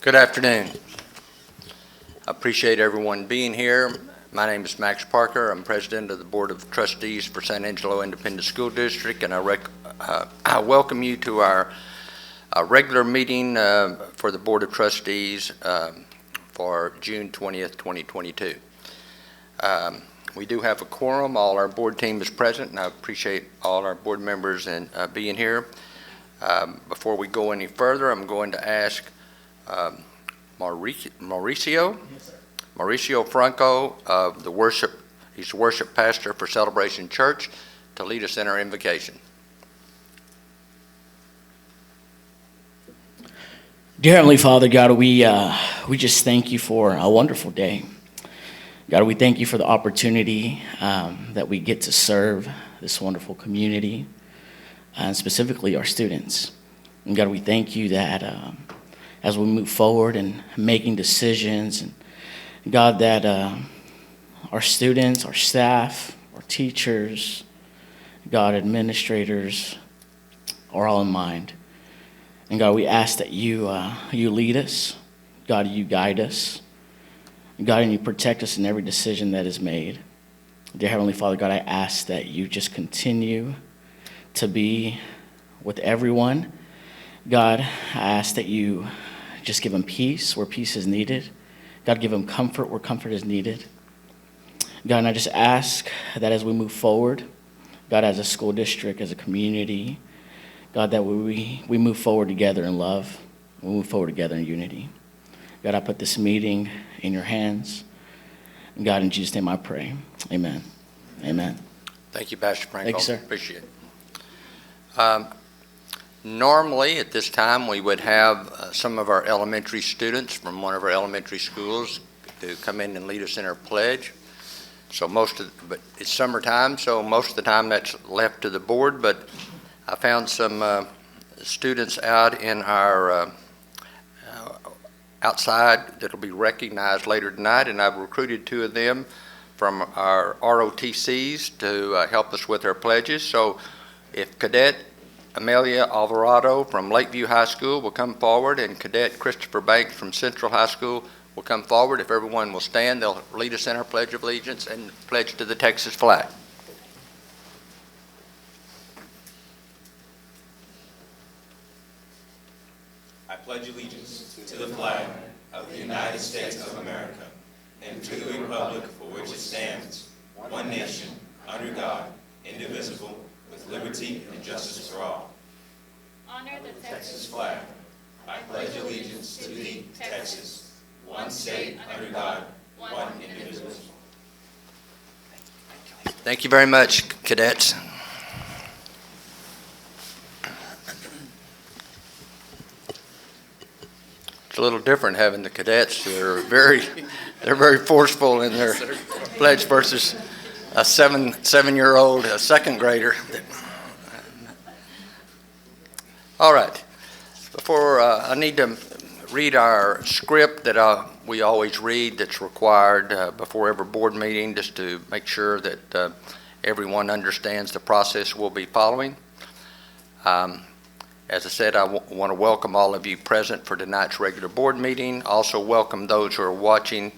Good afternoon. I appreciate everyone being here. My name is Max Parker. I'm president of the Board of Trustees for San Angelo Independent School District, and I welcome you to our regular meeting for the Board of Trustees for June 20th, 2022. We do have a quorum. All our board team is present, and I appreciate all our board members and being here. Before we go any further, I'm going to ask Mauricio Franco of the worship. He's the worship pastor for Celebration Church to lead us in our invocation. Dear Heavenly Father, God, we just thank you for a wonderful day. God, we thank you for the opportunity that we get to serve this wonderful community, and specifically our students. And God, we thank you that as we move forward and making decisions, and God, that our students, our staff, our teachers, God, administrators are all in mind. And God, we ask that you lead us. God, you guide us. God, and you protect us in every decision that is made. Dear Heavenly Father, God, I ask that you just continue to be with everyone. God, I ask that you just give them peace where peace is needed. God, give them comfort where comfort is needed. God, and I just ask that as we move forward, God, as a school district, as a community, God, that we move forward together in love. We move forward together in unity. God, I put this meeting in your hands. And God, in Jesus' name I pray. Amen. Amen. Thank you, Pastor Franco. Thank you, sir. Appreciate it. Normally, at this time, we would have some of our elementary students from one of our elementary schools to come in and lead us in our pledge. So but it's summertime, so most of the time that's left to the board, but I found some students out in our outside that will be recognized later tonight, and I've recruited two of them from our ROTCs to help us with our pledges. So if Cadet Amelia Alvarado from Lakeview High School will come forward, and Cadet Christopher Banks from Central High School will come forward. If everyone will stand, they'll lead us in our Pledge of Allegiance and pledge to the Texas flag. I pledge allegiance to the flag of the United States of America and to the republic for which it stands, one nation, under God, indivisible, with liberty and justice for all. Honor the Texas flag. I pledge allegiance to thee, Texas, one state, under God, one indivisible. Thank you very much, cadets. It's a little different having the cadets. They're very forceful in their pledge versus a seven-year-old, a second grader. All right. Before I need to read our script that we always read, that's required before every board meeting, just to make sure that everyone understands the process we'll be following. As I said, I want to welcome all of you present for tonight's regular board meeting. Also welcome those who are watching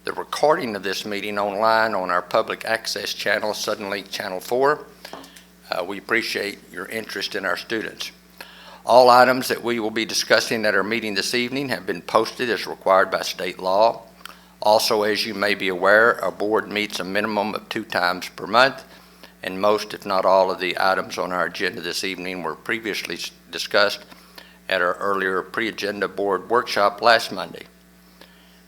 the recording of this meeting online on our public access channel, Suddenlink Channel 4. We appreciate your interest in our students. All items that we will be discussing at our meeting this evening have been posted as required by state law. Also, as you may be aware, our board meets a minimum of 2 times per month, and most, if not all, of the items on our agenda this evening were previously discussed at our earlier pre-agenda board workshop last Monday.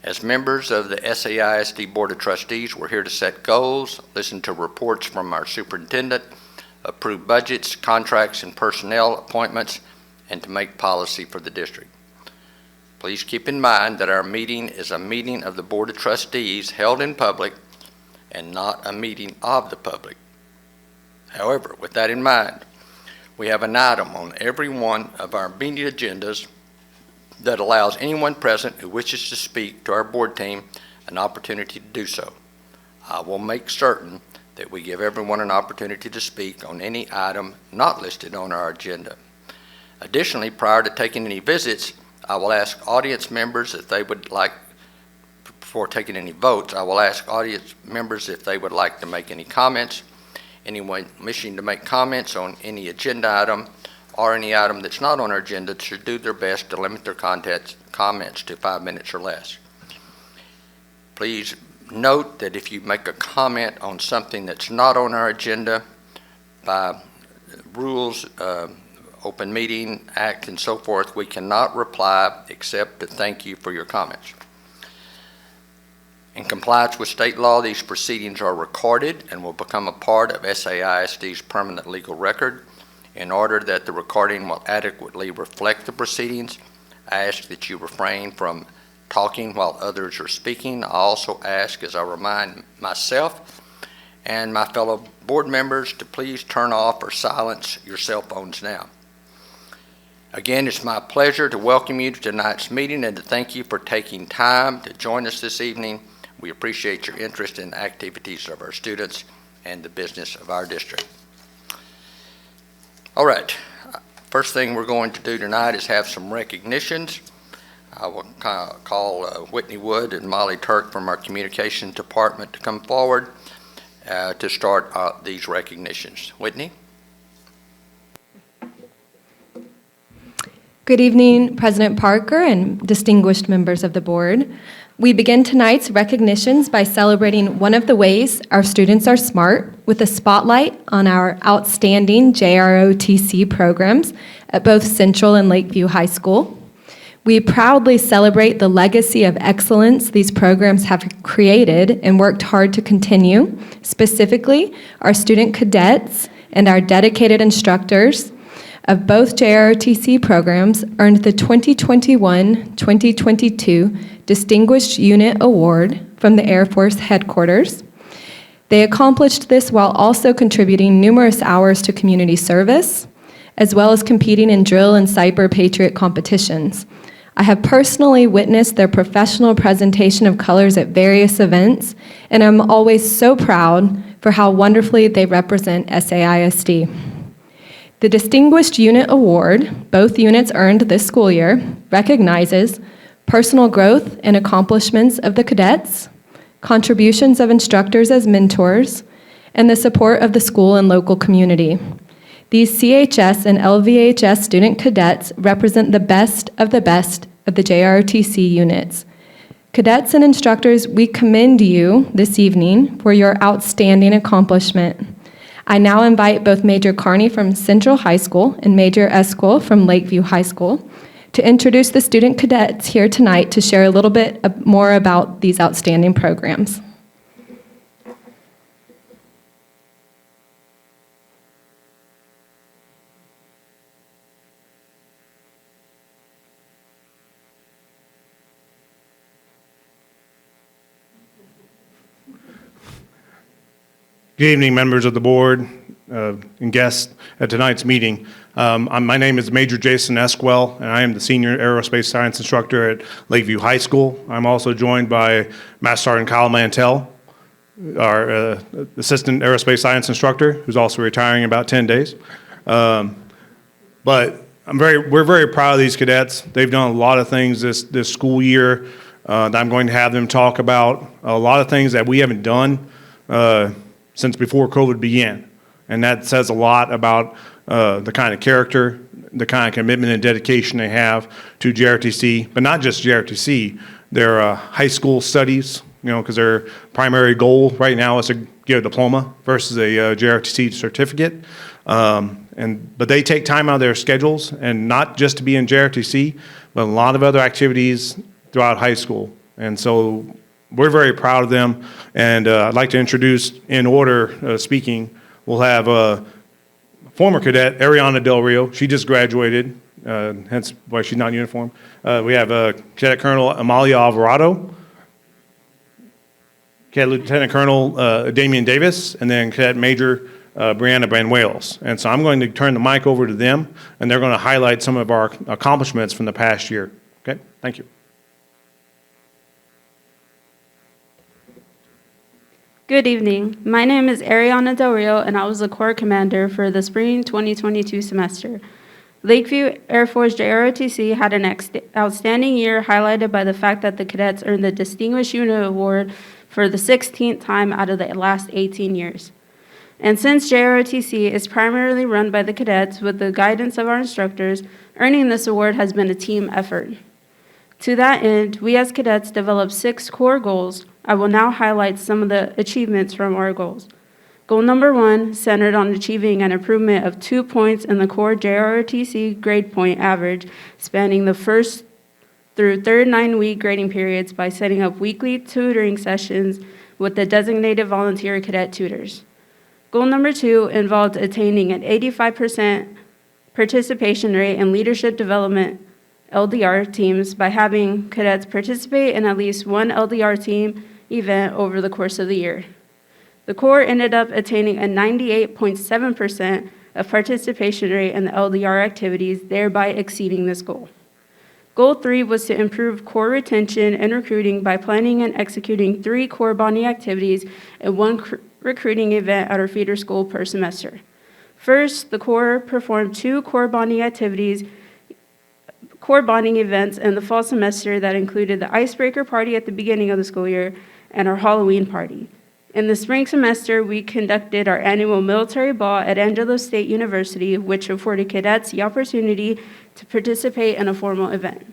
As members of the SAISD Board of Trustees, we're here to set goals, listen to reports from our superintendent, approve budgets, contracts, and personnel appointments, and to make policy for the district. Please keep in mind that our meeting is a meeting of the Board of Trustees held in public and not a meeting of the public. However, with that in mind, we have an item on every one of our meeting agendas that allows anyone present who wishes to speak to our board team an opportunity to do so. I will make certain that we give everyone an opportunity to speak on any item not listed on our agenda. Additionally, prior to taking any visits, I will ask audience members if they would like, before taking any votes, I will ask audience members if they would like to make any comments. Anyone wishing to make comments on any agenda item or any item that's not on our agenda should do their best to limit their comments to 5 minutes or less. Please note that if you make a comment on something that's not on our agenda, by rules, Open Meeting Act and so forth, we cannot reply except to thank you for your comments. In compliance with state law, these proceedings are recorded and will become a part of SAISD's permanent legal record. In order that the recording will adequately reflect the proceedings, I ask that you refrain from talking while others are speaking. I also ask, as I remind myself and my fellow board members, to please turn off or silence your cell phones now. Again, it's my pleasure to welcome you to tonight's meeting and to thank you for taking time to join us this evening. We appreciate your interest in the activities of our students and the business of our district. All right, first thing we're going to do tonight is have some recognitions. I will call Whitney Wood and Molly Turk from our communications department to come forward to start these recognitions. Whitney? Good evening, President Parker and distinguished members of the board. We begin tonight's recognitions by celebrating one of the ways our students are smart with a spotlight on our outstanding JROTC programs at both Central and Lakeview High School. We proudly celebrate the legacy of excellence these programs have created and worked hard to continue, specifically our student cadets and our dedicated instructors of both JROTC programs earned the 2021-2022 Distinguished Unit Award from the Air Force Headquarters. They accomplished this while also contributing numerous hours to community service, as well as competing in drill and cyber patriot competitions. I have personally witnessed their professional presentation of colors at various events, and I'm always so proud for how wonderfully they represent SAISD. The Distinguished Unit Award, both units earned this school year, recognizes personal growth and accomplishments of the cadets, contributions of instructors as mentors, and the support of the school and local community. These CHS and LVHS student cadets represent the best of the JROTC units. Cadets and instructors, we commend you this evening for your outstanding accomplishment. I now invite both Major Carney from Central High School and Major Esquivel from Lakeview High School to introduce the student cadets here tonight to share a little bit more about these outstanding programs. Good evening, members of the board and guests at tonight's meeting. My name is Major Jason Esquivel, and I am the Senior Aerospace Science Instructor at Lakeview High School. I'm also joined by Master Sergeant Kyle Mantell, our Assistant Aerospace Science Instructor, who's also retiring in about 10 days. But we're very proud of these cadets. They've done a lot of things this school year that I'm going to have them talk about. A lot of things that we haven't done since before COVID began. And that says a lot about the kind of character, the kind of commitment and dedication they have to JROTC, but not just JROTC, their high school studies, because their primary goal right now is to get a diploma versus a JROTC certificate. But they take time out of their schedules, and not just to be in JROTC, but a lot of other activities throughout high school. And so we're very proud of them, and I'd like to introduce, in order speaking, we'll have former cadet Ariana Del Rio. She just graduated, hence why she's not in uniform. We have Cadet Colonel Amalia Alvarado, Cadet Lieutenant Colonel Damian Davis, and then Cadet Major Brianna Branuelos. And so I'm going to turn the mic over to them, and they're going to highlight some of our accomplishments from the past year. Okay, thank you. Good evening. My name is Ariana Del Rio, and I was the Corps Commander for the spring 2022 semester. Lakeview Air Force JROTC had an outstanding year, highlighted by the fact that the cadets earned the Distinguished Unit Award for the 16th time out of the last 18 years. And since JROTC is primarily run by the cadets with the guidance of our instructors, earning this award has been a team effort. To that end, we as cadets developed 6 core goals. I will now highlight some of the achievements from our goals. Goal number 1 centered on achieving an improvement of 2 points in the core JROTC grade point average, spanning the first through third 9-week grading periods by setting up weekly tutoring sessions with the designated volunteer cadet tutors. Goal number 2 involved attaining an 85% participation rate in leadership development LDR teams by having cadets participate in at least one LDR team event over the course of the year. The Corps ended up attaining a 98.7% of participation rate in the LDR activities, thereby exceeding this goal. Goal 3 was to improve Corps retention and recruiting by planning and executing 3 Corps bonding activities and 1 recruiting event at our feeder school per semester. First, the Corps performed 2 Corps bonding events in the fall semester that included the icebreaker party at the beginning of the school year and our Halloween party. In the spring semester, we conducted our annual military ball at Angelo State University, which afforded cadets the opportunity to participate in a formal event.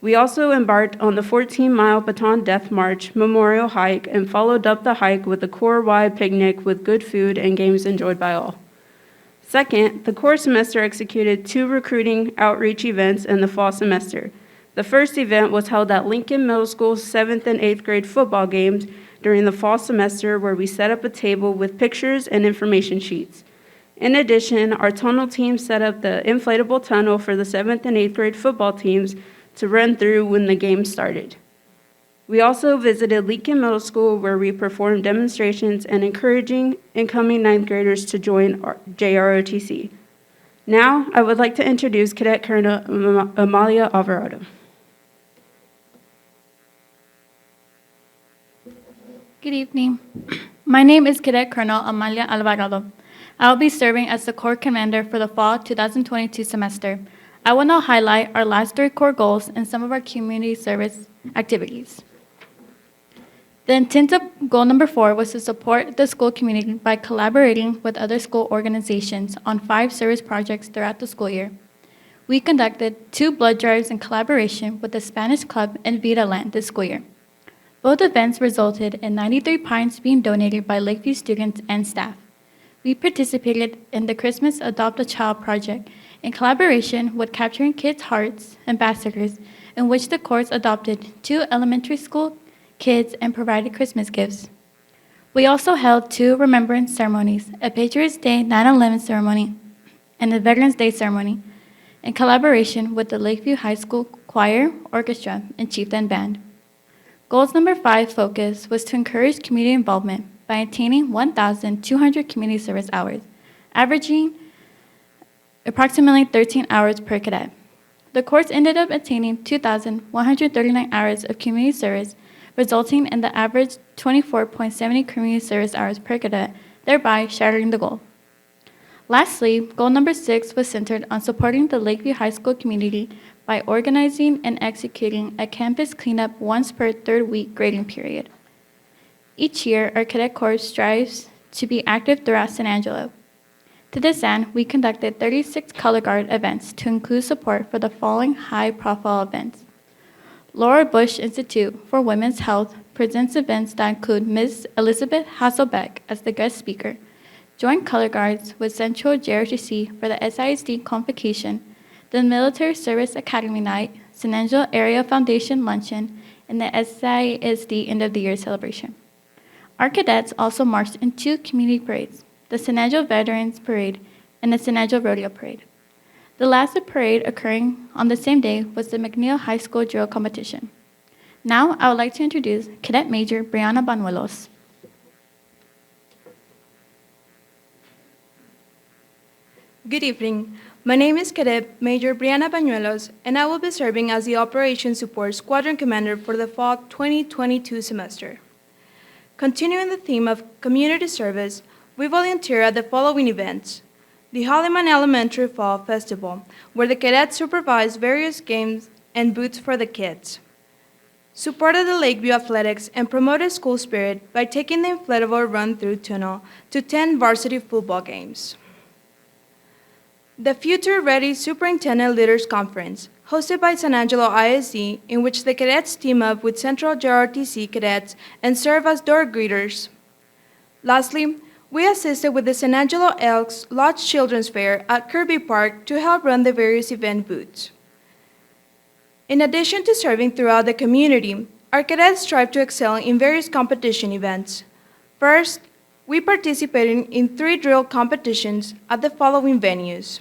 We also embarked on the 14-mile Baton Death March memorial hike and followed up the hike with a Corps-wide picnic with good food and games enjoyed by all. Second, the Corps semester executed 2 recruiting outreach events in the fall semester. The first event was held at Lincoln Middle School's 7th and 8th grade football games during the fall semester, where we set up a table with pictures and information sheets. In addition, our tunnel team set up the inflatable tunnel for the 7th and 8th grade football teams to run through when the game started. We also visited Lincoln Middle School, where we performed demonstrations and encouraging incoming 9th graders to join JROTC. Now, I would like to introduce Cadet Colonel Amalia Alvarado. Good evening. My name is Cadet Colonel Amalia Alvarado. I will be serving as the Corps Commander for the fall 2022 semester. I will now highlight our last 3 core goals and some of our community service activities. The intent of goal number 4 was to support the school community by collaborating with other school organizations on 5 service projects throughout the school year. We conducted 2 blood drives in collaboration with the Spanish Club and Vita Land this school year. Both events resulted in 93 pints being donated by Lakeview students and staff. We participated in the Christmas Adopt a Child project in collaboration with Capturing Kids' Hearts ambassadors, in which the Corps adopted 2 elementary school kids and provided Christmas gifts. We also held 2 remembrance ceremonies, a Patriots Day 9/11 ceremony and a Veterans Day ceremony, in collaboration with the Lakeview High School Choir, Orchestra, and Chieftain Band. Goals number 5 focus was to encourage community involvement by attaining 1,200 community service hours, averaging approximately 13 hours per cadet. The Corps ended up attaining 2,139 hours of community service, resulting in the average 24.70 community service hours per cadet, thereby shattering the goal. Lastly, goal number 6 was centered on supporting the Lakeview High School community by organizing and executing a campus cleanup once per 3rd week grading period. Each year, our Cadet Corps strives to be active throughout San Angelo. To this end, we conducted 36 color guard events to include support for the following high-profile events. Laura Bush Institute for Women's Health presents events that include Ms. Elizabeth Hasselbeck as the guest speaker, joint color guards with Central JRTC for the SISD Convocation, the Military Service Academy Night, San Angelo Area Foundation Luncheon, and the SISD End of the Year celebration. Our cadets also marched in 2 community parades, the San Angelo Veterans Parade and the San Angelo Rodeo Parade. The last parade occurring on the same day was the McNeil High School Drill Competition. Now, I would like to introduce Cadet Major Brianna Banuelos. Good evening. My name is Cadet Major Brianna Banuelos, and I will be serving as the Operations Support Squadron Commander for the fall 2022 semester. Continuing the theme of community service, we volunteer at the following events: the Hollyman Elementary Fall Festival, where the cadets supervised various games and booths for the kids, supported the Lakeview Athletics, and promoted school spirit by taking the inflatable run-through tunnel to 10 varsity football games. The Future Ready Superintendent Leaders Conference, hosted by San Angelo ISD, in which the cadets team up with Central JROTC cadets and serve as door greeters. Lastly, we assisted with the San Angelo Elks Lodge Children's Fair at Kirby Park to help run the various event booths. In addition to serving throughout the community, our cadets strive to excel in various competition events. First, we participated in 3 drill competitions at the following venues: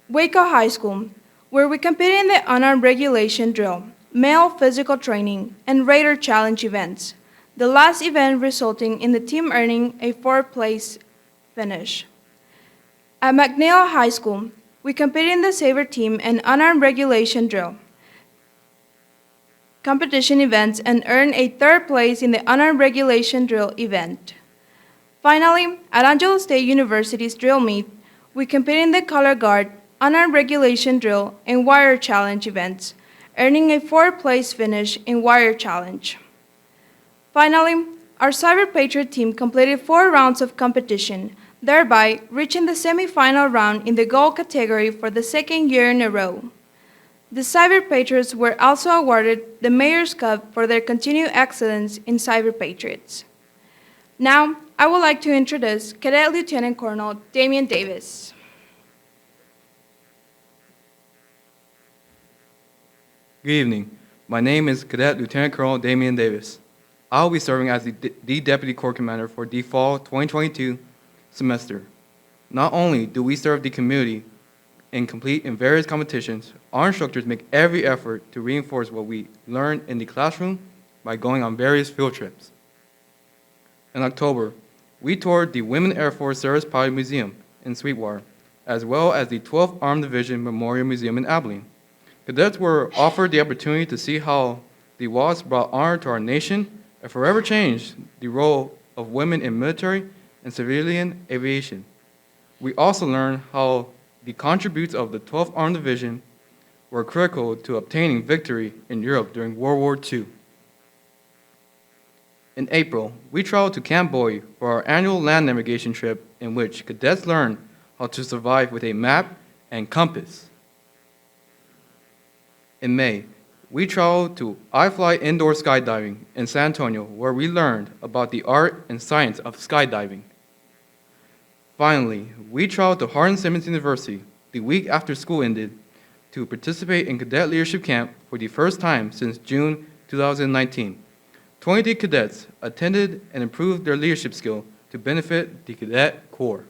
Waco High School, where we competed in the unarmed regulation drill, male physical training, and Raider Challenge events, the last event resulting in the team earning a 4th place finish. At McNeil High School, we competed in the Saber team and unarmed regulation drill competition events and earned a 3rd place in the unarmed regulation drill event. Finally, at Angelo State University's drill meet, we competed in the color guard, unarmed regulation drill, and wire challenge events, earning a 4th place finish in wire challenge. Finally, our Cyber Patriot team completed 4 rounds of competition, thereby reaching the semifinal round in the gold category for the 2nd year in a row. The Cyber Patriots were also awarded the Mayor's Cup for their continued excellence in Cyber Patriots. Now, I would like to introduce Cadet Lieutenant Colonel Damian Davis. Good evening. My name is Cadet Lieutenant Colonel Damian Davis. I will be serving as the Deputy Corps Commander for the Fall 2022 semester. Not only do we serve the community and compete in various competitions, our instructors make every effort to reinforce what we learn in the classroom by going on various field trips. In October, we toured the Women Air Force Service Pilot Museum in Sweetwater, as well as the 12th Armed Division Memorial Museum in Abilene. Cadets were offered the opportunity to see how the WASP brought honor to our nation and forever changed the role of women in military and civilian aviation. We also learned how the contributes of the 12th Armed Division were critical to obtaining victory in Europe during World War II. In April, we traveled to Camp Bowie for our annual land navigation trip in which cadets learned how to survive with a map and compass. In May, we traveled to iFly Indoor Skydiving in San Antonio, where we learned about the art and science of skydiving. Finally, we traveled to Hardin-Simmons University the week after school ended to participate in Cadet Leadership Camp for the first time since June 2019. 20 cadets attended and improved their leadership skill to benefit the Cadet Corps.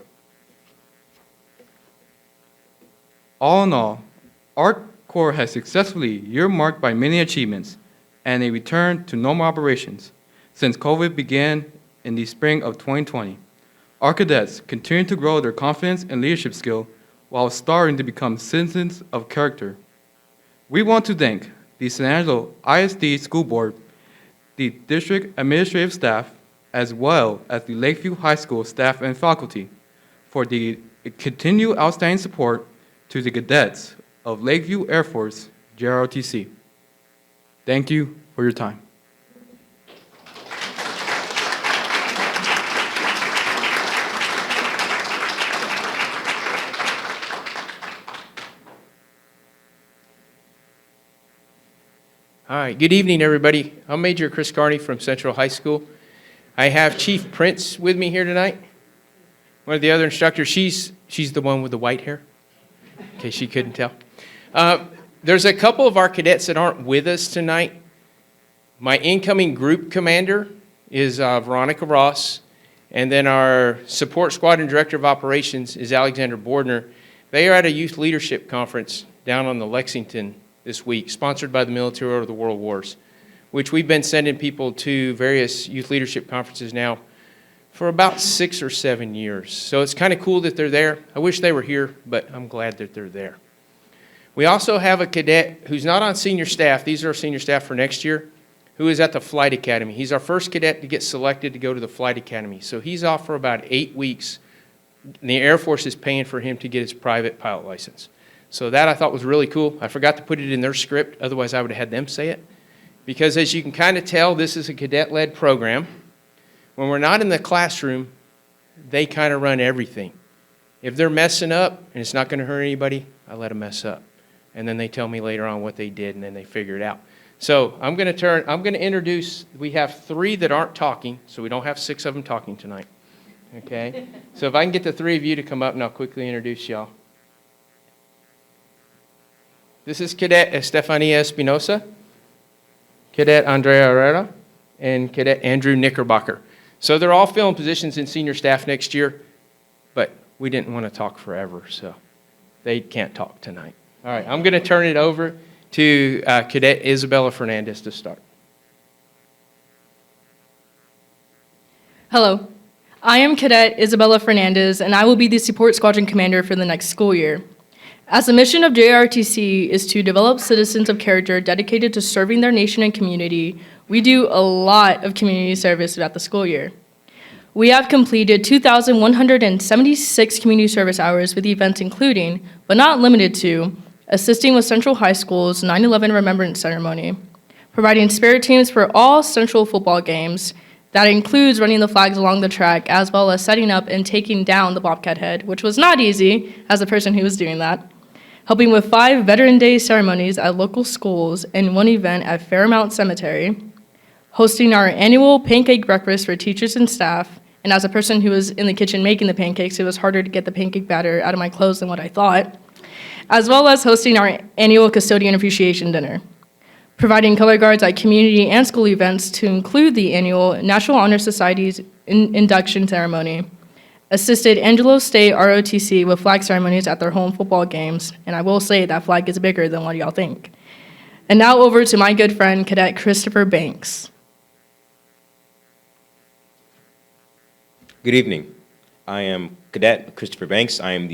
All in all, our Corps has successfully year-marked by many achievements and a return to normal operations since COVID began in the spring of 2020. Our cadets continue to grow their confidence and leadership skill while starting to become citizens of character. We want to thank the San Angelo ISD School Board, the district administrative staff, as well as the Lakeview High School staff and faculty for the continued outstanding support to the cadets of Lakeview Air Force, JROTC. Thank you for your time. All right, good evening, everybody. I'm Major Chris Carney from Central High School. I have Chief Prince with me here tonight. One of the other instructors, she's the one with the white hair, in case you couldn't tell. There's a couple of our cadets that aren't with us tonight. My incoming group commander is Veronica Ross, and then our support squadron director of operations is Alexander Bordner. They are at a youth leadership conference down on the Lexington this week, sponsored by the Military Order of the World Wars, which we've been sending people to various youth leadership conferences now for about 6 or 7 years. So it's kind of cool that they're there. I wish they were here, but I'm glad that they're there. We also have a cadet who's not on senior staff. These are our senior staff for next year, who is at the Flight Academy. He's our first cadet to get selected to go to the Flight Academy. So he's off for about 8 weeks the Air Force is paying for him to get his private pilot license. So that I thought was really cool. I forgot to put it in their script, otherwise I would have had them say it. Because as you can kind of tell, this is a cadet-led program. When we're not in the classroom, they kind of run everything. If they're messing up and it's not going to hurt anybody, I let them mess up. And then they tell me later on what they did, and then they figure it out. So I'm going to introduce, we have 3 that aren't talking, so we don't have 6 of them talking tonight. Okay? So if I can get the 3 of you to come up, and I'll quickly introduce y'all. This is Cadet Estefania Espinosa, Cadet Andrea Herrera, and Cadet Andrew Knickerbocker. So they're all filling positions in senior staff next year, but we didn't want to talk forever, so they can't talk tonight. All right, I'm going to turn it over to Cadet Isabella Fernandez to start. Hello, I am Cadet Isabella Fernandez, and I will be the Support Squadron Commander for the next school year. As the mission of JRTC is to develop citizens of character dedicated to serving their nation and community, we do a lot of community service throughout the school year. We have completed 2,176 community service hours with events including, but not limited to, assisting with Central High School's 9/11 Remembrance Ceremony, providing spirit teams for all Central football games. That includes running the flags along the track, as well as setting up and taking down the Bobcat head, which was not easy as a person who was doing that. Helping with 5 Veteran Day ceremonies at local schools and 1 event at Fairmount Cemetery. Hosting our annual pancake breakfast for teachers and staff. And as a person who was in the kitchen making the pancakes, it was harder to get the pancake batter out of my clothes than what I thought. As well as hosting our annual custodian appreciation dinner. Providing color guards at community and school events to include the annual National Honor Society's induction ceremony. Assisted Angelo State ROTC with flag ceremonies at their home football games, and I will say that flag is bigger than what y'all think. And now over to my good friend, Cadet Christopher Banks. Good evening. I am Cadet Christopher Banks. I am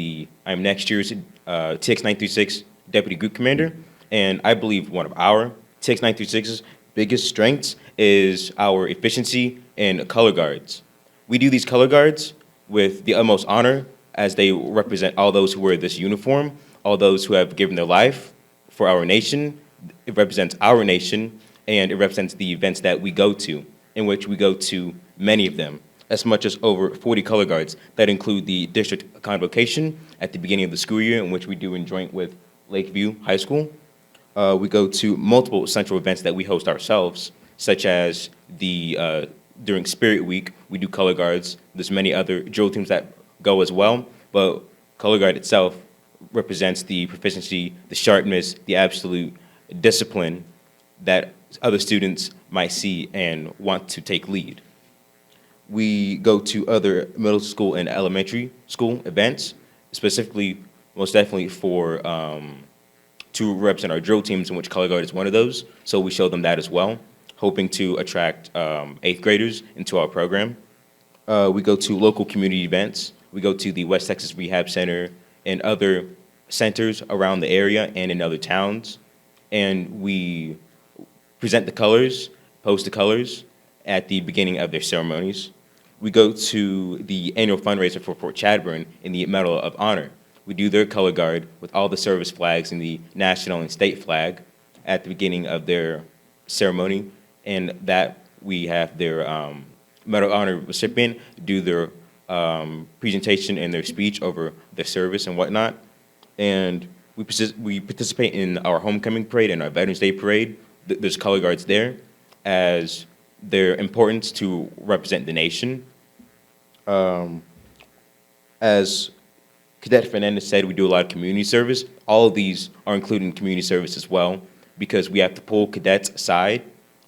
next year's TX 936 Deputy Group Commander, and I believe one of our TX 936's biggest strengths is our efficiency and color guards. We do these color guards with the utmost honor, as they represent all those who wear this uniform, all those who have given their life for our nation. It represents our nation, and it represents the events that we go to, in which we go to many of them, as much as over 40 color guards that include the district convocation at the beginning of the school year, in which we do in joint with Lakeview High School. We go to multiple central events that we host ourselves, such as during Spirit Week, we do color guards. There's many other drill teams that go as well, but color guard itself represents the proficiency, the sharpness, the absolute discipline that other students might see and want to take lead. We go to other middle school and elementary school events, specifically, most definitely to represent our drill teams, in which color guard is one of those. So we show them that as well, hoping to attract 8th graders into our program. We go to local community events. We go to the West Texas Rehab Center and other centers around the area and in other towns. And we present the colors, post the colors at the beginning of their ceremonies. We go to the annual fundraiser for Fort Chadburn in the Medal of Honor. We do their color guard with all the service flags and the national and state flag at the beginning of their ceremony, and that we have their Medal of Honor recipient do their presentation and their speech over their service and whatnot. And we participate in our homecoming parade and our Veterans Day parade. There's color guards there as their importance to represent the nation. As Cadet Fernandez said, we do a lot of community service. All of these are included in community service as well, because we have to pull cadets aside,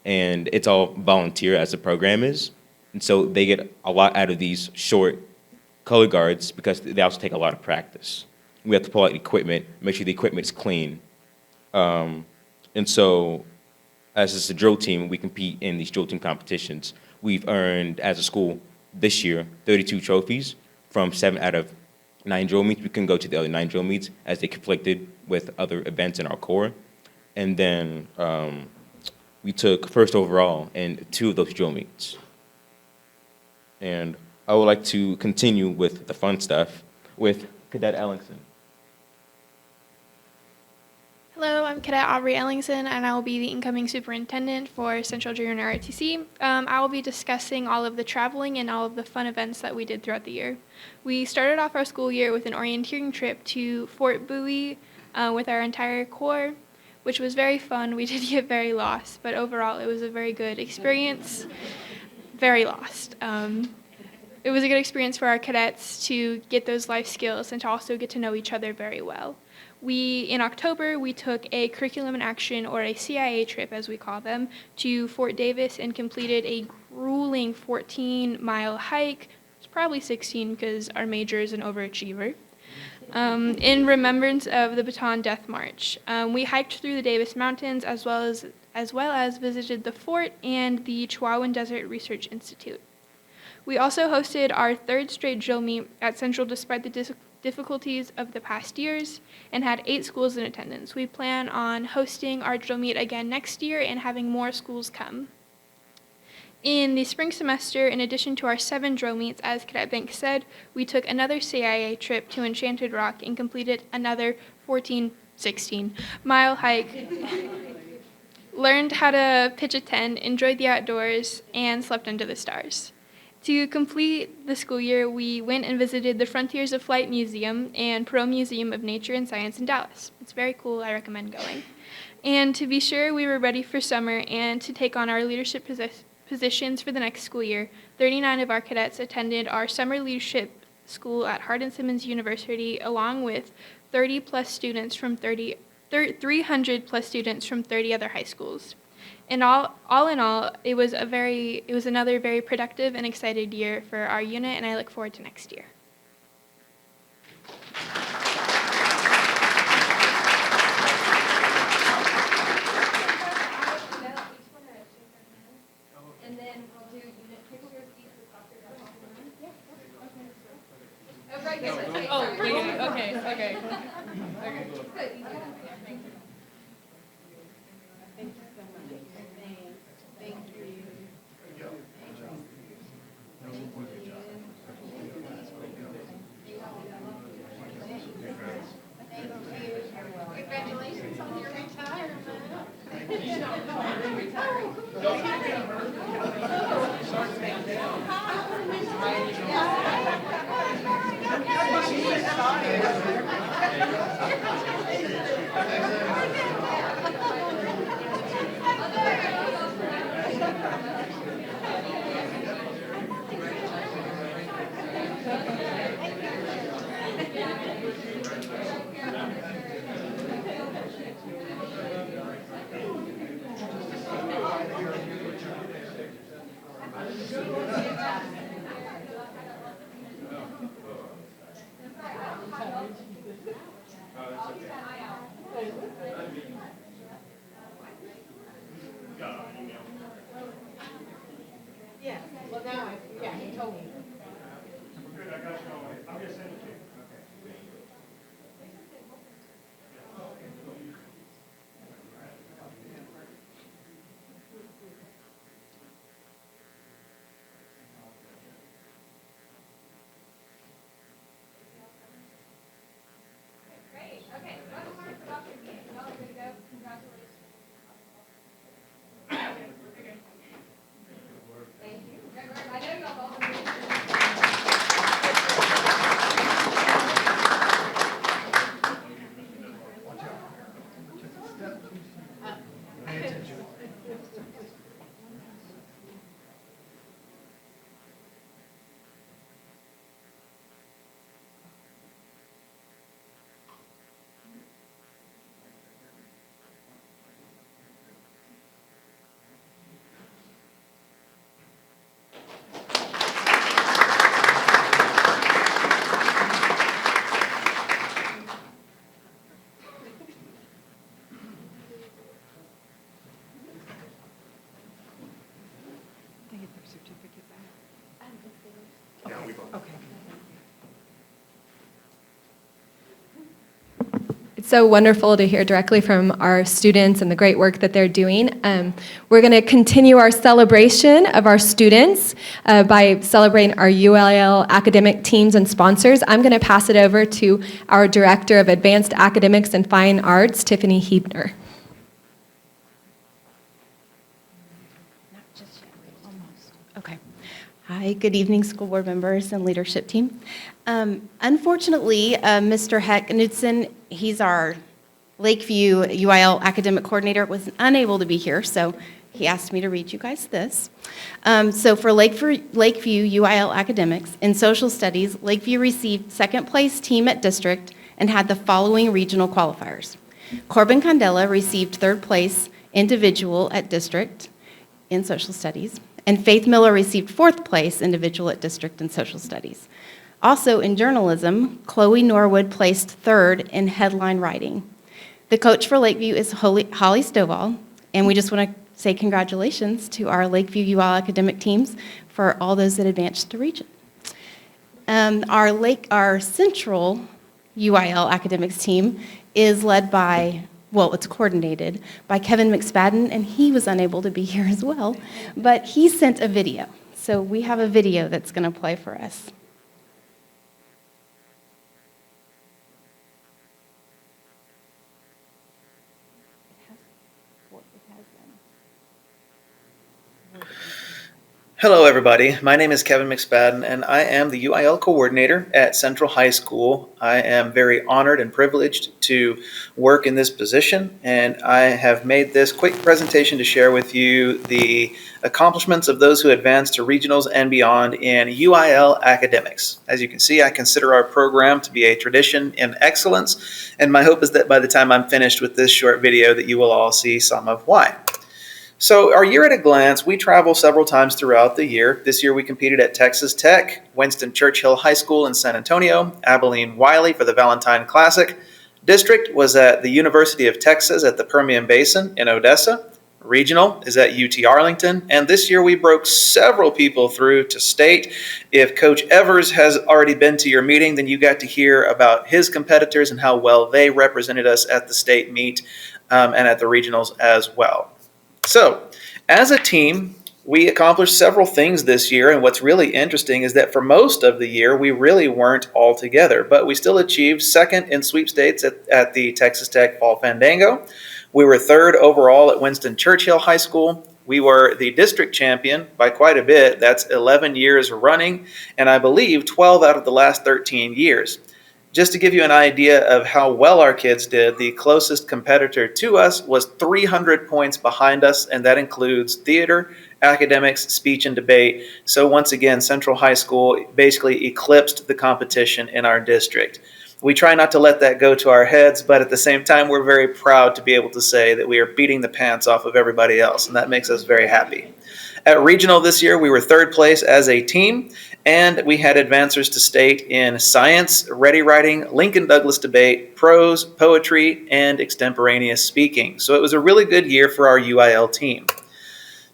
and it's all volunteer as the program is. And so they get a lot out of these short color guards because they also take a lot of practice. We have to pull out equipment, make sure the equipment is clean. And so as a drill team, we compete in these drill team competitions. We've earned, as a school, this year, 32 trophies from 7 out of 9 drill meets. We couldn't go to the other 9 drill meets as they conflicted with other events in our corps. And then we took first overall in 2 of those drill meets. And I would like to continue with the fun stuff with Cadet Ellingson. Hello, I'm Cadet Aubrey Ellingson, and I will be the incoming superintendent for Central Junior ROTC. I will be discussing all of the traveling and all of the fun events that we did throughout the year. We started off our school year with an orienteering trip to Fort Bowie with our entire corps, which was very fun. We did get very lost, but overall it was a very good experience. Very lost. It was a good experience for our cadets to get those life skills and to also get to know each other very well. In October, we took a curriculum in action, or a CIA trip as we call them, to Fort Davis and completed a grueling 14-mile hike. It's probably 16 because our major is an overachiever. In remembrance of the Bataan Death March. We hiked through the Davis Mountains as well as visited the fort and the Chihuahuan Desert Research Institute. We also hosted our third straight drill meet at Central despite the difficulties of the past years, and had 8 schools in attendance. We plan on hosting our drill meet again next year and having more schools come. In the spring semester, in addition to our 7 drill meets, as Cadet Banks said, we took another CIA trip to Enchanted Rock and completed another 16-mile hike, learned how to pitch a tent, enjoyed the outdoors, and slept under the stars. To complete the school year, we went and visited the Frontiers of Flight Museum and Perot Museum of Nature and Science in Dallas. It's very cool. I recommend going. And to be sure we were ready for summer and to take on our leadership positions for the next school year, 39 of our cadets attended our summer leadership school at Hardin-Simmons University, along with 300+ students from 30 other high schools. And all in all, it was another very productive and excited year for our unit, and I look forward to next year. And then we'll do unit pictures, each with Dr. Oh, right, yes, Oh, wait, okay. Okay. Congratulations on your retirement. It's so wonderful to hear directly from our students and the great work that they're doing. We're going to continue our celebration of our students by celebrating our UIL academic teams and sponsors. I'm going to pass it over to our Director of Advanced Academics and Fine Arts, Tiffany Hebner. Okay. Hi, good evening, school board members and leadership team. Unfortunately, Mr. Heck Knudsen, he's our Lakeview UIL academic coordinator, was unable to be here, so he asked me to read you guys this. So for Lakeview UIL academics in social studies, Lakeview received second place team at district and had the following regional qualifiers. Corbin Condella received third place individual at district in social studies, and Faith Miller received fourth place individual at district in social studies. Also in journalism, Chloe Norwood placed third in headline writing. The coach for Lakeview is Holly Stovall, and we just want to say congratulations to our Lakeview UIL academic teams for all those that advanced to region. Our Central UIL academics team is led by, well, it's coordinated by Kevin McSpadden, and he was unable to be here as well, but he sent a video. So we have a video that's going to play for us. Hello, everybody. My name is Kevin McSpadden, and I am the UIL coordinator at Central High School. I am very honored and privileged to work in this position, and I have made this quick presentation to share with you the accomplishments of those who advanced to regionals and beyond in UIL academics. As you can see, I consider our program to be a tradition in excellence, and my hope is that by the time I'm finished with this short video that you will all see some of why. So our year at a glance, we travel several times throughout the year. This year we competed at Texas Tech, Winston Churchill High School in San Antonio, Abilene Wiley for the Valentine Classic. District was at the University of Texas at the Permian Basin in Odessa. Regional is at UT Arlington. And this year we broke several people through to state. If Coach Evers has already been to your meeting, then you got to hear about his competitors and how well they represented us at the state meet and at the regionals as well. So, as a team, we accomplished several things this year, and what's really interesting is that for most of the year, we really weren't all together, but we still achieved second in sweepstakes at the Texas Tech Fall Fandango. We were third overall at Winston Churchill High School. We were the district champion by quite a bit. That's 11 years running, and I believe 12 out of the last 13 years. Just to give you an idea of how well our kids did, the closest competitor to us was 300 points behind us, and that includes theater, academics, speech, and debate. So once again, Central High School basically eclipsed the competition in our district. We try not to let that go to our heads, but at the same time, we're very proud to be able to say that we are beating the pants off of everybody else, and that makes us very happy. At regional this year, we were third place as a team, and we had advancers to state in science, ready writing, Lincoln Douglas debate, prose, poetry, and extemporaneous speaking. So it was a really good year for our UIL team.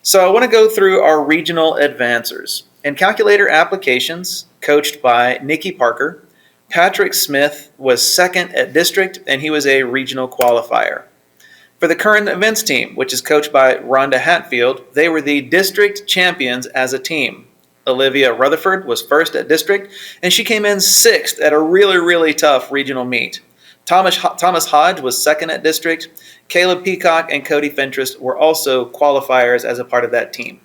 So I want to go through our regional advancers. In calculator applications, coached by Nikki Parker, Patrick Smith was second at district, and he was a regional qualifier. For the current events team, which is coached by Rhonda Hatfield, they were the district champions as a team. Olivia Rutherford was first at district, and she came in sixth at a really, really tough regional meet. Thomas Hodge was second at district. Caleb Peacock and Cody Fentress were also qualifiers as a part of that team.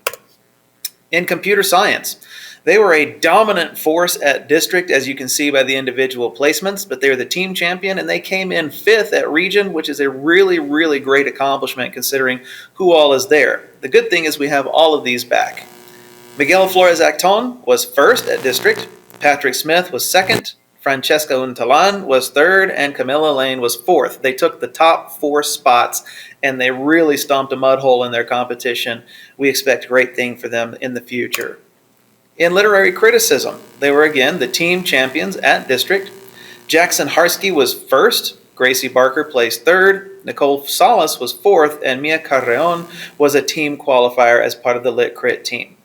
In computer science, they were a dominant force at district, as you can see by the individual placements, but they were the team champion, and they came in fifth at region, which is a really, really great accomplishment considering who all is there. The good thing is we have all of these back. Miguel Flores-Acton was first at district, Patrick Smith was second, Francesca Untalan was third, and Camilla Lane was fourth. They took the top 4 spots, and they really stomped a mud hole in their competition. We expect a great thing for them in the future. In literary criticism, they were again the team champions at district. Jackson Harsky was first, Gracie Barker placed third, Nicole Salas was fourth, and Mia Carreon was a team qualifier as part of the Lit Crit team.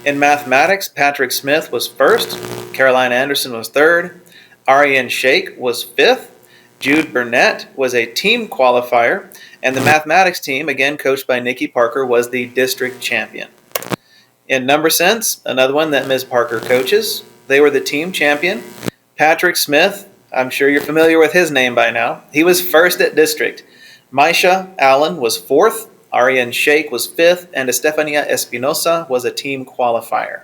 In mathematics, Patrick Smith was first, Caroline Anderson was third, Ariane Sheikh was fifth, Jude Burnett was a team qualifier, and the mathematics team, again coached by Nikki Parker, was the district champion. In number sense, another one that Ms. Parker coaches, they were the team champion. Patrick Smith, I'm sure you're familiar with his name by now. He was first at district. Maisha Allen was fourth. Ariane Sheikh was fifth. And Estefania Espinosa was a team qualifier.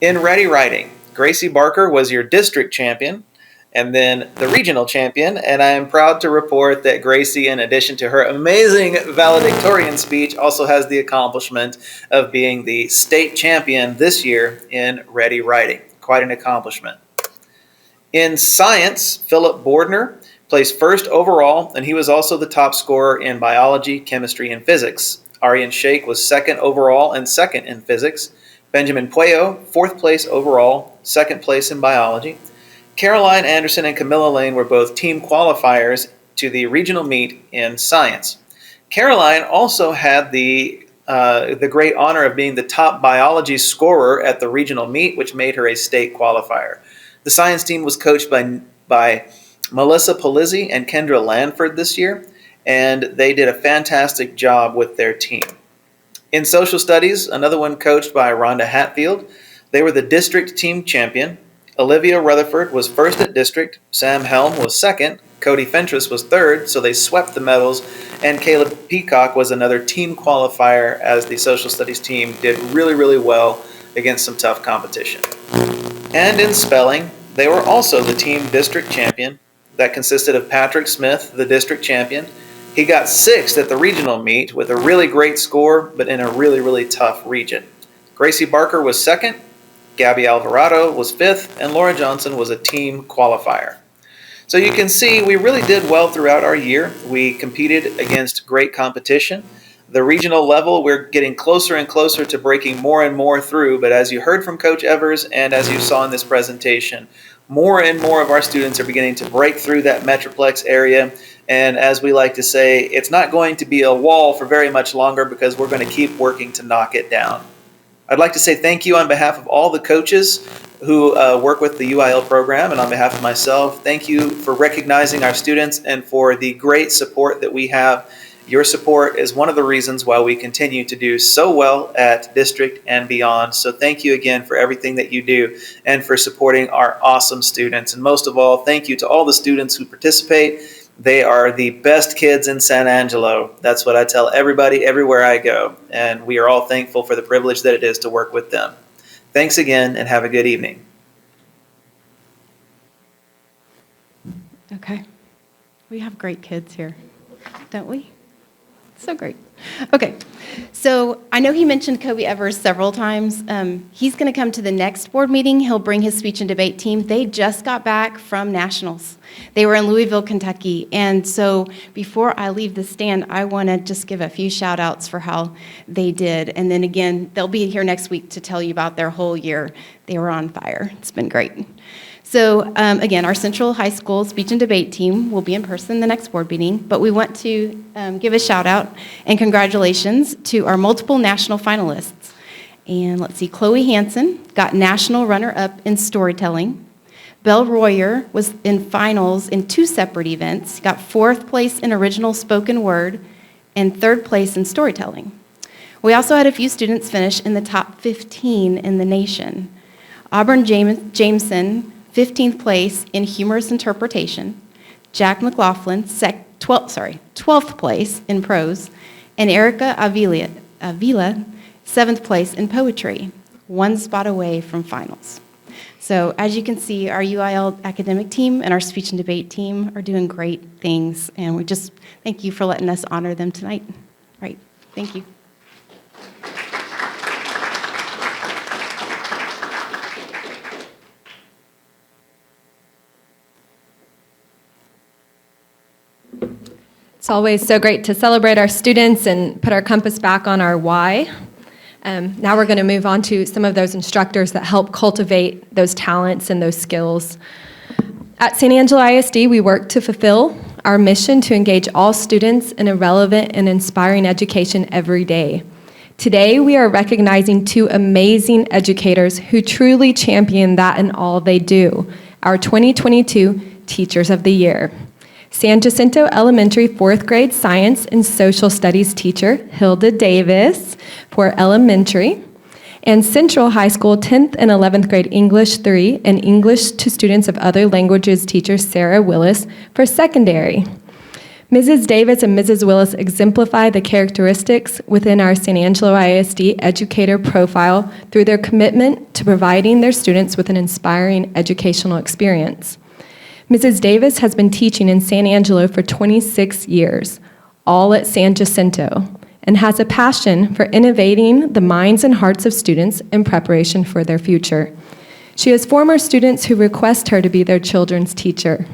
In ready writing, Gracie Barker was your district champion and then the regional champion. And I am proud to report that Gracie, in addition to her amazing valedictorian speech, also has the accomplishment of being the state champion this year in ready writing. Quite an accomplishment. In science, Philip Bordner placed first overall, and he was also the top scorer in biology, chemistry, and physics. Ariane Sheikh was second overall and second in physics. Benjamin Pueyo, fourth place overall, second place in biology. Caroline Anderson and Camilla Lane were both team qualifiers to the regional meet in science. Caroline also had the great honor of being the top biology scorer at the regional meet, which made her a state qualifier. The science team was coached by Melissa Polizzi and Kendra Lanford this year, and they did a fantastic job with their team. In social studies, another one coached by Rhonda Hatfield. They were the district team champion. Olivia Rutherford was first at district. Sam Helm was second. Cody Fentress was third, so they swept the medals. And Caleb Peacock was another team qualifier, as the social studies team did really, really well against some tough competition. And in spelling, they were also the team district champion. That consisted of Patrick Smith, the district champion. He got sixth at the regional meet with a really great score, but in a really, really tough region. Gracie Barker was second. Gabby Alvarado was fifth, and Laura Johnson was a team qualifier. So you can see we really did well throughout our year. We competed against great competition. The regional level, we're getting closer and closer to breaking more and more through, but as you heard from Coach Evers and as you saw in this presentation, more and more of our students are beginning to break through that Metroplex area, and as we like to say, it's not going to be a wall for very much longer because we're going to keep working to knock it down. I'd like to say thank you on behalf of all the coaches who work with the UIL program, and on behalf of myself, thank you for recognizing our students and for the great support that we have. Your support is one of the reasons why we continue to do so well at district and beyond. So thank you again for everything that you do and for supporting our awesome students. And most of all, thank you to all the students who participate. They are the best kids in San Angelo. That's what I tell everybody everywhere I go. And we are all thankful for the privilege that it is to work with them. Thanks again and have a good evening. Okay. We have great kids here, don't we? So great. Okay, so I know he mentioned Kobe Evers several times. He's going to come to the next board meeting. He'll bring his speech and debate team. They just got back from nationals. They were in Louisville, Kentucky. And so before I leave the stand, I want to just give a few shout outs for how they did. And then again, they'll be here next week to tell you about their whole year. They were on fire. It's been great. So again, our Central High School speech and debate team will be in person the next board meeting, but we want to give a shout out and congratulations to our multiple national finalists. And let's see, Chloe Hansen got national runner-up in storytelling. Belle Royer was in finals in 2 separate events, got 4th place in original spoken word and 3rd place in storytelling. We also had a few students finish in the top 15 in the nation. Auburn Jameson, 15th place in humorous interpretation. Jack McLaughlin, 12th place in prose. And Erica Avila, 7th place in poetry, 1 spot away from finals. So as you can see, our UIL academic team and our speech and debate team are doing great things, and we just thank you for letting us honor them tonight. Right, thank you. It's always so great to celebrate our students and put our compass back on our why. Now we're going to move on to some of those instructors that help cultivate those talents and those skills. At San Angelo ISD, we work to fulfill our mission to engage all students in a relevant and inspiring education every day. Today, we are recognizing 2 amazing educators who truly champion that in all they do, our 2022 Teachers of the Year. San Jacinto Elementary 4th grade science and social studies teacher Hilda Davis for elementary, and Central High School 10th and 11th grade English 3 and English to students of other languages teacher Sarah Willis for secondary. Mrs. Davis and Mrs. Willis exemplify the characteristics within our San Angelo ISD educator profile through their commitment to providing their students with an inspiring educational experience. Mrs. Davis has been teaching in San Angelo for 26 years, all at San Jacinto, and has a passion for innovating the minds and hearts of students in preparation for their future. She has former students who request her to be their children's teacher.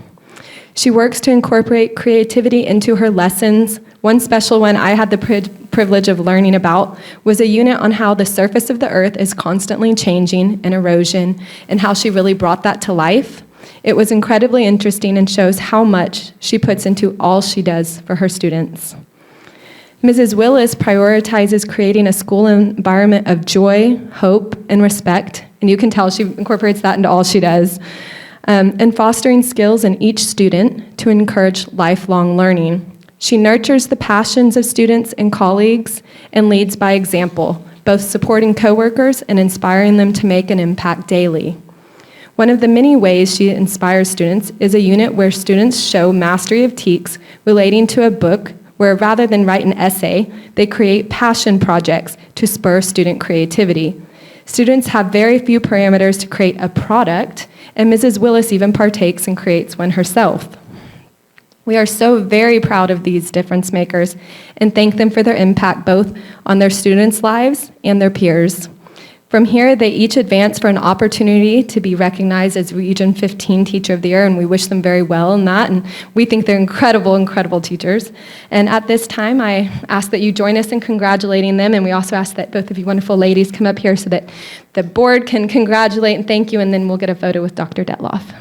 She works to incorporate creativity into her lessons. One special one I had the privilege of learning about was a unit on how the surface of the earth is constantly changing and erosion, and how she really brought that to life. It was incredibly interesting and shows how much she puts into all she does for her students. Mrs. Willis prioritizes creating a school environment of joy, hope, and respect, and you can tell she incorporates that into all she does, and fostering skills in each student to encourage lifelong learning. She nurtures the passions of students and colleagues and leads by example, both supporting coworkers and inspiring them to make an impact daily. One of the many ways she inspires students is a unit where students show mastery of TEKS relating to a book where rather than write an essay, they create passion projects to spur student creativity. Students have very few parameters to create a product, and Mrs. Willis even partakes and creates one herself. We are so very proud of these difference makers and thank them for their impact both on their students' lives and their peers. From here, they each advance for an opportunity to be recognized as Region 15 Teacher of the Year, and we wish them very well in that, and we think they're incredible, incredible teachers. And at this time, I ask that you join us in congratulating them, and we also ask that both of you wonderful ladies come up here so that the board can congratulate and thank you, and then we'll get a photo with Dr. Detloff.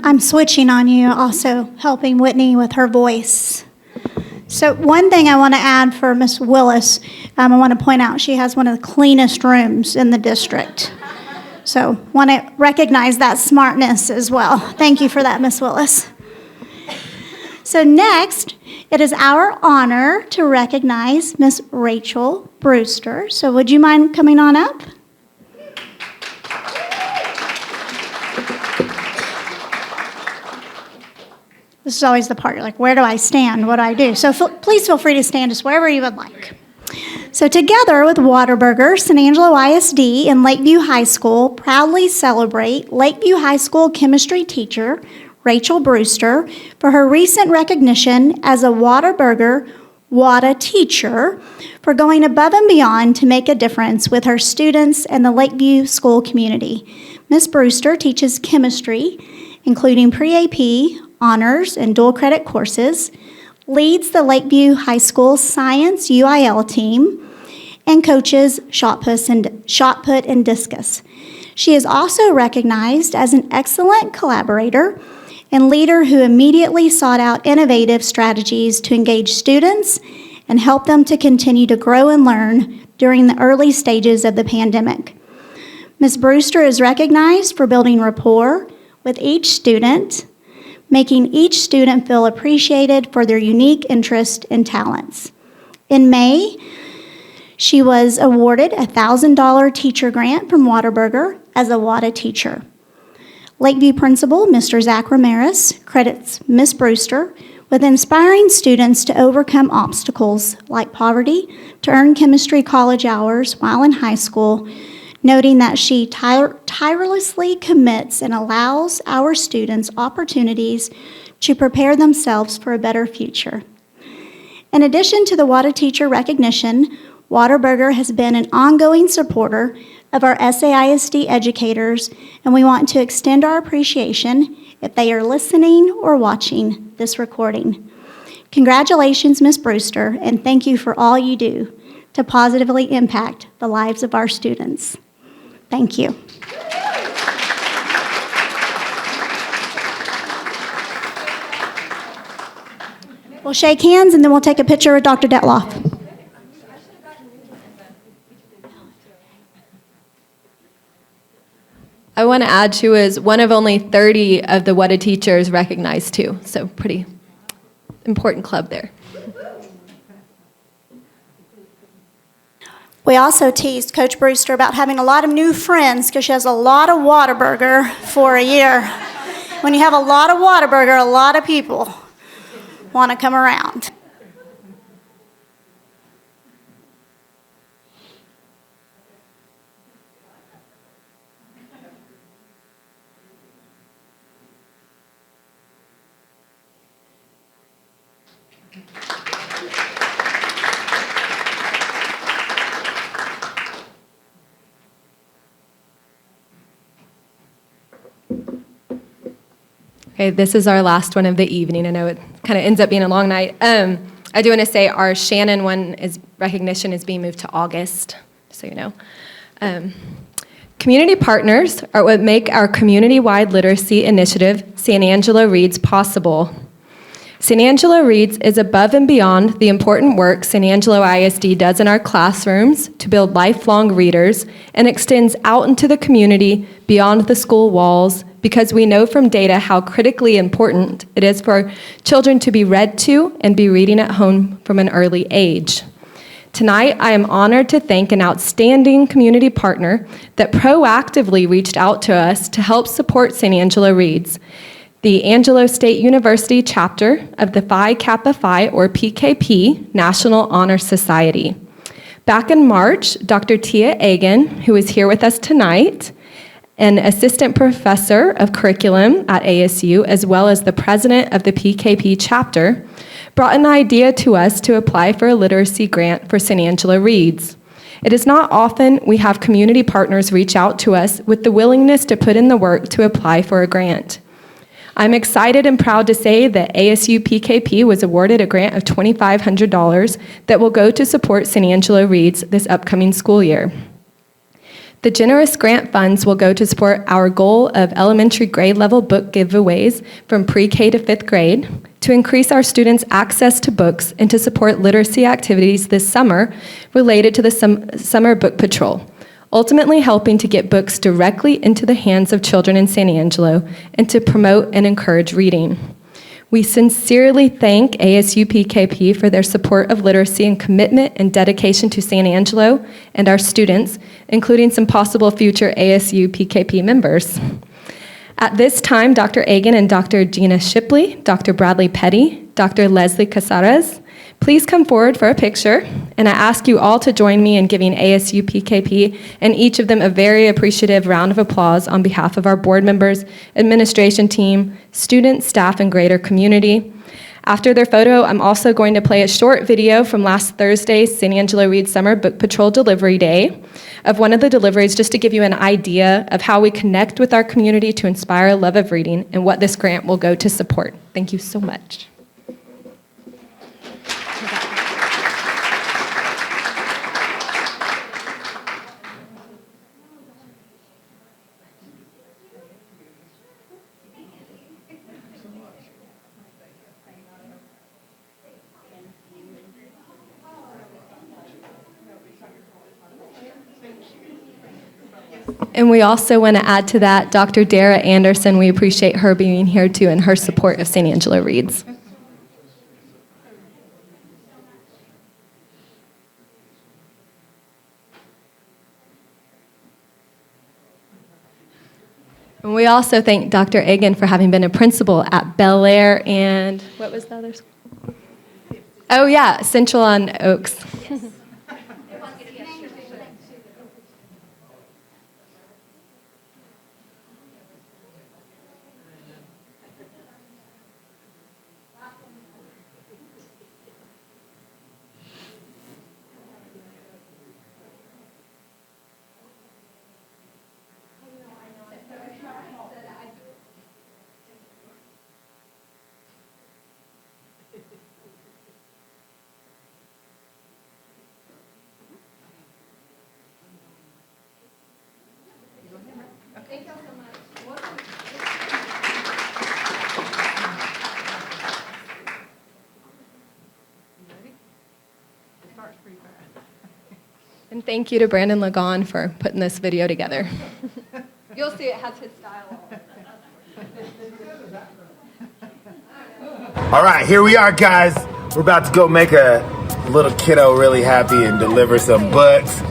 I'm switching on you, also helping Whitney with her voice. So one thing I want to add for Miss Willis, I want to point out she has one of the cleanest rooms in the district. So want to recognize that smartness as well. Thank you for that, Miss Willis. So next, it is our honor to recognize Miss Rachel Brewster. So would you mind coming on up? This is always the part, you're like, where do I stand? What do I do? So please feel free to stand just wherever you would like. So together with Whataburger, San Angelo ISD, and Lakeview High School proudly celebrate Lakeview High School chemistry teacher, Rachel Brewster, for her recent recognition as a Whataburger WATA teacher for going above and beyond to make a difference with her students and the Lakeview school community. Ms. Brewster teaches chemistry, including pre-AP, honors, and dual credit courses, leads the Lakeview High School Science UIL team, and coaches shot put and discus. She is also recognized as an excellent collaborator and leader who immediately sought out innovative strategies to engage students and help them to continue to grow and learn during the early stages of the pandemic. Ms. Brewster is recognized for building rapport with each student, making each student feel appreciated for their unique interests and talents. In May, she was awarded a $1,000 teacher grant from Whataburger as a WATA teacher. Lakeview Principal, Mr. Zach Ramirez, credits Ms. Brewster with inspiring students to overcome obstacles like poverty to earn chemistry college hours while in high school, noting that she tirelessly commits and allows our students opportunities to prepare themselves for a better future. In addition to the WATA teacher recognition, Whataburger has been an ongoing supporter of our SAISD educators, and we want to extend our appreciation if they are listening or watching this recording. Congratulations, Ms. Brewster, and thank you for all you do to positively impact the lives of our students. Thank you. We'll shake hands and then we'll take a picture with Dr. Detloff. I want to add she was one of only 30 of the WATA teachers recognized too, so pretty important club there. We also teased Coach Brewster about having a lot of new friends because she has a lot of Whataburger for a year. When you have a lot of Whataburger, a lot of people want to come around. Okay, this is our last one of the evening. I know it kind of ends up being a long night. I do want to say our Shannon recognition is being moved to August, so you know. Community partners are what make our community-wide literacy initiative, San Angelo Reads, possible. San Angelo Reads is above and beyond the important work San Angelo ISD does in our classrooms to build lifelong readers and extends out into the community beyond the school walls, because we know from data how critically important it is for children to be read to and be reading at home from an early age. Tonight, I am honored to thank an outstanding community partner that proactively reached out to us to help support San Angelo Reads, the Angelo State University chapter of the Phi Kappa Phi, or PKP, National Honor Society. Back in March, Dr. Tia Agan, who is here with us tonight, an assistant professor of curriculum at ASU, as well as the president of the PKP chapter, brought an idea to us to apply for a literacy grant for San Angelo Reads. It is not often we have community partners reach out to us with the willingness to put in the work to apply for a grant. I'm excited and proud to say that ASU PKP was awarded a grant of $2,500 that will go to support San Angelo Reads this upcoming school year. The generous grant funds will go to support our goal of elementary grade level book giveaways from pre-K to 5th grade, to increase our students' access to books, and to support literacy activities this summer related to the Summer Book Patrol, ultimately helping to get books directly into the hands of children in San Angelo and to promote and encourage reading. We sincerely thank ASU PKP for their support of literacy and commitment and dedication to San Angelo and our students, including some possible future ASU PKP members. At this time, Dr. Agan and Dr. Gina Shipley, Dr. Bradley Petty, Dr. Leslie Casares, please come forward for a picture, and I ask you all to join me in giving ASU PKP and each of them a very appreciative round of applause on behalf of our board members, administration team, students, staff, and greater community. After their photo, I'm also going to play a short video from last Thursday's San Angelo Reads Summer Book Patrol Delivery Day of one of the deliveries, just to give you an idea of how we connect with our community to inspire a love of reading and what this grant will go to support. Thank you so much. And we also want to add to that Dr. Dara Anderson. We appreciate her being here too and her support of San Angelo Reads. And we also thank Dr. Egan for having been a principal at Bel Air and what was the other school? Oh yeah, Central on Oaks. And thank you to Brandon Lagon for putting this video together. You'll see it has his style. All right, here we are, guys. We're about to go make a little kiddo really happy and deliver some books.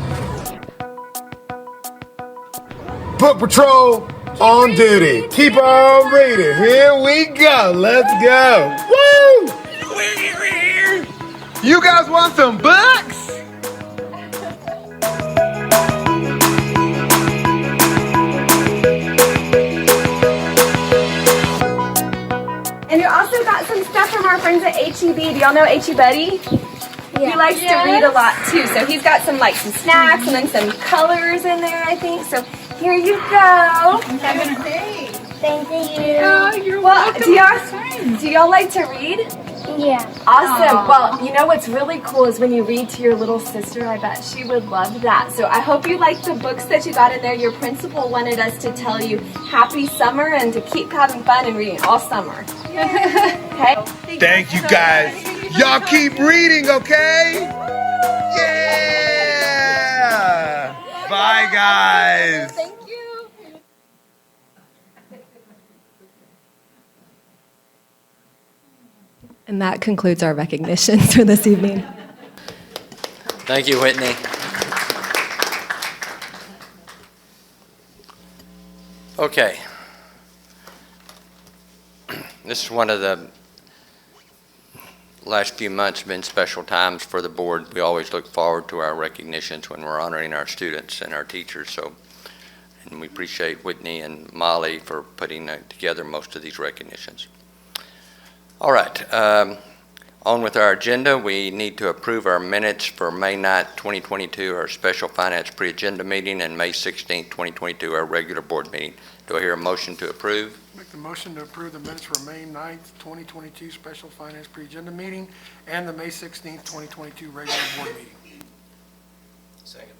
Book Patrol on duty. Keep on reading. Here we go. Let's go. Woo! We're here. You guys want some books? And you also got some stuff from our friends at HEB. Do y'all know HE Buddy? Yeah. He likes to read a lot too. So he's got some some snacks and then some colors in there, I think. So here you go. Thank you. Oh, you're welcome. Do y'all like to read? Yeah. Awesome. Aww. Well, you know what's really cool is when you read to your little sister. I bet she would love that. So I hope you like the books that you got in there. Your principal wanted us to tell you happy summer and to keep having fun and reading all summer. Okay? Thank you, guys. Y'all keep reading, okay? Yeah! Bye, guys. Thank you. And that concludes our recognitions for this evening. Thank you, Whitney. Okay. This is one of the last few months have been special times for the board. We always look forward to our recognitions when we're honoring our students and our teachers. And we appreciate Whitney and Molly for putting together most of these recognitions. All right, on with our agenda. We need to approve our minutes for May 9th, 2022, our special finance pre-agenda meeting, and May 16th, 2022, our regular board meeting. Do I hear a motion to approve? Make the motion to approve the minutes for May 9th, 2022 special finance pre-agenda meeting and the May 16th, 2022 regular board meeting. Second.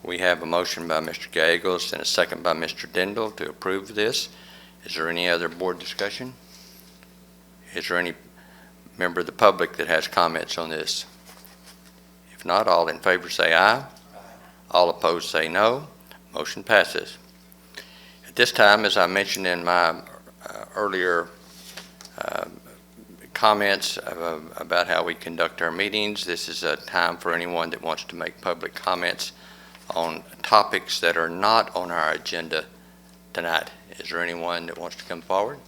We have a motion by Mr. Gagos and a second by Mr. Dindal to approve this. Is there any other board discussion? Is there any member of the public that has comments on this? If not, all in favor say aye. All opposed say no. Motion passes. At this time, as I mentioned in my earlier comments about how we conduct our meetings, this is a time for anyone that wants to make public comments on topics that are not on our agenda tonight. Is there anyone that wants to come forward?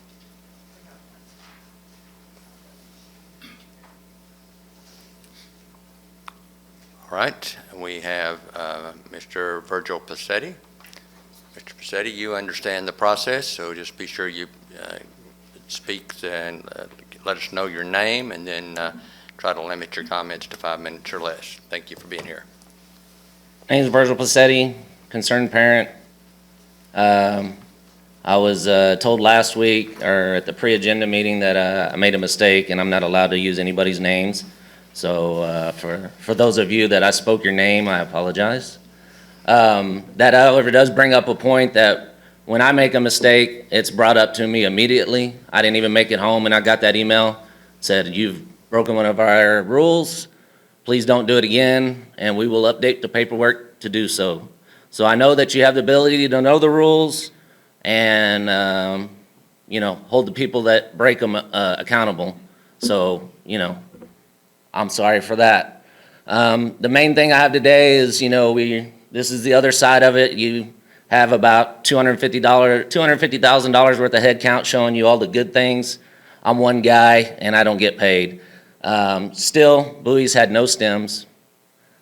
All right, we have Mr. Virgil Passetti. Mr. Passetti, you understand the process, so just be sure you speak and let us know your name, and then try to limit your comments to 5 minutes or less. Thank you for being here. My name is Virgil Passetti, concerned parent. I was told last week, or at the pre-agenda meeting, that I made a mistake and I'm not allowed to use anybody's names. So for those of you that I spoke your name, I apologize. That, however, does bring up a point that when I make a mistake, it's brought up to me immediately. I didn't even make it home, and I got that email. Said, you've broken one of our rules. Please don't do it again, and we will update the paperwork to do so. So I know that you have the ability to know the rules and, hold the people that break them accountable. So, I'm sorry for that. The main thing I have today is, this is the other side of it. You have about $250,000 worth of head count showing you all the good things. I'm one guy and I don't get paid. Still, Bowie's had no stems.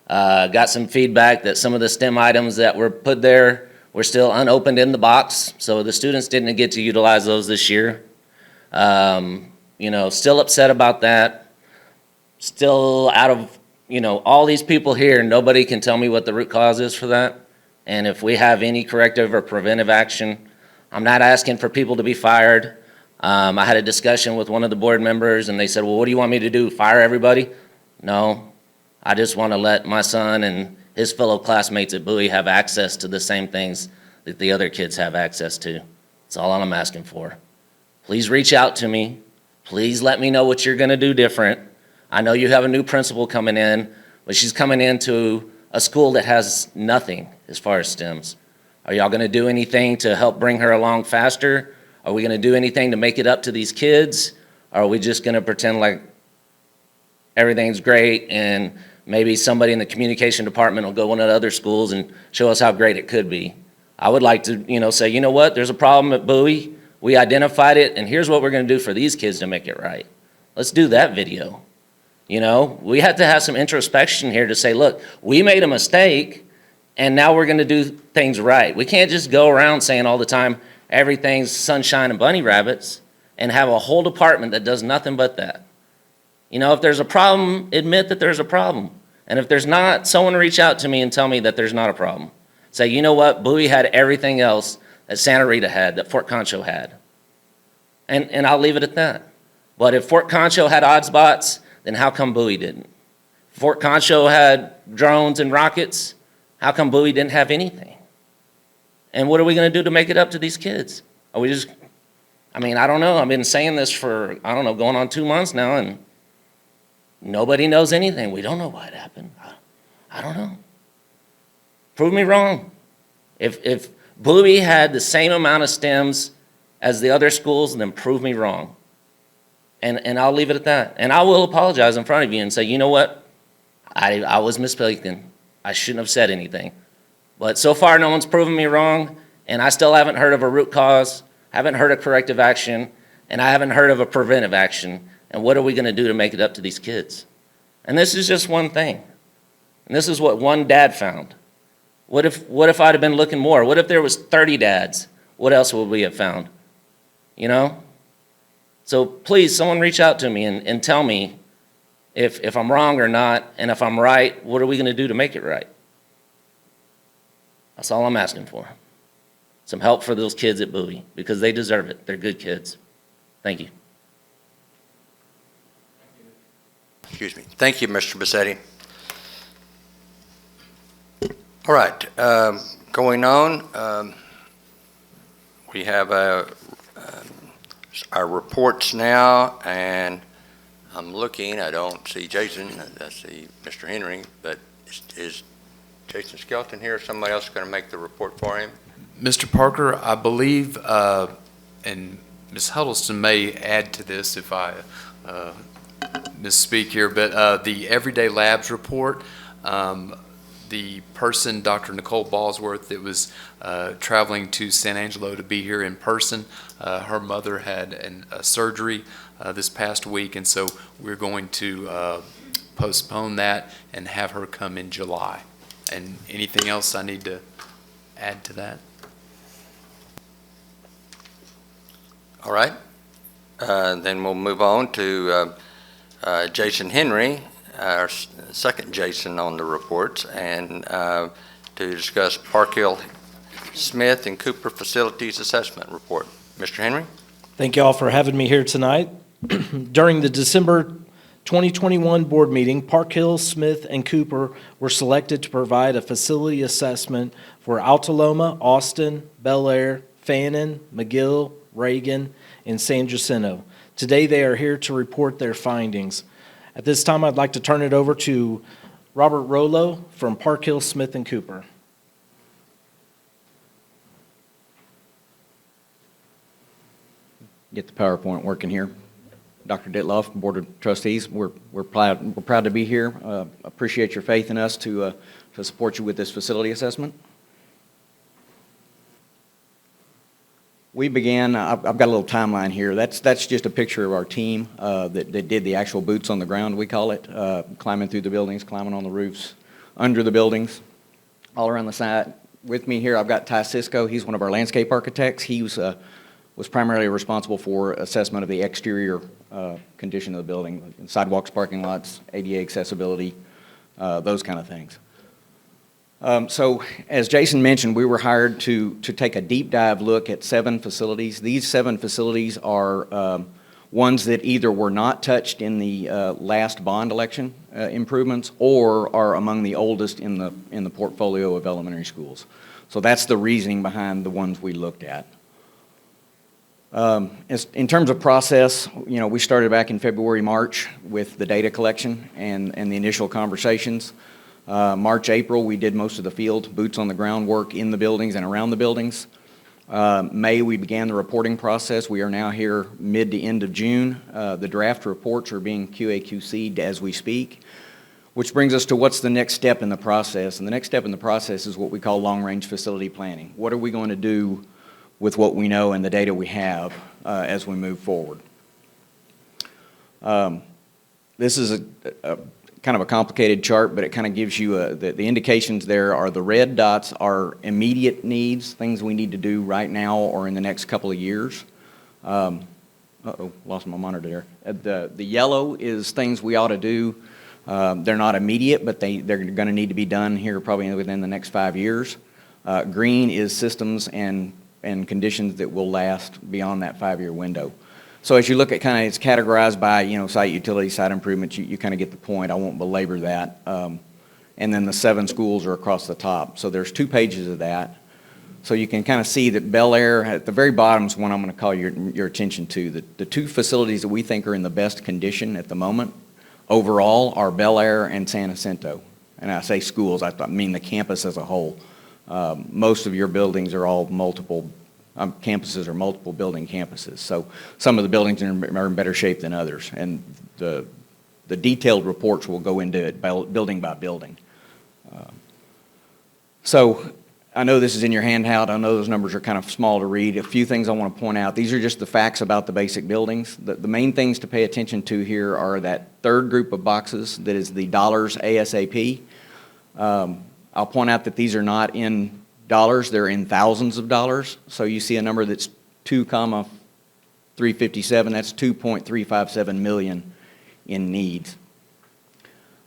Got some feedback that some of the STEM items that were put there were still unopened in the box, so the students didn't get to utilize those this year. Still upset about that. Still out of, all these people here, nobody can tell me what the root cause is for that. And if we have any corrective or preventive action, I'm not asking for people to be fired. I had a discussion with one of the board members and they said, well, what do you want me to do, fire everybody? No, I just want to let my son and his fellow classmates at Bowie have access to the same things that the other kids have access to. That's all I'm asking for. Please reach out to me. Please let me know what you're going to do different. I know you have a new principal coming in, but she's coming into a school that has nothing as far as STEMs. Are y'all going to do anything to help bring her along faster? Are we going to do anything to make it up to these kids? Or are we just going to pretend like everything's great and maybe somebody in the communication department will go into other schools and show us how great it could be? I would like to, say, you know what, there's a problem at Bowie. We identified it, and here's what we're going to do for these kids to make it right. Let's do that video. We have to have some introspection here to say, look, we made a mistake, and now we're going to do things right. We can't just go around saying all the time everything's sunshine and bunny rabbits and have a whole department that does nothing but that. If there's a problem, admit that there's a problem. And if there's not, someone reach out to me and tell me that there's not a problem. Say, you know what, Bowie had everything else that Santa Rita had, that Fort Concho had. And I'll leave it at that. But if Fort Concho had odd spots, then how come Bowie didn't? Fort Concho had drones and rockets. How come Bowie didn't have anything? And what are we going to do to make it up to these kids? Are we just, I don't know. I've been saying this for, going on 2 months now, and nobody knows anything. We don't know why it happened. I don't know. Prove me wrong. If Bowie had the same amount of STEMs as the other schools, then prove me wrong. And I'll leave it at that. And I will apologize in front of you and say, you know what? I was mistaken. I shouldn't have said anything. But so far, no one's proven me wrong, and I still haven't heard of a root cause, haven't heard of corrective action, and I haven't heard of a preventive action. And what are we going to do to make it up to these kids? And this is just one thing. And this is what one dad found. What if I'd have been looking more? What if there was 30 dads? What else would we have found? So please, someone reach out to me and tell me if I'm wrong or not, and if I'm right, what are we going to do to make it right? That's all I'm asking for. Some help for those kids at Bowie, because they deserve it. They're good kids. Thank you. Excuse me. Thank you, Mr. Bassetti. All right, going on, we have our reports now, and I'm looking, I don't see Jason, I see Mr. Henry, but is Jason Skelton here, or somebody else going to make the report for him? Mr. Parker, I believe, and Ms. Huddleston may add to this if I misspeak here, but the Everyday Labs report, the person, Dr. Nicole Ballsworth, that was traveling to San Angelo to be here in person, her mother had a surgery this past week, and so we're going to postpone that and have her come in July. And anything else I need to add to that? All right. Then we'll move on to Jason Henry, our second Jason on the reports, and to discuss Park Hill Smith and Cooper Facilities Assessment Report. Mr. Henry? Thank you all for having me here tonight. During the December 2021 board meeting, Park Hill, Smith, and Cooper were selected to provide a facility assessment for Altaloma, Austin, Bel Air, Fannin, McGill, Reagan, and San Jacinto. Today they are here to report their findings. At this time, I'd like to turn it over to Robert Rollo from Park Hill, Smith, and Cooper. get the PowerPoint working here. Dr. Ditloff, Board of Trustees, we're proud to be here. Appreciate your faith in us to support you with this facility assessment. We began, I've got a little timeline here. That's just a picture of our team that did the actual boots on the ground, we call it, climbing through the buildings, climbing on the roofs, under the buildings, all around the site. With me here, I've got Ty Cisco. He's one of our landscape architects. He was primarily responsible for assessment of the exterior condition of the building, sidewalks, parking lots, ADA accessibility, those kind of things. So as Jason mentioned, we were hired to take a deep dive look at 7 facilities. These 7 facilities are ones that either were not touched in the last bond election improvements or are among the oldest in the portfolio of elementary schools. So that's the reasoning behind the ones we looked at. In terms of process, we started back in February, March with the data collection and the initial conversations. March, April, we did most of the field, boots on the ground work in the buildings and around the buildings. May, we began the reporting process. We are now here mid to end of June. The draft reports are being QA/QC'd as we speak, which brings us to what's the next step in the process. And the next step in the process is what we call long-range facility planning. What are we going to do with what we know and the data we have as we move forward? This is a kind of a complicated chart, but it kind of gives you the indications there are the red dots are immediate needs, things we need to do right now or in the next couple of years. Uh-oh, lost my monitor there. The yellow is things we ought to do. They're not immediate, but they're going to need to be done here probably within the next 5 years. Green is systems and conditions that will last beyond that 5-year window. So as you look at kind of, it's categorized by, site utility, site improvements, you kind of get the point. I won't belabor that. And then the 7 schools are across the top. So there's 2 pages of that. So you can kind of see that Bel Air, at the very bottom is one I'm going to call your attention to. The 2 facilities that we think are in the best condition at the moment overall are Bel Air and San Jacinto. And I say schools, I mean the campus as a whole. Most of your buildings are all multiple campuses or multiple building campuses. So some of the buildings are in better shape than others. And the detailed reports will go into it building by building. So I know this is in your handout. I know those numbers are kind of small to read. A few things I want to point out. These are just the facts about the basic buildings. The main things to pay attention to here are that third group of boxes that is the dollars ASAP. I'll point out that these are not in dollars, they're in thousands of dollars. So you see a number that's 2,357, that's 2.357 million in needs.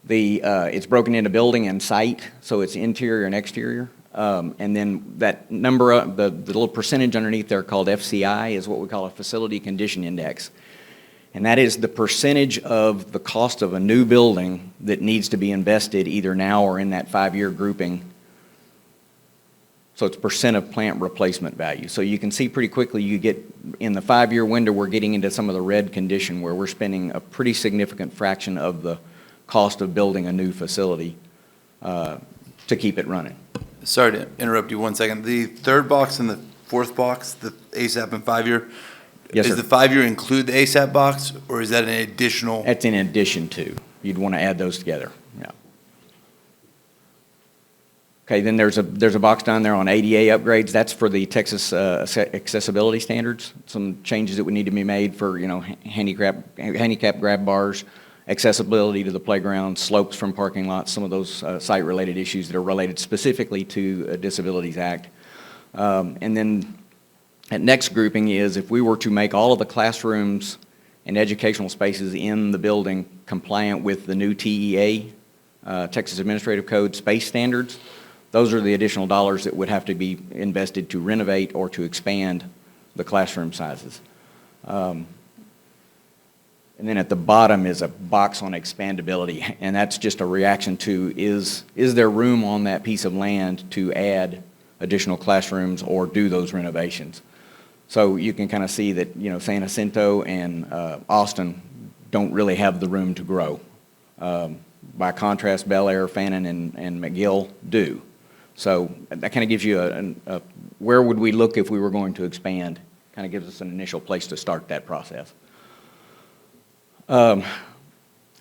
It's broken into building and site, so it's interior and exterior. And then that number, the little percentage underneath there called FCI is what we call a Facility Condition Index. And that is the percentage of the cost of a new building that needs to be invested either now or in that 5-year grouping. So it's percent of plant replacement value. So you can see pretty quickly you get, in the 5-year window, we're getting into some of the red condition where we're spending a pretty significant fraction of the cost of building a new facility to keep it running. Sorry to interrupt you 1 second. The third box and the fourth box, the ASAP and 5-year, yes, does sir. the 5-year include the ASAP box, or is that an additional? That's in addition to. You'd want to add those together. Yeah. Okay, then there's a box down there on ADA upgrades. That's for the Texas accessibility standards. Some changes that would need to be made for, handicap grab bars, accessibility to the playground, slopes from parking lots, some of those site-related issues that are related specifically to Disabilities Act. And then that next grouping is if we were to make all of the classrooms and educational spaces in the building compliant with the new TEA, Texas Administrative Code space standards, those are the additional dollars that would have to be invested to renovate or to expand the classroom sizes. And then at the bottom is a box on expandability, and that's just a reaction to is there room on that piece of land to add additional classrooms or do those renovations? So you can kind of see that, San Jacinto and Austin don't really have the room to grow. By contrast, Bel Air, Fannin, and McGill do. So that kind of gives you where would we look if we were going to expand kind of gives us an initial place to start that process.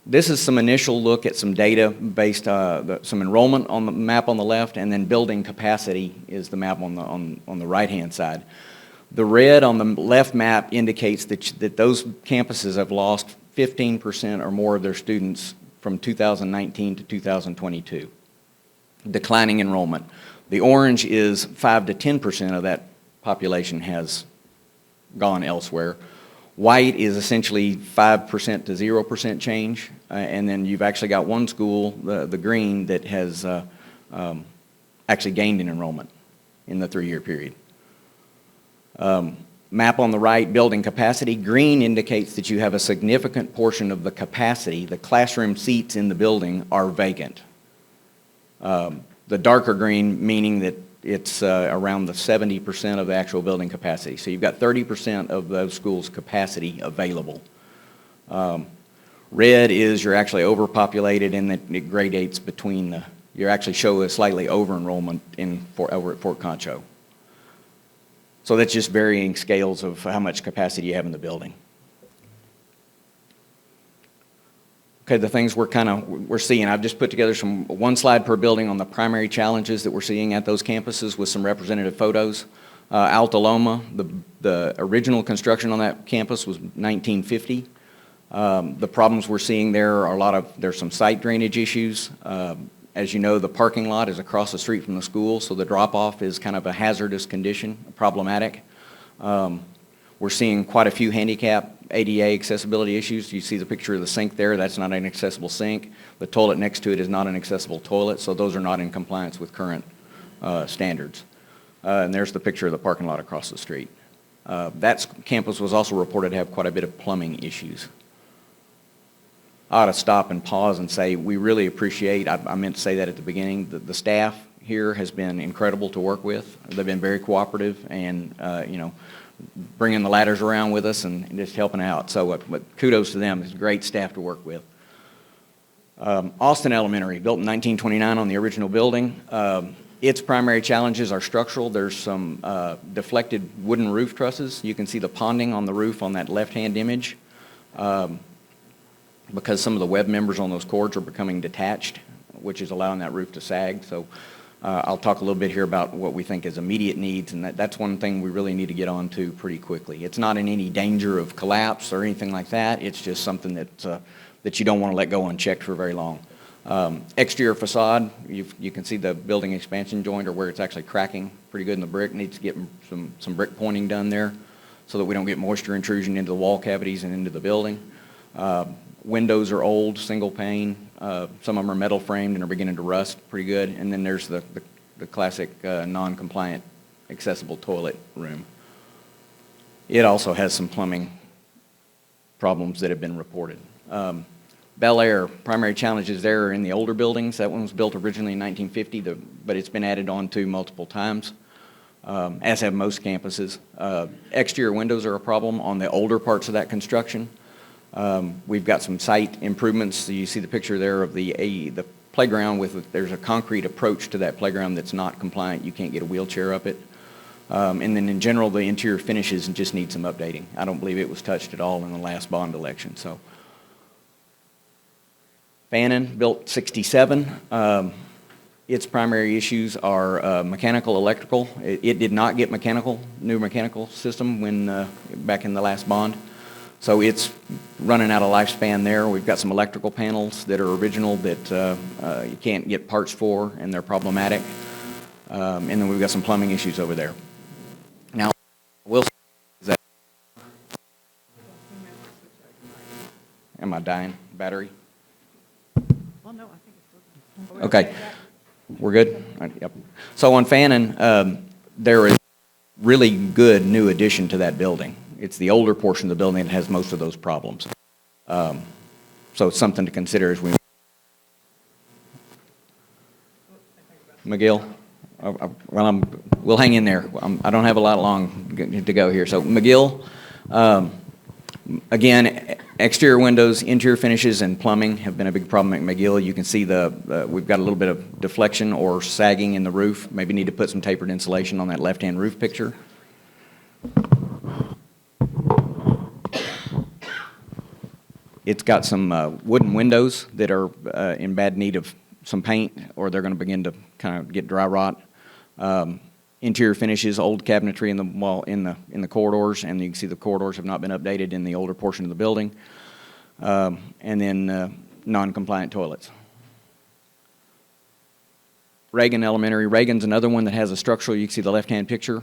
This is some initial look at some data based, some enrollment on the map on the left, and then building capacity is the map on the right-hand side. The red on the left map indicates that those campuses have lost 15% or more of their students from 2019 to 2022. Declining enrollment. The orange is 5 to 10% of that population has gone elsewhere. White is essentially 5% to 0% change, and then you've actually got one school, the green, that has actually gained in enrollment in the 3-year period. Map on the right, building capacity. Green indicates that you have a significant portion of the capacity, the classroom seats in the building, are vacant. The darker green meaning that it's around the 70% of the actual building capacity. So you've got 30% of those schools' capacity available. Red is you're actually overpopulated, and that it gradates between the, you actually show a slightly over-enrollment over at Fort Concho. So that's just varying scales of how much capacity you have in the building. Okay, the things we're seeing, I've just put together one slide per building on the primary challenges that we're seeing at those campuses with some representative photos. Alta Loma, the original construction on that campus was 1950. The problems we're seeing there are there's some site drainage issues. As you know, the parking lot is across the street from the school, so the drop-off is kind of a hazardous condition, problematic. We're seeing quite a few handicap ADA accessibility issues. You see the picture of the sink there. That's not an accessible sink. The toilet next to it is not an accessible toilet, so those are not in compliance with current standards. And there's the picture of the parking lot across the street. That campus was also reported to have quite a bit of plumbing issues. I ought to stop and pause and say we really appreciate, I meant to say that at the beginning, the staff here has been incredible to work with. They've been very cooperative and, bringing the ladders around with us and just helping out. So but kudos to them. It's great staff to work with. Austin Elementary, built in 1929 on the original building. Its primary challenges are structural. There's some deflected wooden roof trusses. You can see the ponding on the roof on that left-hand image. Because some of the web members on those cords are becoming detached, which is allowing that roof to sag. So I'll talk a little bit here about what we think is immediate needs, and that's one thing we really need to get on to pretty quickly. It's not in any danger of collapse or anything like that. It's just something that you don't want to let go unchecked for very long. Exterior facade, you can see the building expansion joint or where it's actually cracking pretty good in the brick. Needs to get some brick pointing done there so that we don't get moisture intrusion into the wall cavities and into the building. Windows are old, single pane. Some of them are metal framed and are beginning to rust pretty good. And then there's the classic non-compliant accessible toilet room. It also has some plumbing problems that have been reported. Bel Air, primary challenges there are in the older buildings. That one was built originally in 1950, but it's been added on to multiple times, as have most campuses. Exterior windows are a problem on the older parts of that construction. We've got some site improvements. So you see the picture there of the playground there's a concrete approach to that playground that's not compliant. You can't get a wheelchair up it. And then in general, the interior finishes just need some updating. I don't believe it was touched at all in the last bond election. So, Fannin, built 67. Its primary issues are mechanical, electrical. It did not get new mechanical system back in the last bond. So it's running out of lifespan there. We've got some electrical panels that are original that you can't get parts for, and they're problematic. And then we've got some plumbing issues over there. Now, am I dying? Battery? Well, no, I think it's working. Okay. We're good? Yep. So on Fannin, there is really good new addition to that building. It's the older portion of the building that has most of those problems. So it's something to consider as we... McGill? Well, we'll hang in there. I don't have a lot long to go here. So McGill, again, exterior windows, interior finishes, and plumbing have been a big problem at McGill. You can see we've got a little bit of deflection or sagging in the roof. Maybe need to put some tapered insulation on that left-hand roof picture. It's got some wooden windows that are in bad need of some paint, or they're going to begin to kind of get dry rot. Interior finishes, old cabinetry in the wall, in the corridors, and you can see the corridors have not been updated in the older portion of the building. And then non-compliant toilets. Reagan Elementary. Reagan's another one that has a structural, you can see the left-hand picture,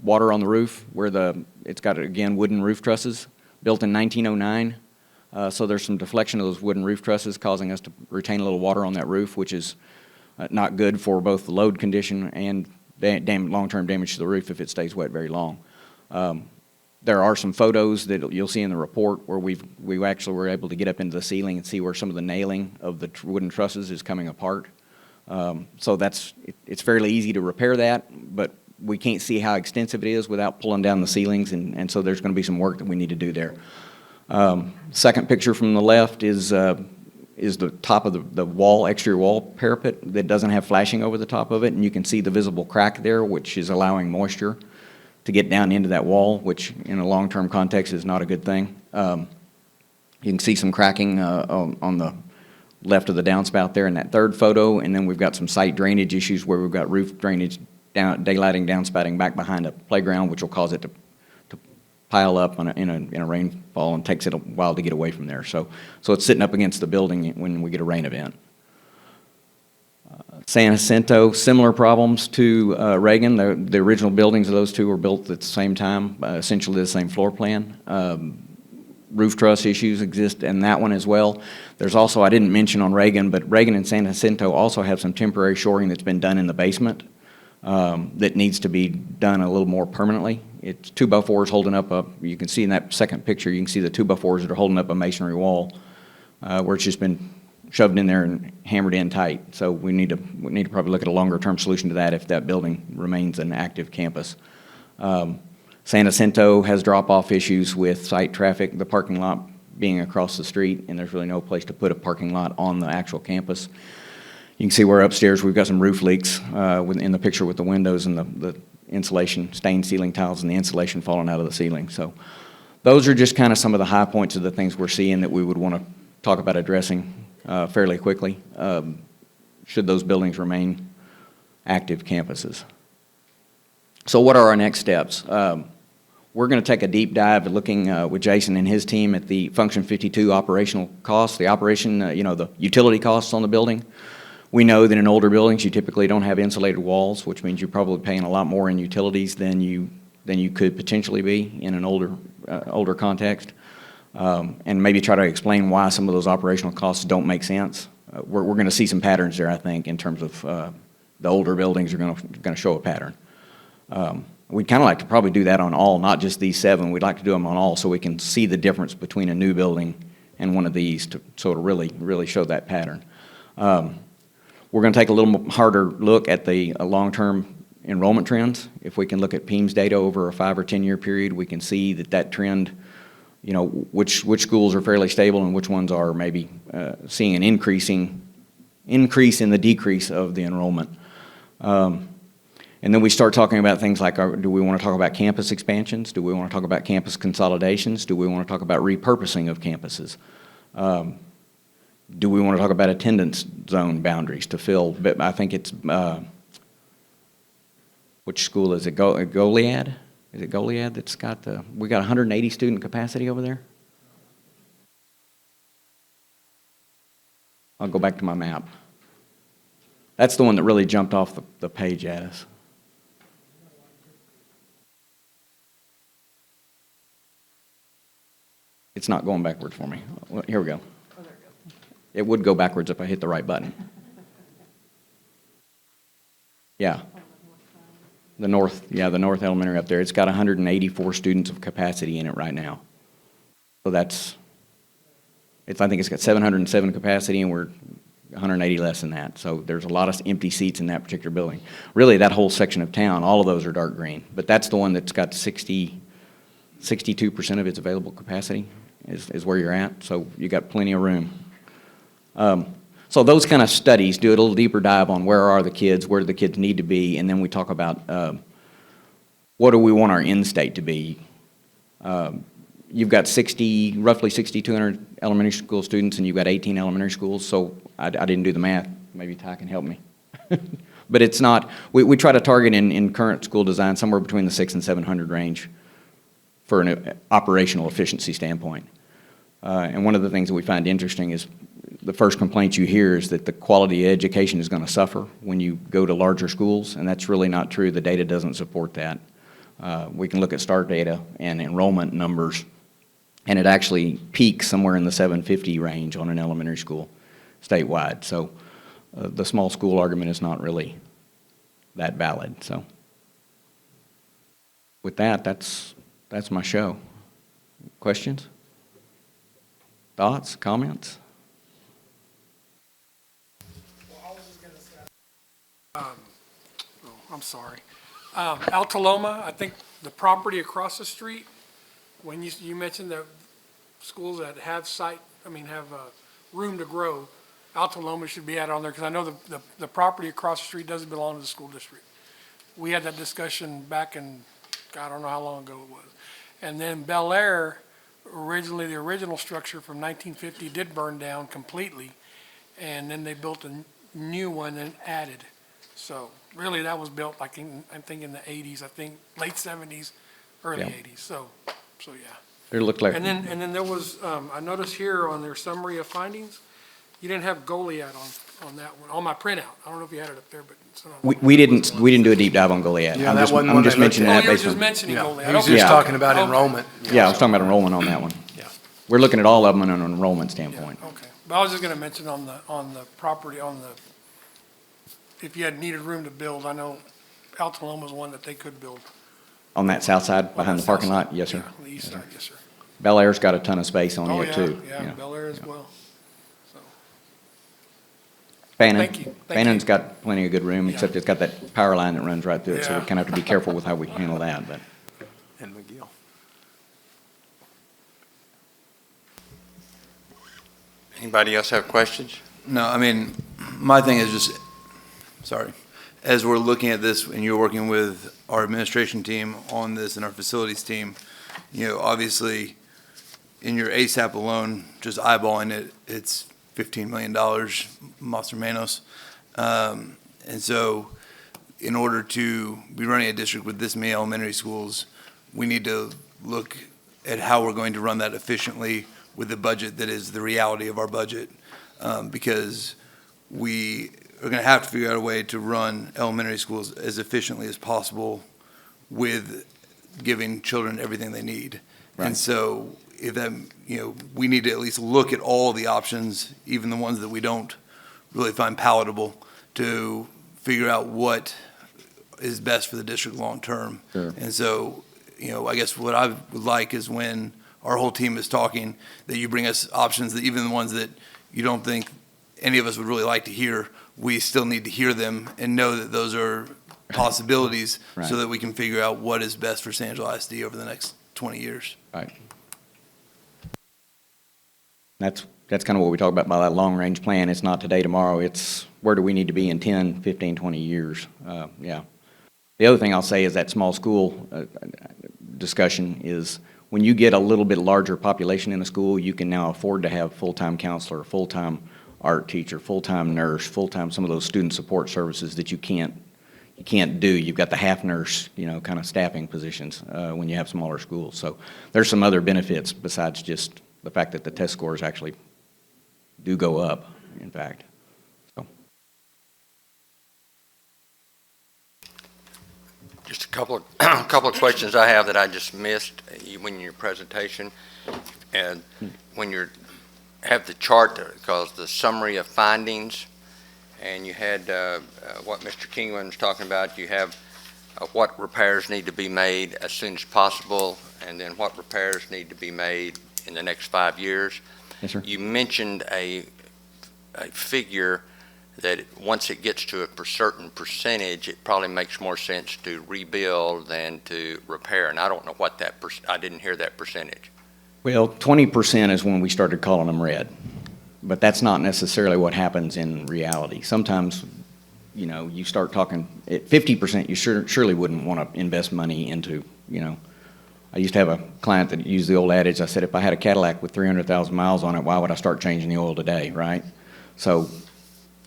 water on the roof where it's got, again, wooden roof trusses, built in 1909. So there's some deflection of those wooden roof trusses causing us to retain a little water on that roof, which is not good for both the load condition and long-term damage to the roof if it stays wet very long. There are some photos that you'll see in the report where we actually were able to get up into the ceiling and see where some of the nailing of the wooden trusses is coming apart. So it's fairly easy to repair that, but we can't see how extensive it is without pulling down the ceilings, and so there's going to be some work that we need to do there. Second picture from the left is the top of the wall, exterior wall parapet that doesn't have flashing over the top of it, and you can see the visible crack there, which is allowing moisture to get down into that wall, which in a long-term context is not a good thing. You can see some cracking on the left of the downspout there in that third photo, and then we've got some site drainage issues where we've got roof drainage, daylighting, downspouting back behind a playground, which will cause it to pile up in a rainfall and takes it a while to get away from there. So it's sitting up against the building when we get a rain event. San Jacinto, similar problems to Reagan. The original buildings of those two were built at the same time, essentially the same floor plan. Roof truss issues exist in that one as well. There's also, I didn't mention on Reagan, but Reagan and San Jacinto also have some temporary shoring that's been done in the basement that needs to be done a little more permanently. It's 2x4s holding up you can see in that second picture, you can see the 2x4s that are holding up a masonry wall where it's just been shoved in there and hammered in tight. So we need to probably look at a longer term solution to that if that building remains an active campus. San Jacinto has drop-off issues with site traffic, the parking lot being across the street, and there's really no place to put a parking lot on the actual campus. You can see where upstairs we've got some roof leaks in the picture with the windows and the insulation, stained ceiling tiles and the insulation falling out of the ceiling. So those are just kind of some of the high points of the things we're seeing that we would want to talk about addressing fairly quickly should those buildings remain active campuses. So what are our next steps? We're going to take a deep dive at looking with Jason and his team at the Function 52 operational costs, the operation, the utility costs on the building. We know that in older buildings you typically don't have insulated walls, which means you're probably paying a lot more in utilities than you could potentially be in an older context. And maybe try to explain why some of those operational costs don't make sense. We're going to see some patterns there, I think, in terms of the older buildings are going to show a pattern. We'd kind of like to probably do that on all, not just these 7. We'd like to do them on all so we can see the difference between a new building and one of these to sort of really show that pattern. We're going to take a little harder look at the long-term enrollment trends. If we can look at PEIMS data over a 5 or 10-year period, we can see that trend, which schools are fairly stable and which ones are maybe seeing an increase in the decrease of the enrollment. And then we start talking about things like, do we want to talk about campus expansions? Do we want to talk about campus consolidations? Do we want to talk about repurposing of campuses? Do we want to talk about attendance zone boundaries to fill? But I think it's, which school is it? Goliad? Is it Goliad that's got we got 180 student capacity over there? I'll go back to my map. That's the one that really jumped off the page at us. It's not going backwards for me. Here we go. It would go backwards if I hit the right button. Yeah. The North Elementary up there. It's got 184 students of capacity in it right now. So I think it's got 707 capacity and we're 180 less than that. So there's a lot of empty seats in that particular building. Really, that whole section of town, all of those are dark green. But that's the one that's got 62% of its available capacity is where you're at. So you got plenty of room. So those kind of studies do a little deeper dive on where are the kids, where do the kids need to be, and then we talk about what do we want our end state to be. you've got roughly 6,200 elementary school students, and you've got 18 elementary schools, so I didn't do the math. Maybe Ty can help me. But it's not, we try to target in current school design somewhere between the 600 and 700 range for an operational efficiency standpoint. And one of the things that we find interesting is the first complaint you hear is that the quality of education is going to suffer when you go to larger schools, and that's really not true. The data doesn't support that. We can look at STAR data and enrollment numbers, and it actually peaks somewhere in the 750 range on an elementary school statewide. So the small school argument is not really that valid. So with that, that's my show. Questions? Thoughts? Comments? I'm sorry. Altaloma, I think the property across the street, when you mentioned the schools that have room to grow, Altaloma should be added on there, because I know the property across the street doesn't belong to the school district. We had that discussion back in, I don't know how long ago it was. And then Bel Air, originally, the original structure from 1950 did burn down completely, and then they built a new one and added. So really, that was built like I think in the 80s, I think late 70s, early 80s. So yeah. It looked like. And then there was, I noticed here on their summary of findings, you didn't have Goliad on that one, on my printout. I don't know if you had it up there, but it's not. We didn't do a deep dive on Goliad. Yeah, I'm just mentioning that you were based just on. mentioning Goliad. He was just talking about enrollment. Yeah, I was talking about enrollment on that one. Yeah. We're looking at all of them on an enrollment standpoint. Okay, but I was just gonna mention on the property, if you had needed room to build, I know Altaloma's one that they could build. On that south side, behind the parking lot? Yes, sir. Yeah, on the east side, yes, sir. Bel Air's got a ton of space on it, too. Yeah, Bel Air as well. Fannin. Thank you. Fannon's got plenty of good room, except it's got that power line that runs right through it, so we kind of have to be careful with how we handle that, but. And McGill. Anybody else have questions? No, I mean, my thing is just, sorry, as we're looking at this and you're working with our administration team on this and our facilities team, obviously, in your ASAP alone, just eyeballing it, it's $15 million, más o menos. And so in order to be running a district with this many elementary schools, we need to look at how we're going to run that efficiently with the budget that is the reality of our budget. Because we are going to have to figure out a way to run elementary schools as efficiently as possible with giving children everything they need. Right. And so if that, we need to at least look at all the options, even the ones that we don't really find palatable, to figure out what is best for the district long-term. Sure. And so, I guess what I would like is when our whole team is talking, that you bring us options, that even the ones that you don't think any of us would really like to hear, we still need to hear them and know that those are possibilities Right. so that we can figure out what is best for San Angelo ISD over the next 20 years. Right. That's kind of what we talk about by that long-range plan. It's not today, tomorrow. It's where do we need to be in 10, 15, 20 years. Yeah. The other thing I'll say is that small school discussion is when you get a little bit larger population in a school, you can now afford to have full-time counselor, full-time art teacher, full-time nurse, full-time some of those student support services that you can't do. You've got the half nurse, kind of staffing positions when you have smaller schools. So there's some other benefits besides just the fact that the test scores actually do go up, in fact. So. Just a couple of questions I have that I just missed in your presentation. And when you have the chart, because the summary of findings, and you had what Mr. Kingman was talking about, you have what repairs need to be made as soon as possible, and then what repairs need to be made in the next 5 years. Yes, sir. You mentioned a figure that once it gets to a certain percentage, it probably makes more sense to rebuild than to repair. And I don't know what that I didn't hear that percentage. Well, 20% is when we started calling them red, but that's not necessarily what happens in reality. Sometimes, you start talking at 50%, you surely wouldn't want to invest money into, I used to have a client that used the old adage. I said, if I had a Cadillac with 300,000 miles on it, why would I start changing the oil today, right? So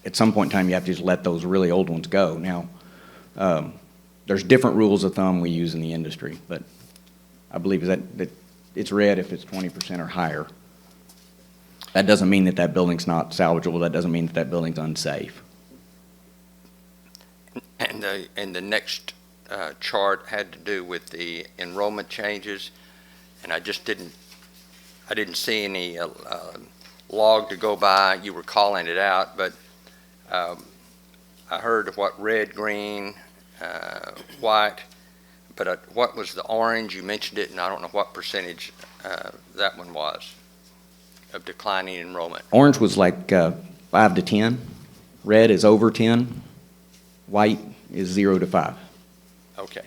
at some point in time, you have to just let those really old ones go. Now, there's different rules of thumb we use in the industry, but I believe that it's red if it's 20% or higher. That doesn't mean that that building's not salvageable. That doesn't mean that that building's unsafe. And the next chart had to do with the enrollment changes, and I didn't see any log to go by. You were calling it out, but I heard what red, green, white, but what was the orange? You mentioned it, and I don't know what percentage that one was of declining enrollment. Orange was like 5 to 10. Red is over 10. White is 0 to 5. Okay.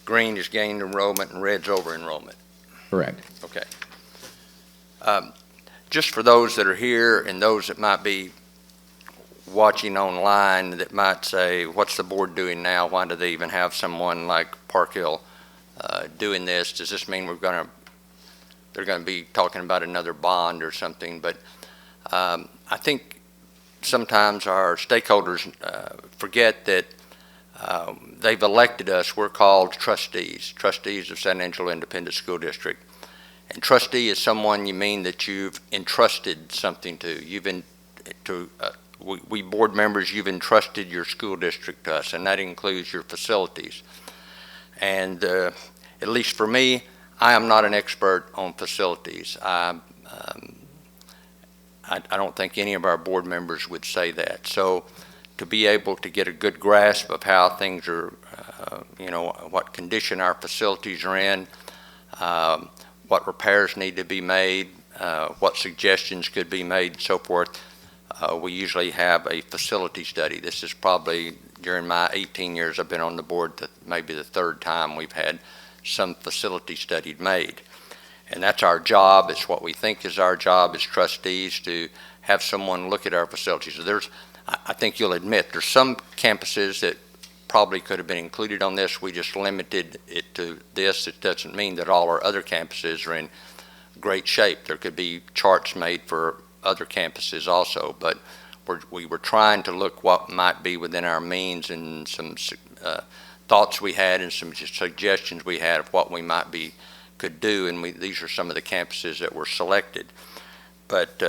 Green is gained enrollment and red's over enrollment. Correct. Okay. Just for those that are here and those that might be watching online that might say, what's the board doing now? Why do they even have someone like Park Hill doing this? Does this mean they're going to be talking about another bond or something? But I think sometimes our stakeholders forget that they've elected us. We're called trustees of San Angelo Independent School District. And trustee is someone you mean that you've entrusted something to. We board members, you've entrusted your school district to us, and that includes your facilities. And at least for me, I am not an expert on facilities. I don't think any of our board members would say that. So to be able to get a good grasp of how things are, what condition our facilities are in, what repairs need to be made, what suggestions could be made, and so forth, we usually have a facility study. This is probably, during my 18 years I've been on the board, maybe the third time we've had some facility study made. And that's our job. It's what we think is our job as trustees, to have someone look at our facilities. So I think you'll admit, there's some campuses that probably could have been included on this. We just limited it to this. It doesn't mean that all our other campuses are in great shape. There could be charts made for other campuses also, but we were trying to look what might be within our means, and some thoughts we had and some suggestions we had of what we might could do, and these are some of the campuses that were selected. But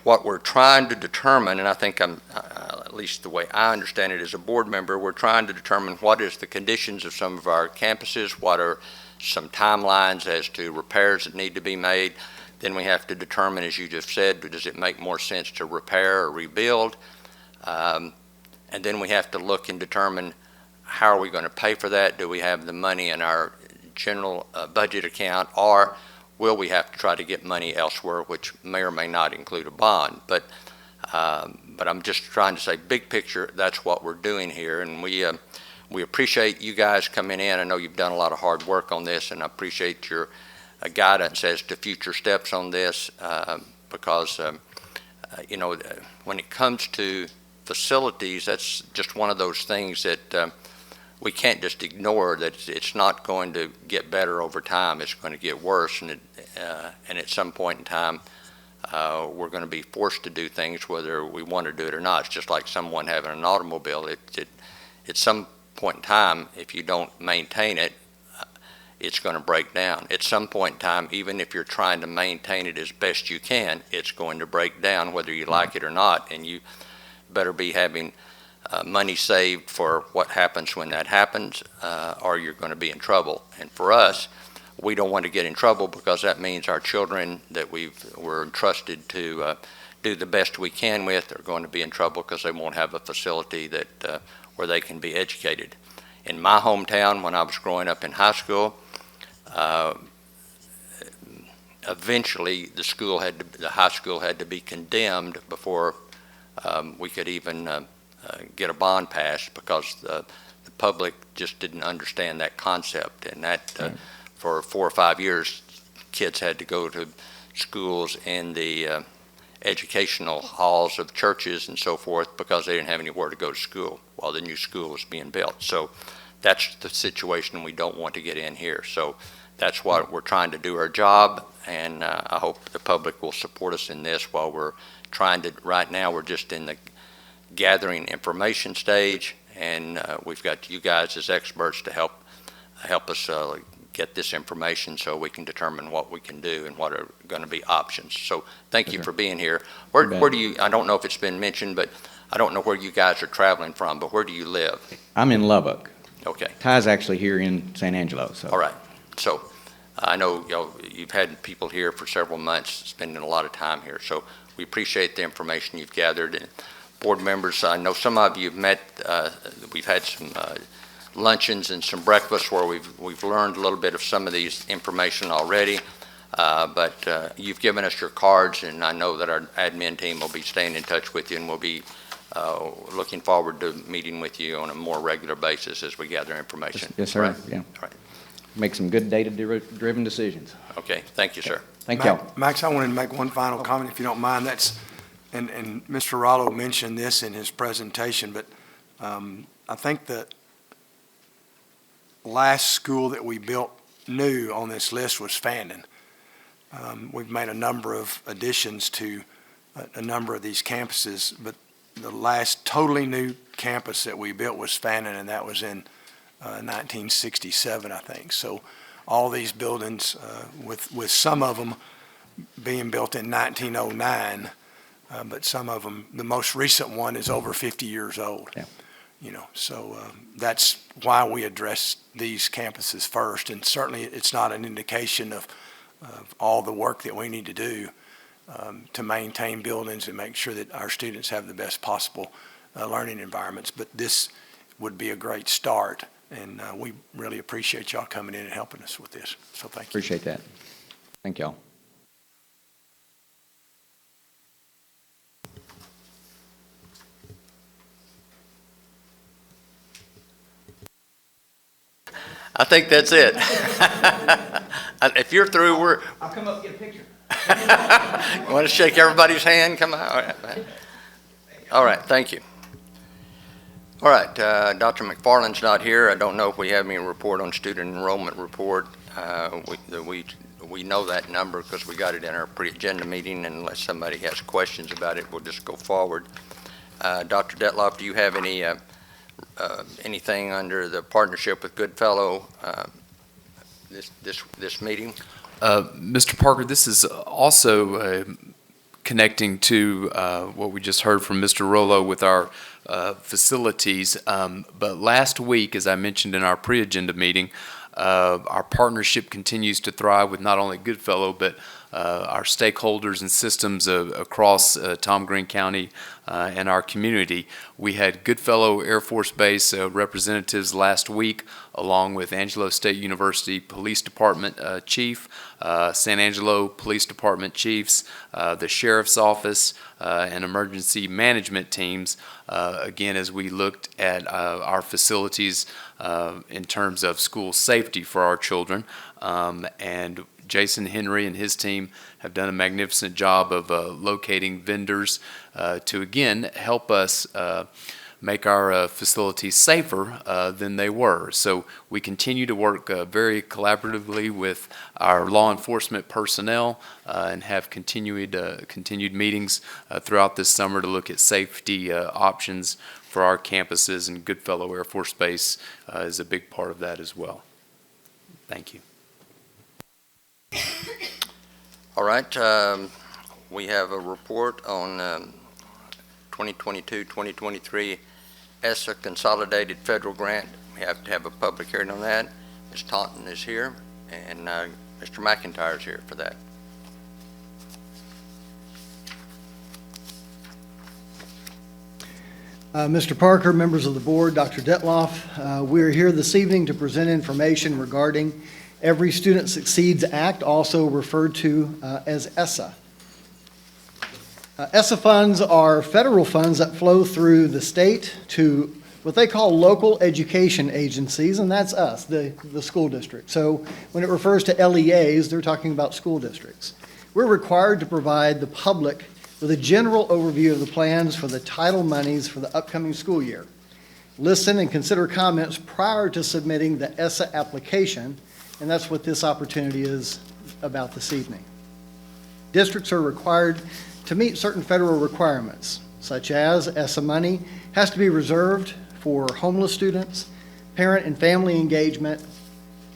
what we're trying to determine, and I think at least the way I understand it as a board member, we're trying to determine what is the conditions of some of our campuses, what are some timelines as to repairs that need to be made. Then we have to determine, as you just said, does it make more sense to repair or rebuild? And then we have to look and determine, how are we going to pay for that? Do we have the money in our general budget account, or will we have to try to get money elsewhere, which may or may not include a bond? But I'm just trying to say, big picture, that's what we're doing here, and we appreciate you guys coming in. I know you've done a lot of hard work on this, and I appreciate your guidance as to future steps on this, because when it comes to facilities, that's just one of those things that we can't just ignore, that it's not going to get better over time. It's going to get worse, and at some point in time, we're going to be forced to do things whether we want to do it or not. It's just like someone having an automobile. At some point in time, if you don't maintain it, it's going to break down. At some point in time, even if you're trying to maintain it as best you can, it's going to break down whether you like it or not, and you better be having money saved for what happens when that happens, or you're going to be in trouble. And for us, we don't want to get in trouble, because that means our children that we're entrusted to do the best we can with are going to be in trouble, because they won't have a facility that where they can be educated. In my hometown, when I was growing up in high school, eventually the high school had to be condemned before we could even get a bond passed, because the public just didn't understand that concept, and that for 4 or 5 years, kids had to go to schools in the educational halls of churches and so forth, because they didn't have anywhere to go to school while the new school was being built. So that's the situation we don't want to get in here. So that's why we're trying to do our job, and I hope the public will support us in this while we're trying to, right now, we're just in the gathering information stage, and we've got you guys as experts to help us get this information so we can determine what we can do and what are going to be options. So thank you for being here. Where do you, I don't know if it's been mentioned, but I don't know where you guys are traveling from, but where do you live? I'm in Lubbock. Okay. Ty's actually here in San Angelo, so. All right. So I know you've had people here for several months spending a lot of time here. So we appreciate the information you've gathered. And board members, I know some of you have met, we've had some luncheons and some breakfasts where we've learned a little bit of some of these information already. But you've given us your cards, and I know that our admin team will be staying in touch with you, and we'll be looking forward to meeting with you on a more regular basis as we gather information. Yes, sir. Right? Yeah. All right. Make some good data-driven decisions. Okay. Thank you, sir. Thank y'all. Max, I wanted to make one final comment, if you don't mind. And Mr. Rollo mentioned this in his presentation, but I think that last school that we built new on this list was Fannin. We've made a number of additions to a number of these campuses, but the last totally new campus that we built was Fannin, and that was in 1967, I think. So all these buildings, with some of them being built in 1909, but some of them, the most recent one is over 50 years old. Yeah. You know, so that's why we address these campuses first, and certainly it's not an indication of all the work that we need to do to maintain buildings and make sure that our students have the best possible learning environments. But this would be a great start, and we really appreciate y'all coming in and helping us with this. So thank you. Appreciate that. Thank y'all. I think that's it. If you're through, I'll come up and get a picture. You want to shake everybody's hand? Come on. All right, thank you. All right, Dr. McFarland's not here. I don't know if we have any report on student enrollment report. We know that number because we got it in our pre-agenda meeting, and unless somebody has questions about it, we'll just go forward. Dr. Detloff, do you have any anything under the partnership with Goodfellow this meeting? Mr. Parker, this is also connecting to what we just heard from Mr. Rollo with our facilities. But last week, as I mentioned in our pre-agenda meeting, our partnership continues to thrive with not only Goodfellow, but our stakeholders and systems across Tom Green County and our community. We had Goodfellow Air Force Base representatives last week, along with Angelo State University Police Department Chief, San Angelo Police Department Chiefs, the Sheriff's Office, and emergency management teams, again, as we looked at our facilities in terms of school safety for our children. And Jason Henry and his team have done a magnificent job of locating vendors to, again, help us make our facilities safer than they were. So we continue to work very collaboratively with our law enforcement personnel and have continued meetings throughout this summer to look at safety options for our campuses, and Goodfellow Air Force Base is a big part of that as well. Thank you. All right, we have a report on 2022-2023 ESSA Consolidated Federal Grant. We have to have a public hearing on that. Ms. Taunton is here, and Mr. McIntyre is here for that. Mr. Parker, members of the board, Dr. Detloff, we are here this evening to present information regarding Every Student Succeeds Act, also referred to as ESSA. ESSA funds are federal funds that flow through the state to what they call local education agencies, and that's us, the school district. So when it refers to LEAs, they're talking about school districts. We're required to provide the public with a general overview of the plans for the title monies for the upcoming school year. listen and consider comments prior to submitting the ESSA application, and that's what this opportunity is about this evening. Districts are required to meet certain federal requirements, such as ESSA money has to be reserved for homeless students, parent and family engagement,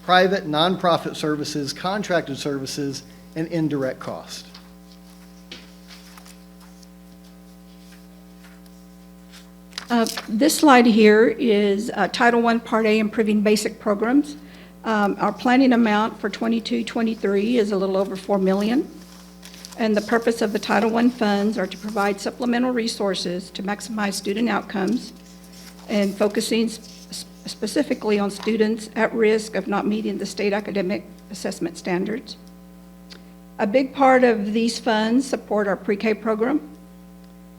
private nonprofit services, contracted services, and indirect cost. This slide here is Title I, Part A, Improving Basic Programs. Our planning amount for 22-23 is a little over $4 million. And the purpose of the Title I funds are to provide supplemental resources to maximize student outcomes and focusing specifically on students at risk of not meeting the state academic assessment standards. A big part of these funds support our pre-K program.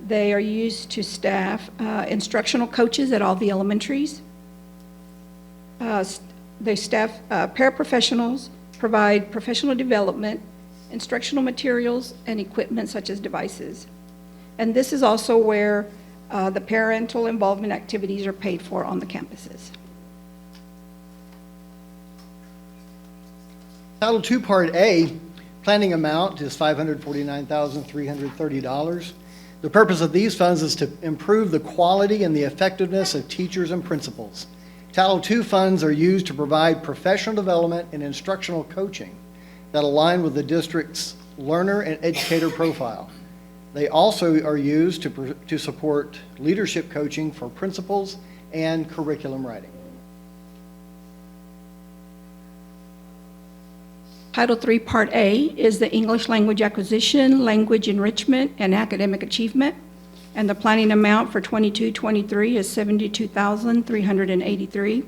They are used to staff instructional coaches at all the elementaries. They staff paraprofessionals, provide professional development, instructional materials, and equipment such as devices. And this is also where the parental involvement activities are paid for on the campuses. Title II, Part A, planning amount is $549,330. The purpose of these funds is to improve the quality and the effectiveness of teachers and principals. Title II funds are used to provide professional development and instructional coaching that align with the district's learner and educator profile. They also are used to support leadership coaching for principals and curriculum writing. Title III, Part A is the English language acquisition, language enrichment, and academic achievement. And the planning amount for 22-23 is $72,383.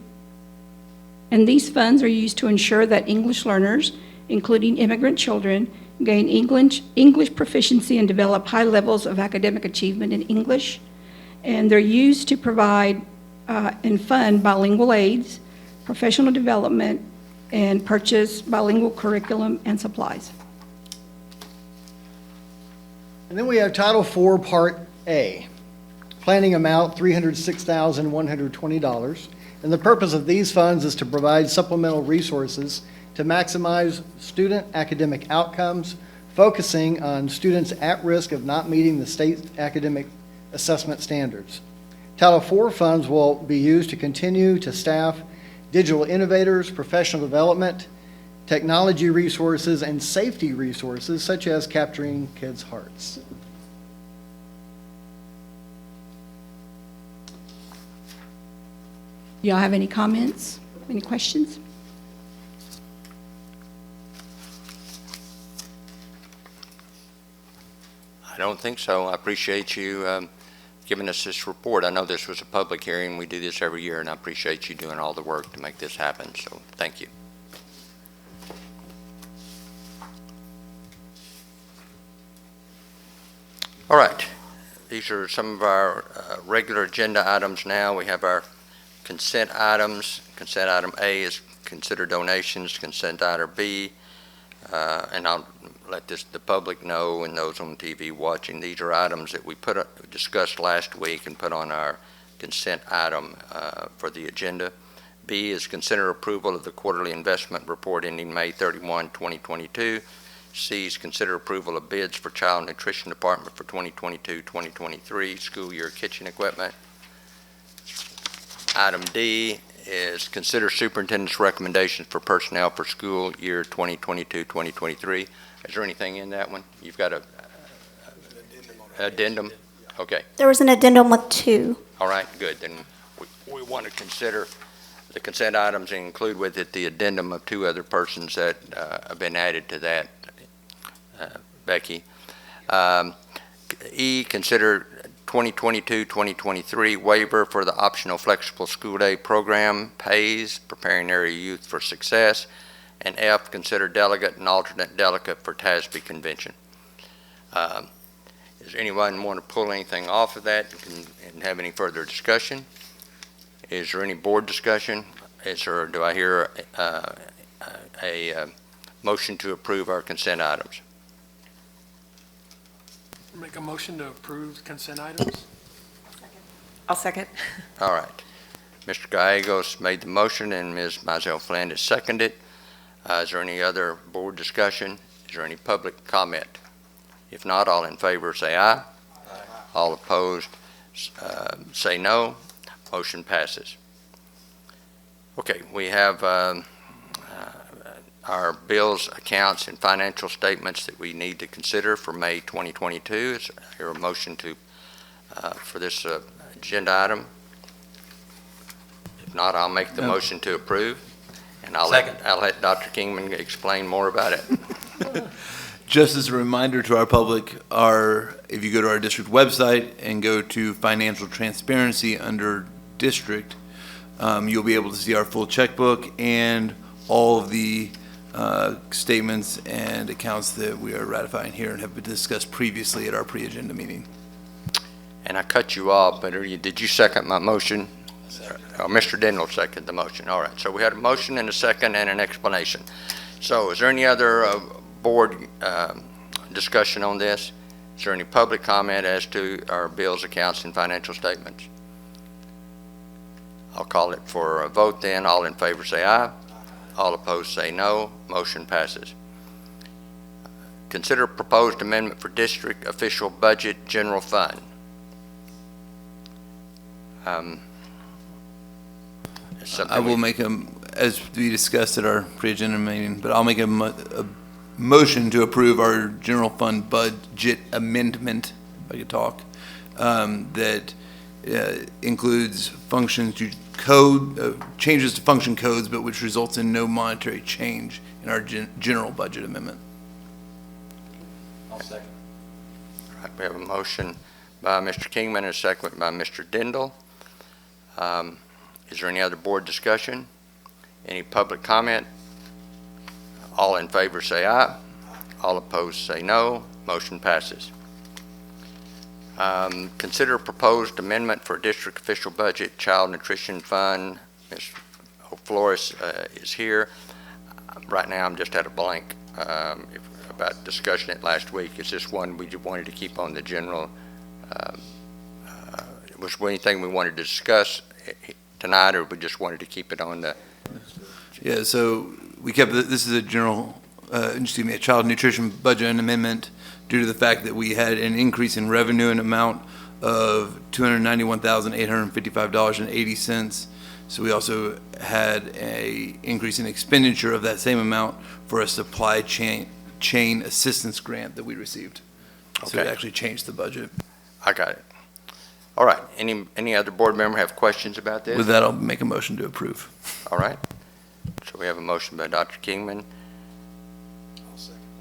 And these funds are used to ensure that English learners, including immigrant children, gain English proficiency and develop high levels of academic achievement in English. And they're used to provide and fund bilingual aids, professional development, and purchase bilingual curriculum and supplies. And then we have Title IV, Part A, planning amount $306,120. And the purpose of these funds is to provide supplemental resources to maximize student academic outcomes, focusing on students at risk of not meeting the state academic assessment standards. Title IV funds will be used to continue to staff digital innovators, professional development, technology resources, and safety resources, such as capturing kids' hearts. Y'all have any comments, any questions? I don't think so. I appreciate you giving us this report. I know this was a public hearing. We do this every year, and I appreciate you doing all the work to make this happen, so thank you. All right. These are some of our regular agenda items now. We have our consent items. Consent item A is consider donations. Consent item B, and I'll let the public know and those on TV watching, these are items that we discussed last week and put on our consent item for the agenda. B is consider approval of the quarterly investment report ending May 31, 2022. C is consider approval of bids for child nutrition department for 2022-2023 school year kitchen equipment. Item D is consider superintendent's recommendations for personnel for school year 2022-2023. Is there anything in that one? You've got a addendum? Okay. There was an addendum with 2. All right, good. Then we want to consider the consent items and include with it the addendum of 2 other persons that have been added to that, Becky. E, consider 2022-2023 waiver for the optional flexible school day program, PAYS, Preparing Area Youth for Success. And F, consider delegate and alternate delegate for TASB convention. Does anyone want to pull anything off of that and have any further discussion? Is there any board discussion? Do I hear a motion to approve our consent items? Make a motion to approve consent items. I'll second. All right. Mr. Gallegos made the motion and Ms. Mizell Flynn has seconded. Is there any other board discussion? Is there any public comment? If not, all in favor say aye. All opposed say no. Motion passes. Okay, we have our bills, accounts, and financial statements that we need to consider for May 2022. Is there a motion for this agenda item? If not, I'll make the motion to approve, and I'll let Dr. Kingman explain more about it. Just as a reminder to our public, if you go to our district website and go to financial transparency under district, you'll be able to see our full checkbook and all of the statements and accounts that we are ratifying here and have been discussed previously at our pre-agenda meeting. And I cut you off, but did you second my motion? Oh, Mr. Dindle seconded the motion. All right, so we had a motion and a second and an explanation. So is there any other board discussion on this? Is there any public comment as to our bills, accounts, and financial statements? I'll call it for a vote then. All in favor say aye. All opposed say no. Motion passes. Consider proposed amendment for district official budget general fund. I will make as we discussed at our pre-agenda meeting, but I'll make a motion to approve our general fund budget amendment, if I could talk, that includes functions to code, changes to function codes, but which results in no monetary change in our general budget amendment. I'll second. All right, we have a motion by Mr. Kingman and a second by Mr. Dindle. Is there any other board discussion? Any public comment? All in favor say aye. All opposed say no. Motion passes. Consider proposed amendment for district official budget child nutrition fund. Ms. Flores is here. Right now I'm just at a blank about discussing it last week. Is this one we wanted to keep on the general? Was there anything we wanted to discuss tonight, or we just wanted to keep it on the? Yeah, so we kept this is a general, a child nutrition budget amendment due to the fact that we had an increase in revenue in amount of $291,855.80. So we also had a increase in expenditure of that same amount for a supply chain assistance grant that we received. Okay. So it actually changed the budget. I got it. All right. Any other board member have questions about this? With that, I'll make a motion to approve. All right. So we have a motion by Dr. Kingman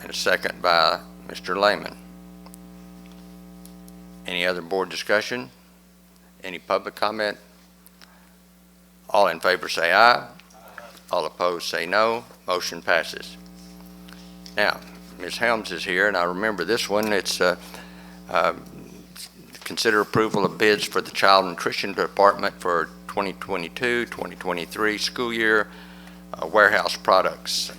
and a second by Mr. Lehman. Any other board discussion? Any public comment? All in favor say aye. All opposed say no. Motion passes. Now, Ms. Helms is here, and I remember this one. It's consider approval of bids for the Child Nutrition Department for 2022-2023 school year warehouse products.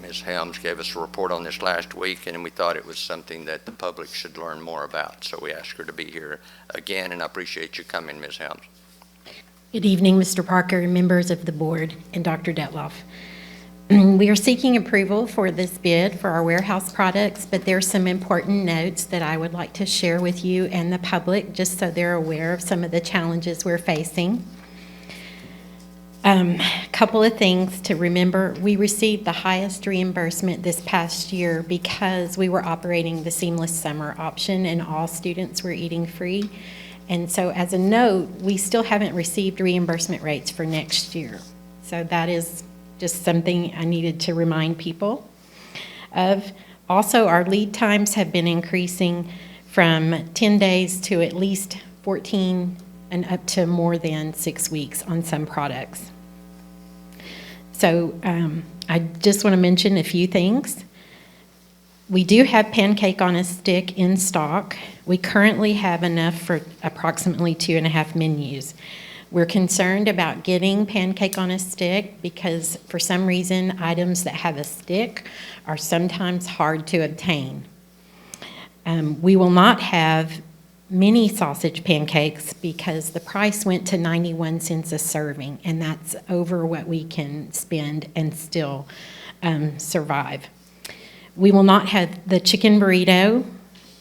Ms. Helms gave us a report on this last week, and we thought it was something that the public should learn more about. So we asked her to be here again, and I appreciate you coming, Ms. Helms. Good evening, Mr. Parker, and members of the board, and Dr. Detloff. We are seeking approval for this bid for our warehouse products, but there are some important notes that I would like to share with you and the public, just so they're aware of some of the challenges we're facing. A couple of things to remember. We received the highest reimbursement this past year because we were operating the seamless summer option and all students were eating free. And so as a note, we still haven't received reimbursement rates for next year. So that is just something I needed to remind people of. Also, our lead times have been increasing from 10 days to at least 14 and up to more than 6 weeks on some products. So I just want to mention a few things. We do have pancake on a stick in stock. We currently have enough for approximately 2.5 menus. We're concerned about getting pancake on a stick because for some reason items that have a stick are sometimes hard to obtain. We will not have mini sausage pancakes because the price went to 91 cents a serving, and that's over what we can spend and still survive. We will not have the chicken burrito.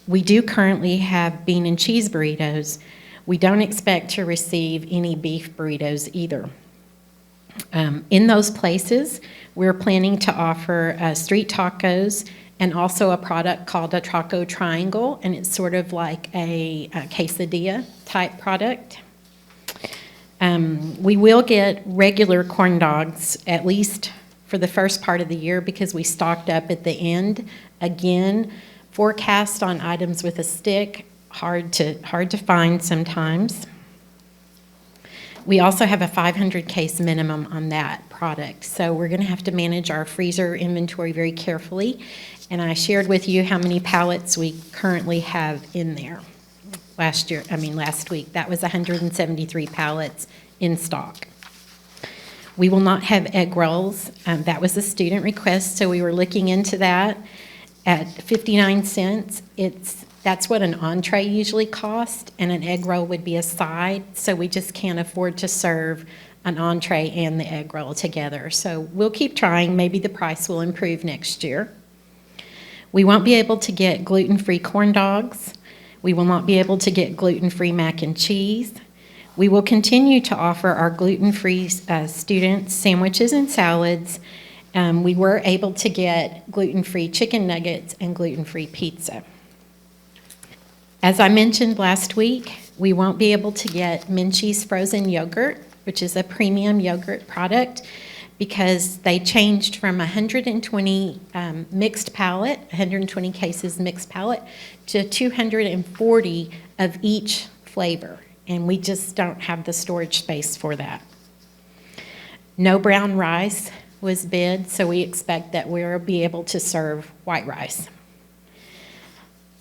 We do currently have bean and cheese burritos. We don't expect to receive any beef burritos either. In those places, we're planning to offer street tacos and also a product called a Taco Triangle, and it's sort of like a quesadilla type product. We will get regular corn dogs, at least for the first part of the year, because we stocked up at the end. Again, forecast on items with a stick, hard to find sometimes. We also have a 500 case minimum on that product, so we're going to have to manage our freezer inventory very carefully. And I shared with you how many pallets we currently have in there. Last week, that was 173 pallets in stock. We will not have egg rolls. That was a student request, so we were looking into that at 59 cents. That's what an entree usually costs, and an egg roll would be a side, so we just can't afford to serve an entree and the egg roll together. So we'll keep trying. Maybe the price will improve next year. We won't be able to get gluten-free corn dogs. We will not be able to get gluten-free mac and cheese. We will continue to offer our gluten-free students sandwiches and salads. We were able to get gluten-free chicken nuggets and gluten-free pizza. As I mentioned last week, we won't be able to get Minchie's frozen yogurt, which is a premium yogurt product, because they changed from 120 mixed pallet, 120 cases mixed pallet, to 240 of each flavor, and we just don't have the storage space for that. No brown rice was bid, so we expect that we'll be able to serve white rice.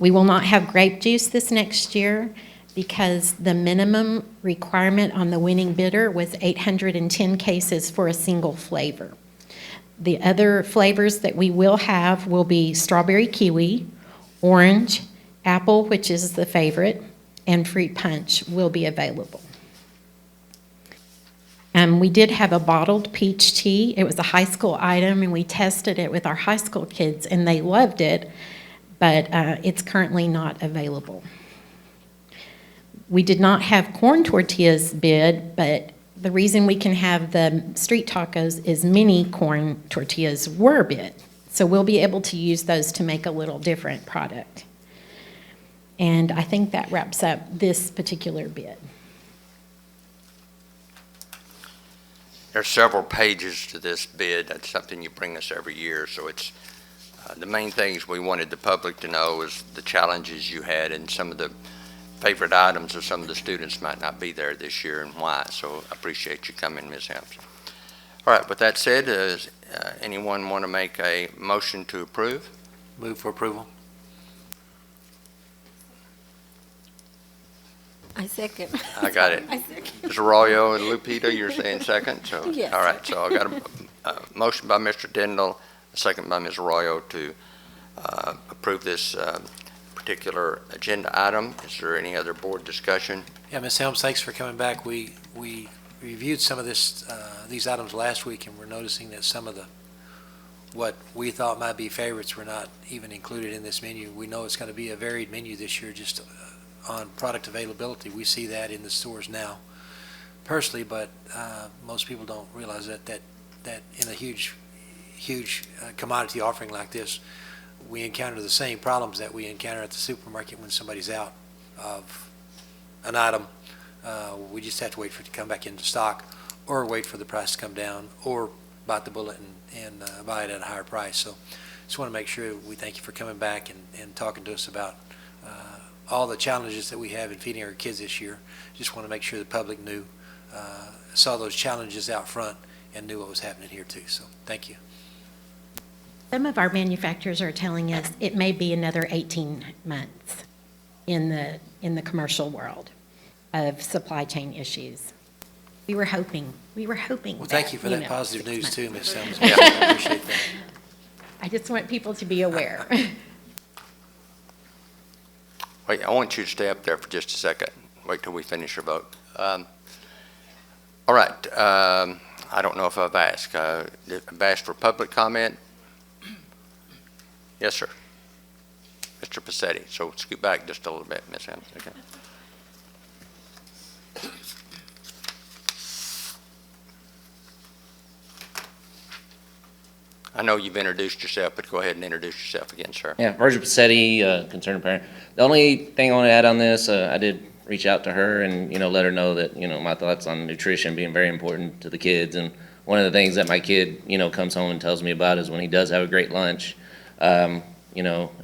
We will not have grape juice this next year because the minimum requirement on the winning bidder was 810 cases for a single flavor. The other flavors that we will have will be strawberry kiwi, orange, apple, which is the favorite, and fruit punch will be available. We did have a bottled peach tea. It was a high school item, and we tested it with our high school kids, and they loved it, but it's currently not available. We did not have corn tortillas bid, but the reason we can have the street tacos is mini corn tortillas were bid. So we'll be able to use those to make a little different product. And I think that wraps up this particular bid. There are several pages to this bid. That's something you bring us every year, so it's the main things we wanted the public to know is the challenges you had, and some of the favorite items of some of the students might not be there this year and why. So I appreciate you coming, Ms. Helms. All right, with that said, does anyone want to make a motion to approve? Move for approval. I second. I got it. I second. Mr. Arroyo and Lupita, you're saying second? So, Yes. all right, so I got a motion by Mr. Dindal, a second by Ms. Arroyo to approve this particular agenda item. Is there any other board discussion? Yeah, Ms. Helms, thanks for coming back. We reviewed some of these items last week, and we're noticing that some of what we thought might be favorites were not even included in this menu. We know it's going to be a varied menu this year just on product availability. We see that in the stores now personally, but most people don't realize that in a huge commodity offering like this, we encounter the same problems that we encounter at the supermarket when somebody's out of an item. We just have to wait for it to come back into stock, or wait for the price to come down, or bite the bullet and buy it at a higher price. So just want to make sure we thank you for coming back and talking to us about all the challenges that we have in feeding our kids this year. Just want to make sure the public knew, saw those challenges out front and knew what was happening here too. So thank you. Some of our manufacturers are telling us it may be another 18 months in the commercial world of supply chain issues. We were hoping. Well, thank you for that positive news too, Ms. Helms. Yeah. I appreciate that. I just want people to be aware. Wait, I want you to stay up there for just a second. Wait till we finish your vote. All right, I don't know if I've asked. I've asked for public comment. Yes, sir. Mr. Passetti. So scoot back just a little bit, Ms. Helms. Okay. I know you've introduced yourself, but go ahead and introduce yourself again, sir. Yeah, Virgil Passetti, concerned parent. The only thing I want to add on this, I did reach out to her and, let her know that, my thoughts on nutrition being very important to the kids. And one of the things that my kid, comes home and tells me about is when he does have a great lunch. In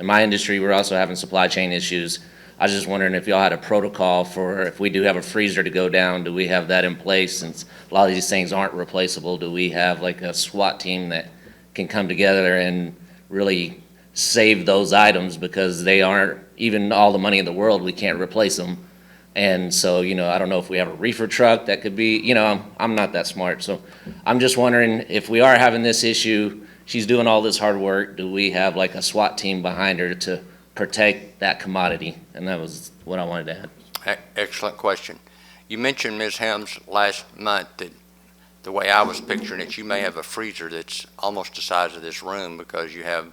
my industry, we're also having supply chain issues. I was just wondering if y'all had a protocol for if we do have a freezer to go down, do we have that in place? Since a lot of these things aren't replaceable, do we have like a SWAT team that can come together and really save those items, because they aren't, even all the money in the world, we can't replace them. And so, I don't know if we have a reefer truck that could be, I'm not that smart. So I'm just wondering if we are having this issue, she's doing all this hard work, do we have like a SWAT team behind her to protect that commodity? And that was what I wanted to add. Excellent question. You mentioned, Ms. Helms, last month that the way I was picturing it, you may have a freezer that's almost the size of this room because you have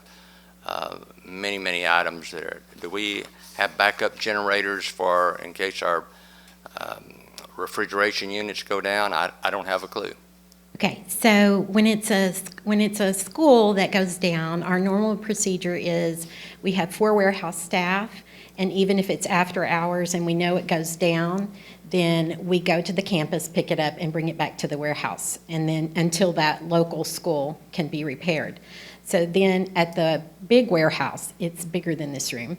many, many items there. Do we have backup generators for in case our refrigeration units go down? I don't have a clue. Okay, so when it's a school that goes down, our normal procedure is we have 4 warehouse staff, and even if it's after hours and we know it goes down, then we go to the campus, pick it up, and bring it back to the warehouse, and then until that local school can be repaired. So then at the big warehouse, it's bigger than this room,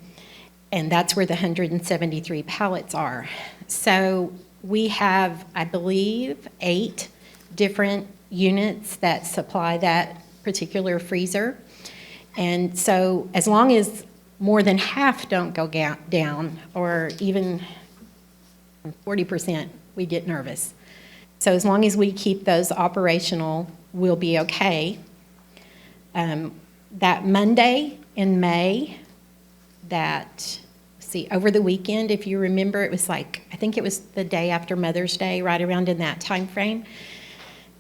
and that's where the 173 pallets are. So we have, I believe, 8 different units that supply that particular freezer. And so as long as more than half don't go down, or even 40%, we get nervous. So as long as we keep those operational, we'll be okay. That Monday in May, over the weekend, if you remember, it was I think it was the day after Mother's Day, right around in that time frame.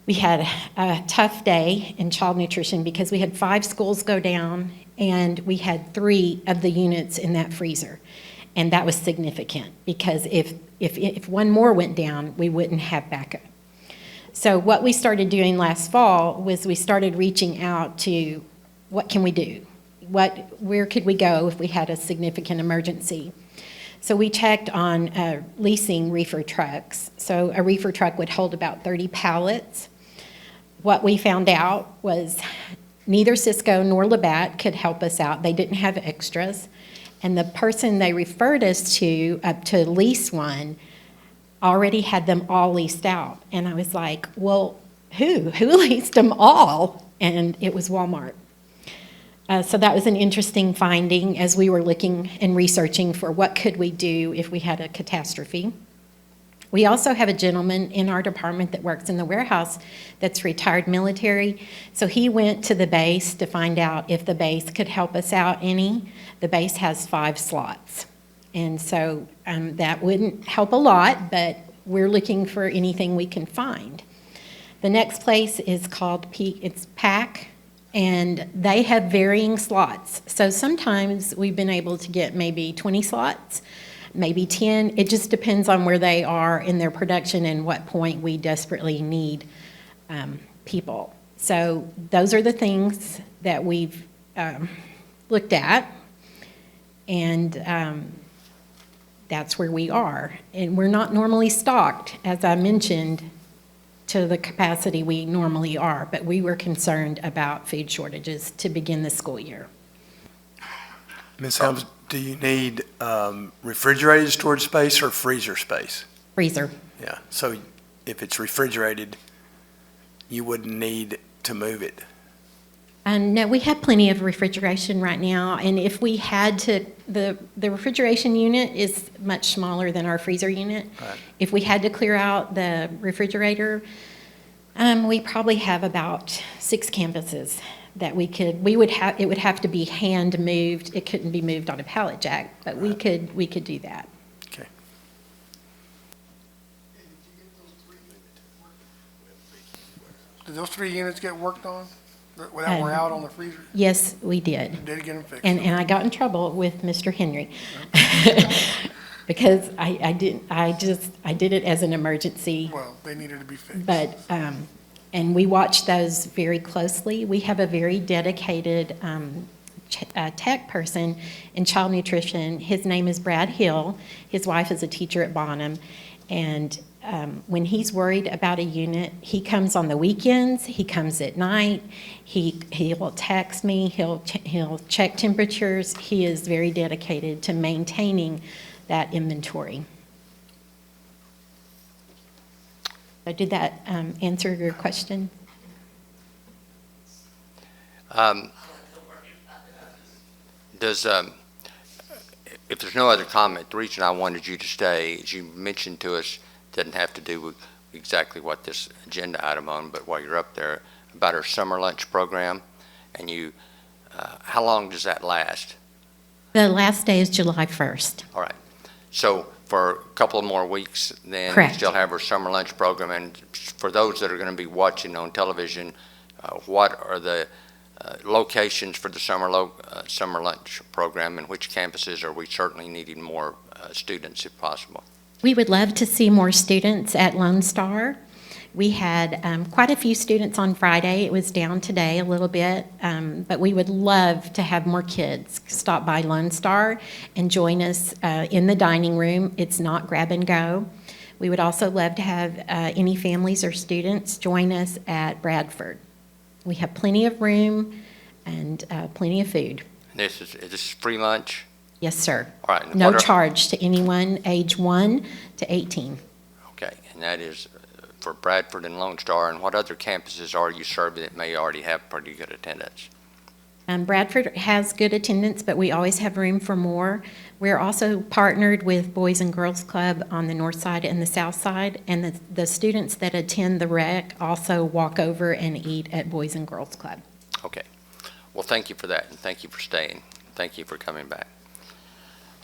We had a tough day in child nutrition because we had 5 schools go down, and we had 3 of the units in that freezer. And that was significant because if one more went down, we wouldn't have backup. So what we started doing last fall was we started reaching out to what can we do? Where could we go if we had a significant emergency? So we checked on leasing reefer trucks. So a reefer truck would hold about 30 pallets. What we found out was neither Cisco nor Labatt could help us out. They didn't have extras. And the person they referred us to lease one already had them all leased out. And I was like, well, who leased them all? And it was Walmart. So that was an interesting finding as we were looking and researching for what could we do if we had a catastrophe. We also have a gentleman in our department that works in the warehouse that's retired military. So he went to the base to find out if the base could help us out any. The base has 5 slots. And so that wouldn't help a lot, but we're looking for anything we can find. The next place is called PAC, and they have varying slots. So sometimes we've been able to get maybe 20 slots, maybe 10. It just depends on where they are in their production and what point we desperately need people. So those are the things that we've looked at, and that's where we are. And we're not normally stocked, as I mentioned, to the capacity we normally are, but we were concerned about food shortages to begin the school year. Ms. Helms, do you need refrigerated storage space or freezer space? Freezer. Yeah, so if it's refrigerated, you wouldn't need to move it. No, we have plenty of refrigeration right now, and if we had to, the refrigeration unit is much smaller than our freezer unit. Right. If we had to clear out the refrigerator, we probably have about 6 campuses that it would have to be hand moved. It couldn't be moved on a pallet jack, but we could do that. Okay. Did those 3 units get worked on? That were out on the freezer? Yes, we did. Did get them fixed? And I got in trouble with Mr. Henry because I did it as an emergency. Well, they needed to be fixed. But, and we watch those very closely. We have a very dedicated tech person in child nutrition. His name is Brad Hill. His wife is a teacher at Bonham. And when he's worried about a unit, he comes on the weekends, he comes at night, he will text me, he'll check temperatures. He is very dedicated to maintaining that inventory. So did that answer your question? If there's no other comment, the reason I wanted you to stay, as you mentioned to us, doesn't have to do with exactly what this agenda item on, but while you're up there, about our summer lunch program, and how long does that last? The last day is July 1st. All right. So for a couple of more weeks, then we Correct. still have our summer lunch program. And for those that are going to be watching on television, what are the locations for the summer lunch program, and which campuses are we certainly needing more students if possible? We would love to see more students at Lone Star. We had quite a few students on Friday. It was down today a little bit, but we would love to have more kids stop by Lone Star and join us in the dining room. It's not grab and go. We would also love to have any families or students join us at Bradford. We have plenty of room and plenty of food. Is this free lunch? Yes, sir. All right. No charge to anyone age 1 to 18. Okay, and that is for Bradford and Lone Star. And what other campuses are you serving that may already have pretty good attendance? Bradford has good attendance, but we always have room for more. We're also partnered with Boys and Girls Club on the north side and the south side, and the students that attend the rec also walk over and eat at Boys and Girls Club. Okay. Well, thank you for that, and thank you for staying. Thank you for coming back.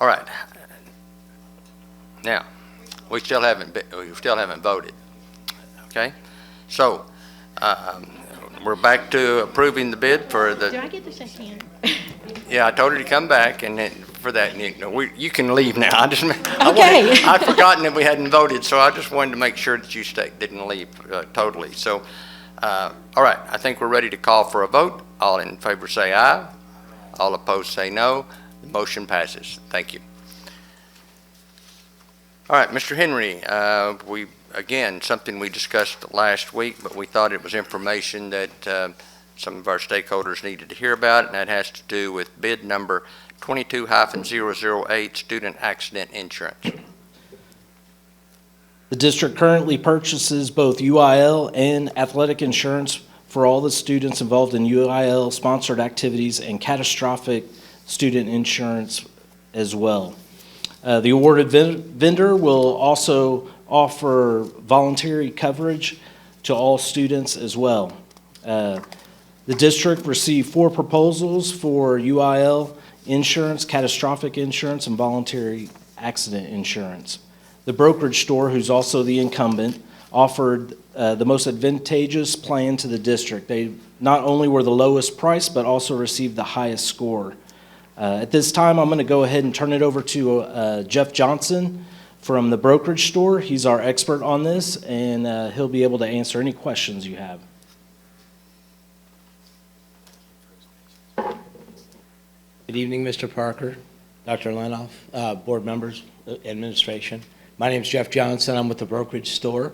All right. Now, we still haven't voted. Okay? So, we're back to approving the bid for the... Do I get to shake hands? Yeah, I told her to come back, and then for that, you can leave now. Okay. I'd forgotten that we hadn't voted, so I just wanted to make sure that you didn't leave totally. So, all right, I think we're ready to call for a vote. All in favor say aye. All opposed say no. The motion passes. Thank you. All right, Mr. Henry, again, something we discussed last week, but we thought it was information that some of our stakeholders needed to hear about, and that has to do with bid number 22-008, student accident insurance. The district currently purchases both UIL and athletic insurance for all the students involved in UIL-sponsored activities and catastrophic student insurance as well. The awarded vendor will also offer voluntary coverage to all students as well. The district received 4 proposals for UIL insurance, catastrophic insurance, and voluntary accident insurance. The brokerage store, who's also the incumbent, offered the most advantageous plan to the district. They not only were the lowest price, but also received the highest score. At this time, I'm going to go ahead and turn it over to Jeff Johnson from the brokerage store. He's our expert on this, and he'll be able to answer any questions you have. Good evening, Mr. Parker, Dr. Lenoff, board members, administration. My name is Jeff Johnson. I'm with the brokerage store.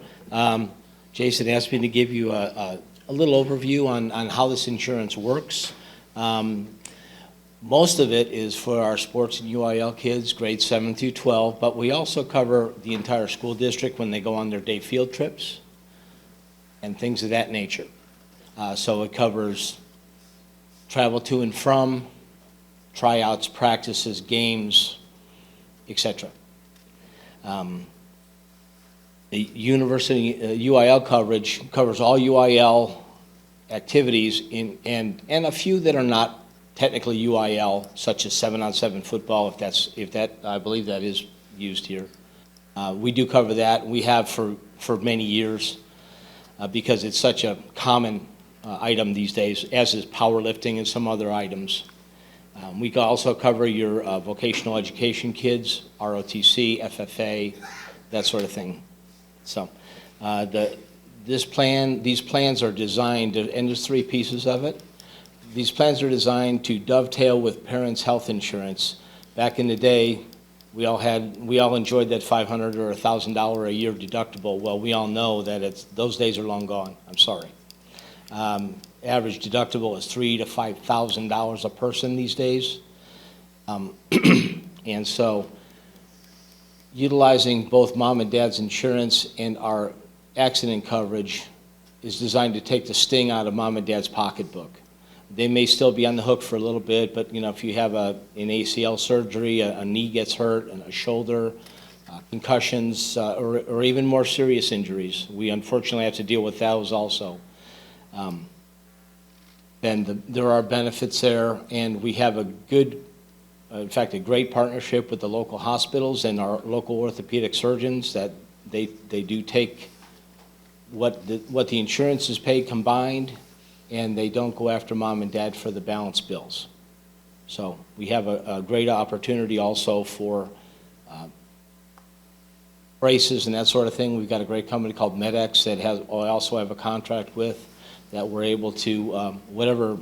Jason asked me to give you a little overview on how this insurance works. Most of it is for our sports and UIL kids, grades 7 through 12, but we also cover the entire school district when they go on their day field trips and things of that nature. So it covers travel to and from, tryouts, practices, games, etc. The university UIL coverage covers all UIL activities and a few that are not technically UIL, such as 7-on-7 football, if that, I believe that is used here. We do cover that. We have for many years because it's such a common item these days, as is powerlifting and some other items. We can also cover your vocational education kids, ROTC, FFA, that sort of thing. So these plans are designed, and there's 3 pieces of it. These plans are designed to dovetail with parents' health insurance. Back in the day, we all enjoyed that $500 or $1,000 a year deductible. Well, we all know that those days are long gone. I'm sorry. Average deductible is $3,000 to $5,000 a person these days. And so utilizing both mom and dad's insurance and our accident coverage is designed to take the sting out of mom and dad's pocketbook. They may still be on the hook for a little bit, but if you have an ACL surgery, a knee gets hurt, and a shoulder, concussions, or even more serious injuries, we unfortunately have to deal with those also. Then there are benefits there, and we have a good, in fact, a great partnership with the local hospitals and our local orthopedic surgeons that they do take what the insurance is paid combined, and they don't go after mom and dad for the balance bills. So we have a great opportunity also for braces and that sort of thing. We've got a great company called MedX that I also have a contract with, that we're able to, whatever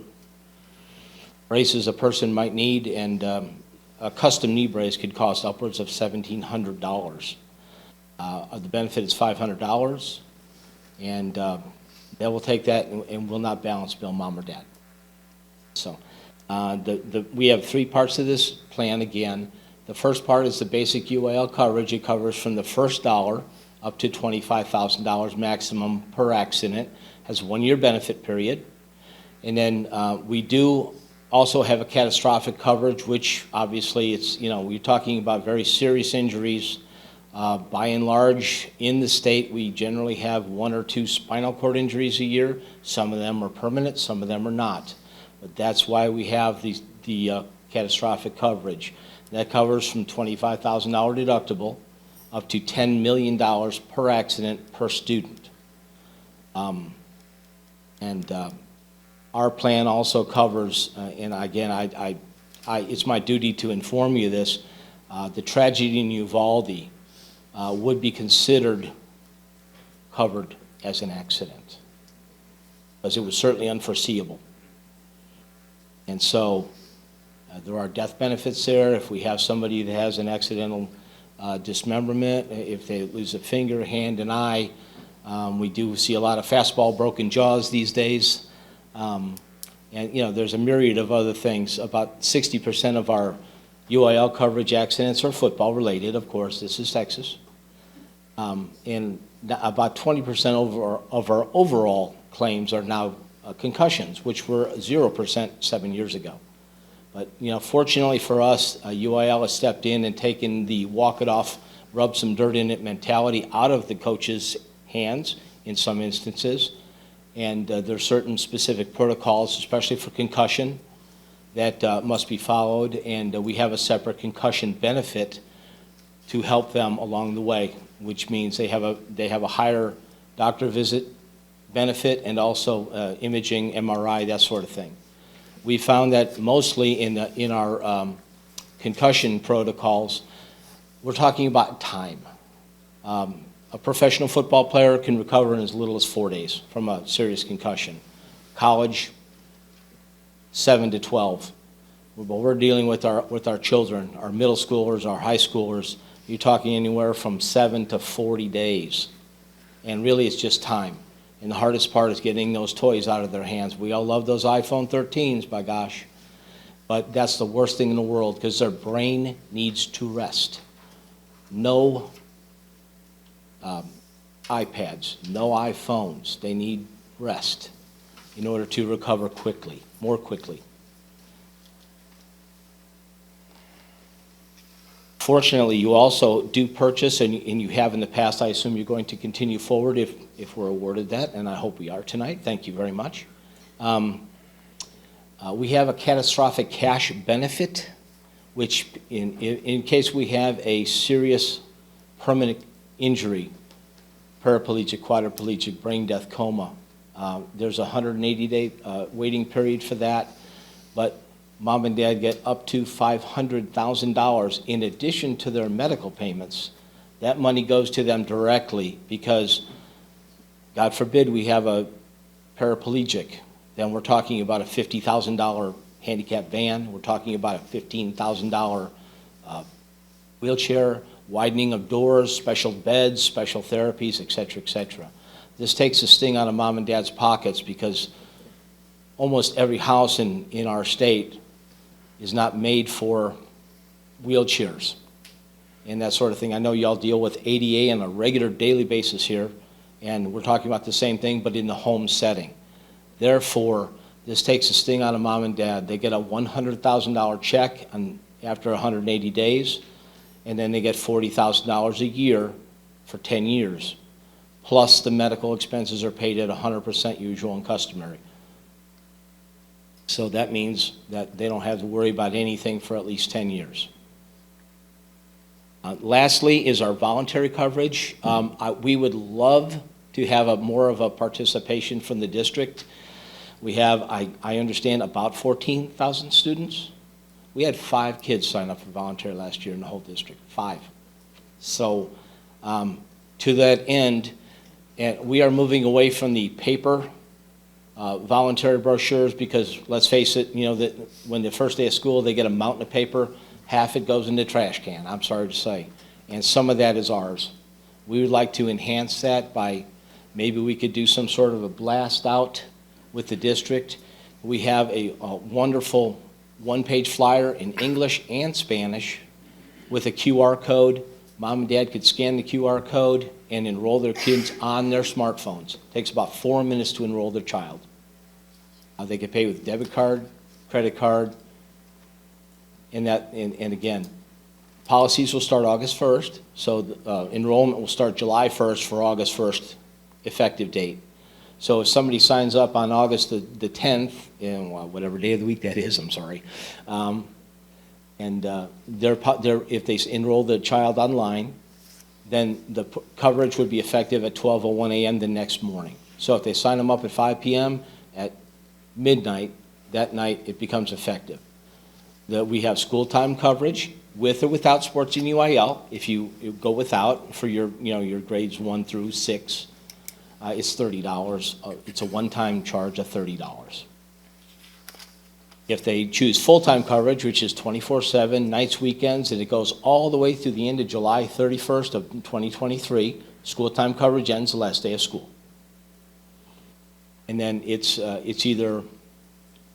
braces a person might need, and a custom knee brace could cost upwards of $1,700. The benefit is $500, and they will take that and will not balance bill mom or dad. So we have 3 parts of this plan again. The first part is the basic UIL coverage. It covers from the first dollar up to $25,000 maximum per accident, has a 1-year benefit period. And then we do also have a catastrophic coverage, which obviously we're talking about very serious injuries. By and large, in the state, we generally have 1 or 2 spinal cord injuries a year. Some of them are permanent, some of them are not. But that's why we have the catastrophic coverage. That covers from $25,000 deductible up to $10 million per accident per student. Our plan also covers, and again, it's my duty to inform you of this, the tragedy in Uvalde would be considered covered as an accident, because it was certainly unforeseeable. And so there are death benefits there. If we have somebody that has an accidental dismemberment, if they lose a finger, hand, and eye, we do see a lot of fastball broken jaws these days. And there's a myriad of other things. About 60% of our UIL coverage accidents are football related, of course. This is Texas. And about 20% of our overall claims are now concussions, which were 0% 7 years ago. But fortunately for us, UIL has stepped in and taken the walk it off, rub some dirt in it mentality out of the coach's hands in some instances. And there's certain specific protocols, especially for concussion, that must be followed. And we have a separate concussion benefit to help them along the way, which means they have a higher doctor visit benefit and also imaging, MRI, that sort of thing. We found that mostly in our concussion protocols, we're talking about time. A professional football player can recover in as little as 4 days from a serious concussion. College, 7 to 12. But we're dealing with our children, our middle schoolers, our high schoolers. You're talking anywhere from 7 to 40 days. And really it's just time. And the hardest part is getting those toys out of their hands. We all love those iPhone 13s, by gosh. But that's the worst thing in the world, because their brain needs to rest. No iPads, no iPhones. They need rest in order to recover quickly, more quickly. Fortunately, you also do purchase, and you have in the past. I assume you're going to continue forward if we're awarded that, and I hope we are tonight. Thank you very much. We have a catastrophic cash benefit, which in case we have a serious permanent injury, paraplegic, quadriplegic, brain death, coma, there's a 180-day waiting period for that, but mom and dad get up to $500,000 in addition to their medical payments. That money goes to them directly because, God forbid, we have a paraplegic. Then we're talking about a $50,000 handicap van. We're talking about a $15,000 wheelchair, widening of doors, special beds, special therapies, et cetera, et cetera. This takes the sting out of mom and dad's pockets because almost every house in our state is not made for wheelchairs and that sort of thing. I know y'all deal with ADA on a regular daily basis here, and we're talking about the same thing, but in the home setting. Therefore, this takes the sting out of mom and dad. They get a $100,000 check after 180 days, and then they get $40,000 a year for 10 years. Plus the medical expenses are paid at 100% usual and customary. So that means that they don't have to worry about anything for at least 10 years. Lastly is our voluntary coverage. We would love to have more of a participation from the district. We have, I understand, about 14,000 students. We had 5 kids sign up for voluntary last year in the whole district, 5. So to that end, and we are moving away from the paper voluntary brochures because, let's face it, you know, that when the first day of school they get a mountain of paper, half it goes in the trash can, I'm sorry to say, and some of that is ours. We would like to enhance that by maybe we could do some sort of a blast out with the district. We have a wonderful one-page flyer in English and Spanish with a QR code. Mom and dad could scan the QR code and enroll their kids on their smartphones. It takes about 4 minutes to enroll their child. They can pay with debit card, credit card, and again, policies will start August 1st, so enrollment will start July 1st for August 1st effective date. So if somebody signs up on August the 10th, and whatever day of the week that is, I'm sorry, if they enroll the child online, then the coverage would be effective at 12:01 a.m. the next morning. So if they sign them up at 5 p.m., at midnight, that night it becomes effective. We have school time coverage with or without sports and UIL. If you go without for your grades 1 through 6, it's $30. It's a one-time charge of $30. If they choose full-time coverage, which is 24/7, nights, weekends, and it goes all the way through the end of July 31st of 2023, school time coverage ends the last day of school. And then it's either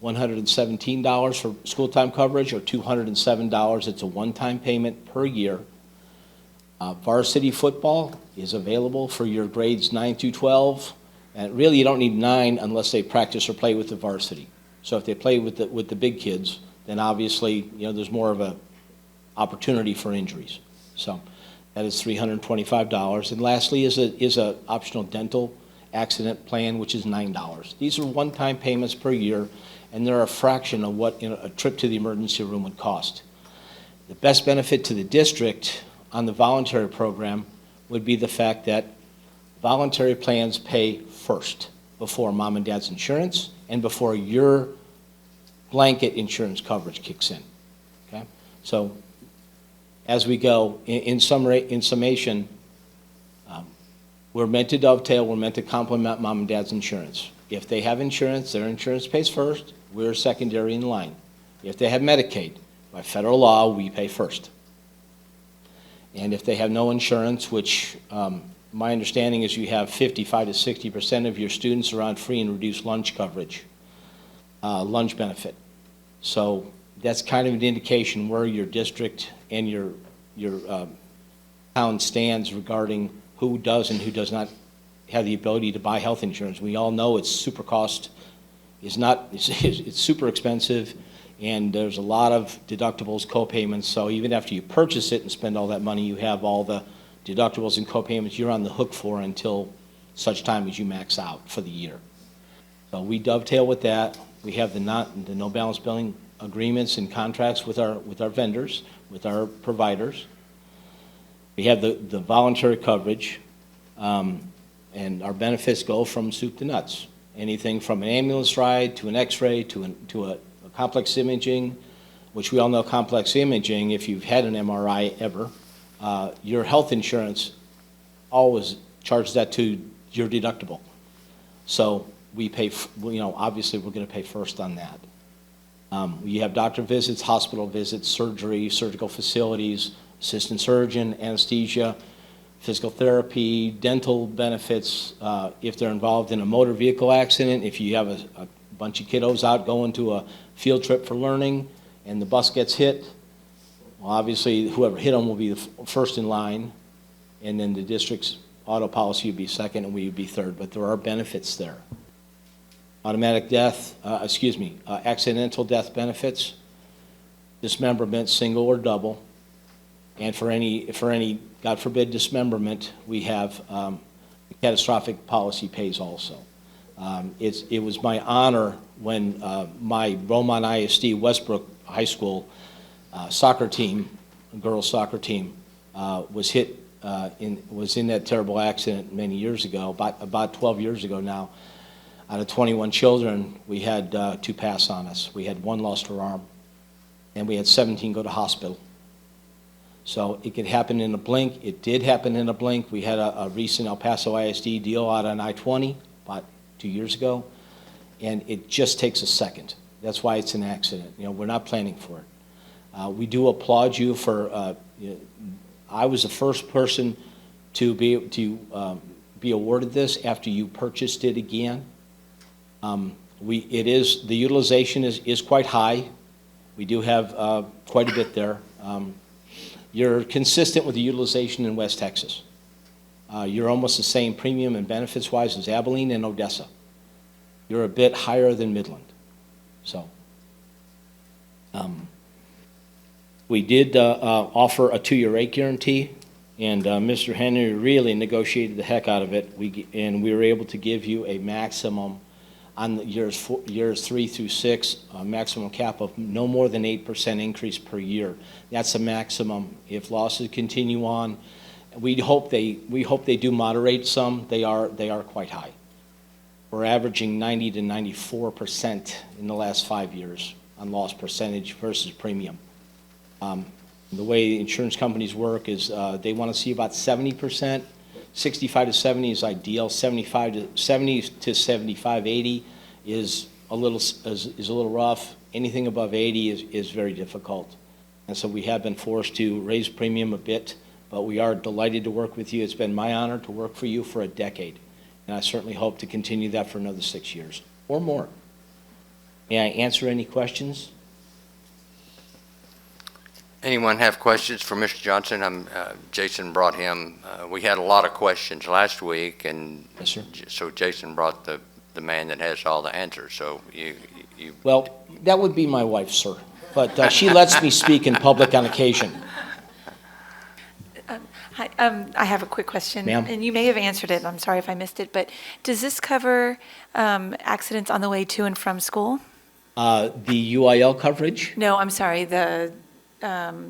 $117 for school time coverage or $207. It's a one-time payment per year. Varsity Football is available for your grades 9 through 12. And really, you don't need 9 unless they practice or play with the varsity. So if they play with the big kids, then obviously, there's more of a opportunity for injuries. So that is $325. And lastly is a optional dental accident plan, which is $9. These are one-time payments per year, and they're a fraction of what a trip to the emergency room would cost. The best benefit to the district on the voluntary program would be the fact that voluntary plans pay first before mom and dad's insurance and before your blanket insurance coverage kicks in. Okay? So as we go, in summation, we're meant to dovetail, we're meant to complement mom and dad's insurance. If they have insurance, their insurance pays first, we're secondary in line. If they have Medicaid, by federal law, we pay first. And if they have no insurance, which my understanding is you have 55 to 60% of your students are on free and reduced lunch coverage, lunch benefit. So that's kind of an indication where your district and your town stands regarding who does and who does not have the ability to buy health insurance. We all know it's super cost, it's super expensive, and there's a lot of deductibles, co-payments, so even after you purchase it and spend all that money, you have all the deductibles and co-payments you're on the hook for until such time as you max out for the year. So we dovetail with that. We have the no balance billing agreements and contracts with our vendors, with our providers. We have the voluntary coverage, and our benefits go from soup to nuts. Anything from an ambulance ride to an X-ray to a complex imaging, which we all know complex imaging, if you've had an MRI ever, your health insurance always charges that to your deductible. So we pay, obviously we're going to pay first on that. You have doctor visits, hospital visits, surgery, surgical facilities, assistant surgeon, anesthesia, physical therapy, dental benefits, if they're involved in a motor vehicle accident, if you have a bunch of kiddos out going to a field trip for learning and the bus gets hit, well, obviously whoever hit them will be the first in line, and then the district's auto policy would be second and we would be third, but there are benefits there. Automatic death, accidental death benefits, dismemberment, single or double, and for any, God forbid, dismemberment, we have the catastrophic policy pays also. It was my honor when my Roman ISD Westbrook High School soccer team, girls soccer team, was in that terrible accident many years ago, about 12 years ago now. Out of 21 children, we had 2 pass on us. We had 1 lost her arm, and we had 17 go to hospital. So it could happen in a blink. It did happen in a blink. We had a recent El Paso ISD deal out on I-20 about 2 years ago, and it just takes a second. That's why it's an accident. We're not planning for it. We do applaud you for. I was the first person to be awarded this after you purchased it again. The utilization is quite high. We do have quite a bit there. You're consistent with the utilization in West Texas. You're almost the same premium and benefits-wise as Abilene and Odessa. You're a bit higher than Midland. So we did offer a 2-year rate guarantee, and Mr. Henry really negotiated the heck out of it. And we were able to give you a maximum on the years 3 through 6, a maximum cap of no more than 8% increase per year. That's a maximum. If losses continue on, we hope they do moderate some. They are quite high. We're averaging 90 to 94% in the last 5 years on loss percentage versus premium. The way insurance companies work is they want to see about 70%. 65 to 70 is ideal. 70 to 75, 80 is a little rough. Anything above 80 is very difficult. And so we have been forced to raise premium a bit, but we are delighted to work with you. It's been my honor to work for you for a decade, and I certainly hope to continue that for another 6 years or more. May I answer any questions? Anyone have questions for Mr. Johnson? Jason brought him. We had a lot of questions last week, and yes, sir. So Jason brought the man that has all the answers. So you. Well, that would be my wife, sir, but she lets me speak in public on occasion. Hi, I have a quick question. Ma'am? And you may have answered it, I'm sorry if I missed it, but does this cover accidents on the way to and from school? The UIL coverage? No, I'm sorry, the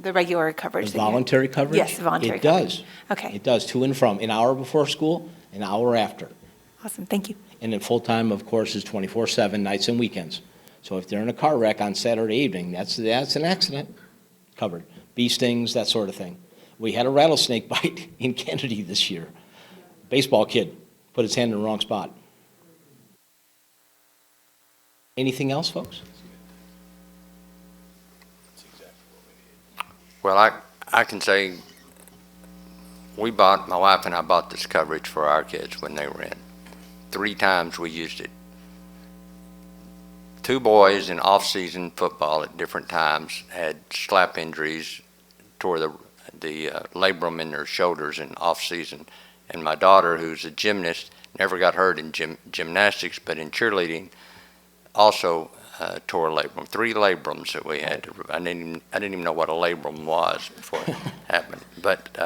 regular coverage. The voluntary coverage? Yes, the voluntary coverage. It does. Okay. It does, to and from, an hour before school, an hour after. Awesome, thank you. And then full-time, of course, is 24/7, nights and weekends. So if they're in a car wreck on Saturday evening, that's an accident covered. Bee stings, that sort of thing. We had a rattlesnake bite in Kennedy this year. Baseball kid put his hand in the wrong spot. Anything else, folks? Well, I can say my wife and I bought this coverage for our kids when they were in. 3 times we used it. 2 boys in off-season football at different times had slap injuries, tore the labrum in their shoulders in off-season. And my daughter, who's a gymnast, never got hurt in gymnastics, but in cheerleading, also tore a labrum. 3 labrums that we had. I didn't even know what a labrum was before it happened. But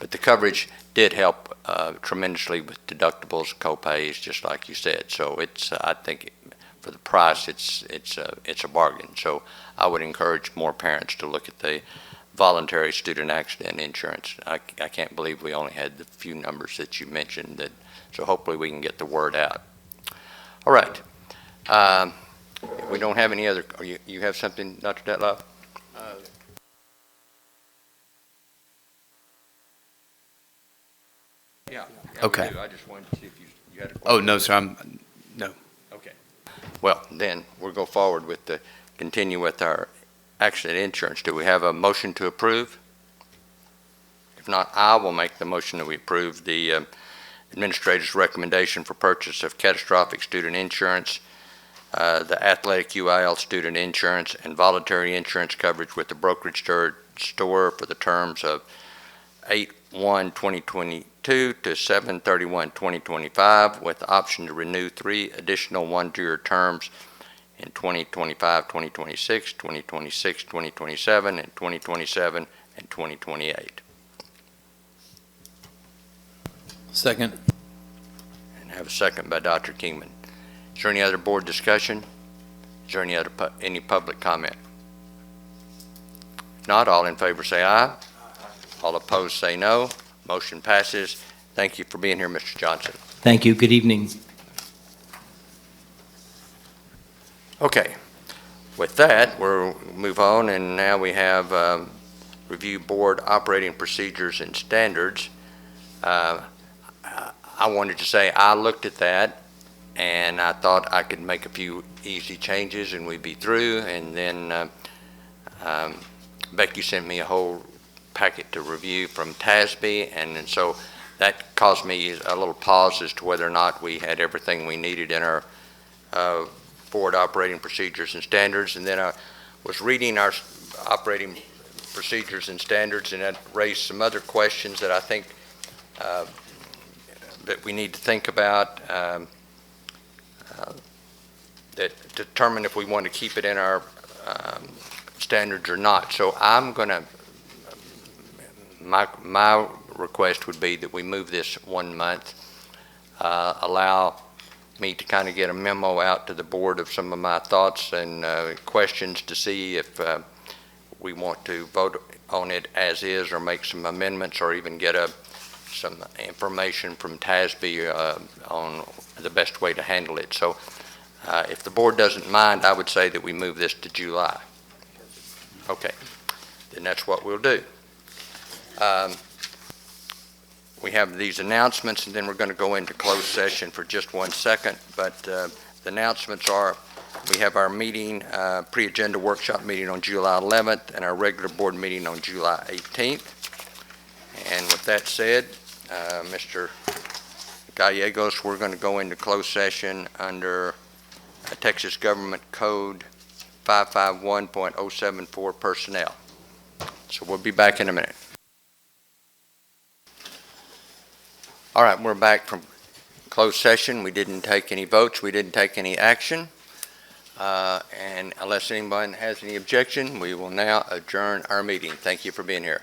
But the coverage did help tremendously with deductibles, co-pays, just like you said. So it's, I think, for the price, it's a bargain. So I would encourage more parents to look at the voluntary student accident insurance. I can't believe we only had the few numbers that you mentioned. So hopefully we can get the word out. All right. We don't have any other. You have something, Dr. Detloff? Yeah. Okay. I just wanted to see if you had a question. Oh, no, sir, no. Okay. Well, then we'll go forward with continue with our accident insurance. Do we have a motion to approve? If not, I will make the motion that we approve the administrator's recommendation for purchase of catastrophic student insurance, the athletic UIL student insurance, and voluntary insurance coverage with the brokerage store for the terms of 8/1/2022 to 7/31/2025, with the option to renew 3 additional one-year terms in 2025, 2026, 2026, 2027, and 2027 and 2028. Second. And have a second by Dr. Kingman. Is there any other board discussion? Is there any public comment? If not, all in favor say aye. All opposed say no. Motion passes. Thank you for being here, Mr. Johnson. Thank you. Good evening. Okay. With that, we'll move on, and now we have review board operating procedures and standards. I wanted to say I looked at that, and I thought I could make a few easy changes and we'd be through, and then Becky sent me a whole packet to review from TASB, and so that caused me a little pause as to whether or not we had everything we needed in our board operating procedures and standards. And then I was reading our operating procedures and standards, and that raised some other questions that I think that we need to think about, that determine if we want to keep it in our standards or not. So I'm going to, my request would be that we move this 1 month, allow me to kind of get a memo out to the board of some of my thoughts and questions to see if we want to vote on it as is or make some amendments or even get some information from TASB on the best way to handle it. So if the board doesn't mind, I would say that we move this to July. Okay, then that's what we'll do. We have these announcements, and then we're going to go into closed session for just 1 second. But the announcements are, we have our meeting, pre-agenda workshop meeting on July 11th, and our regular board meeting on July 18th. And with that said, Mr. Gallegos, we're going to go into closed session under Texas Government Code 551.074 personnel. So we'll be back in a minute. All right, we're back from closed session. We didn't take any votes. We didn't take any action. And unless anyone has any objection, we will now adjourn our meeting. Thank you for being here.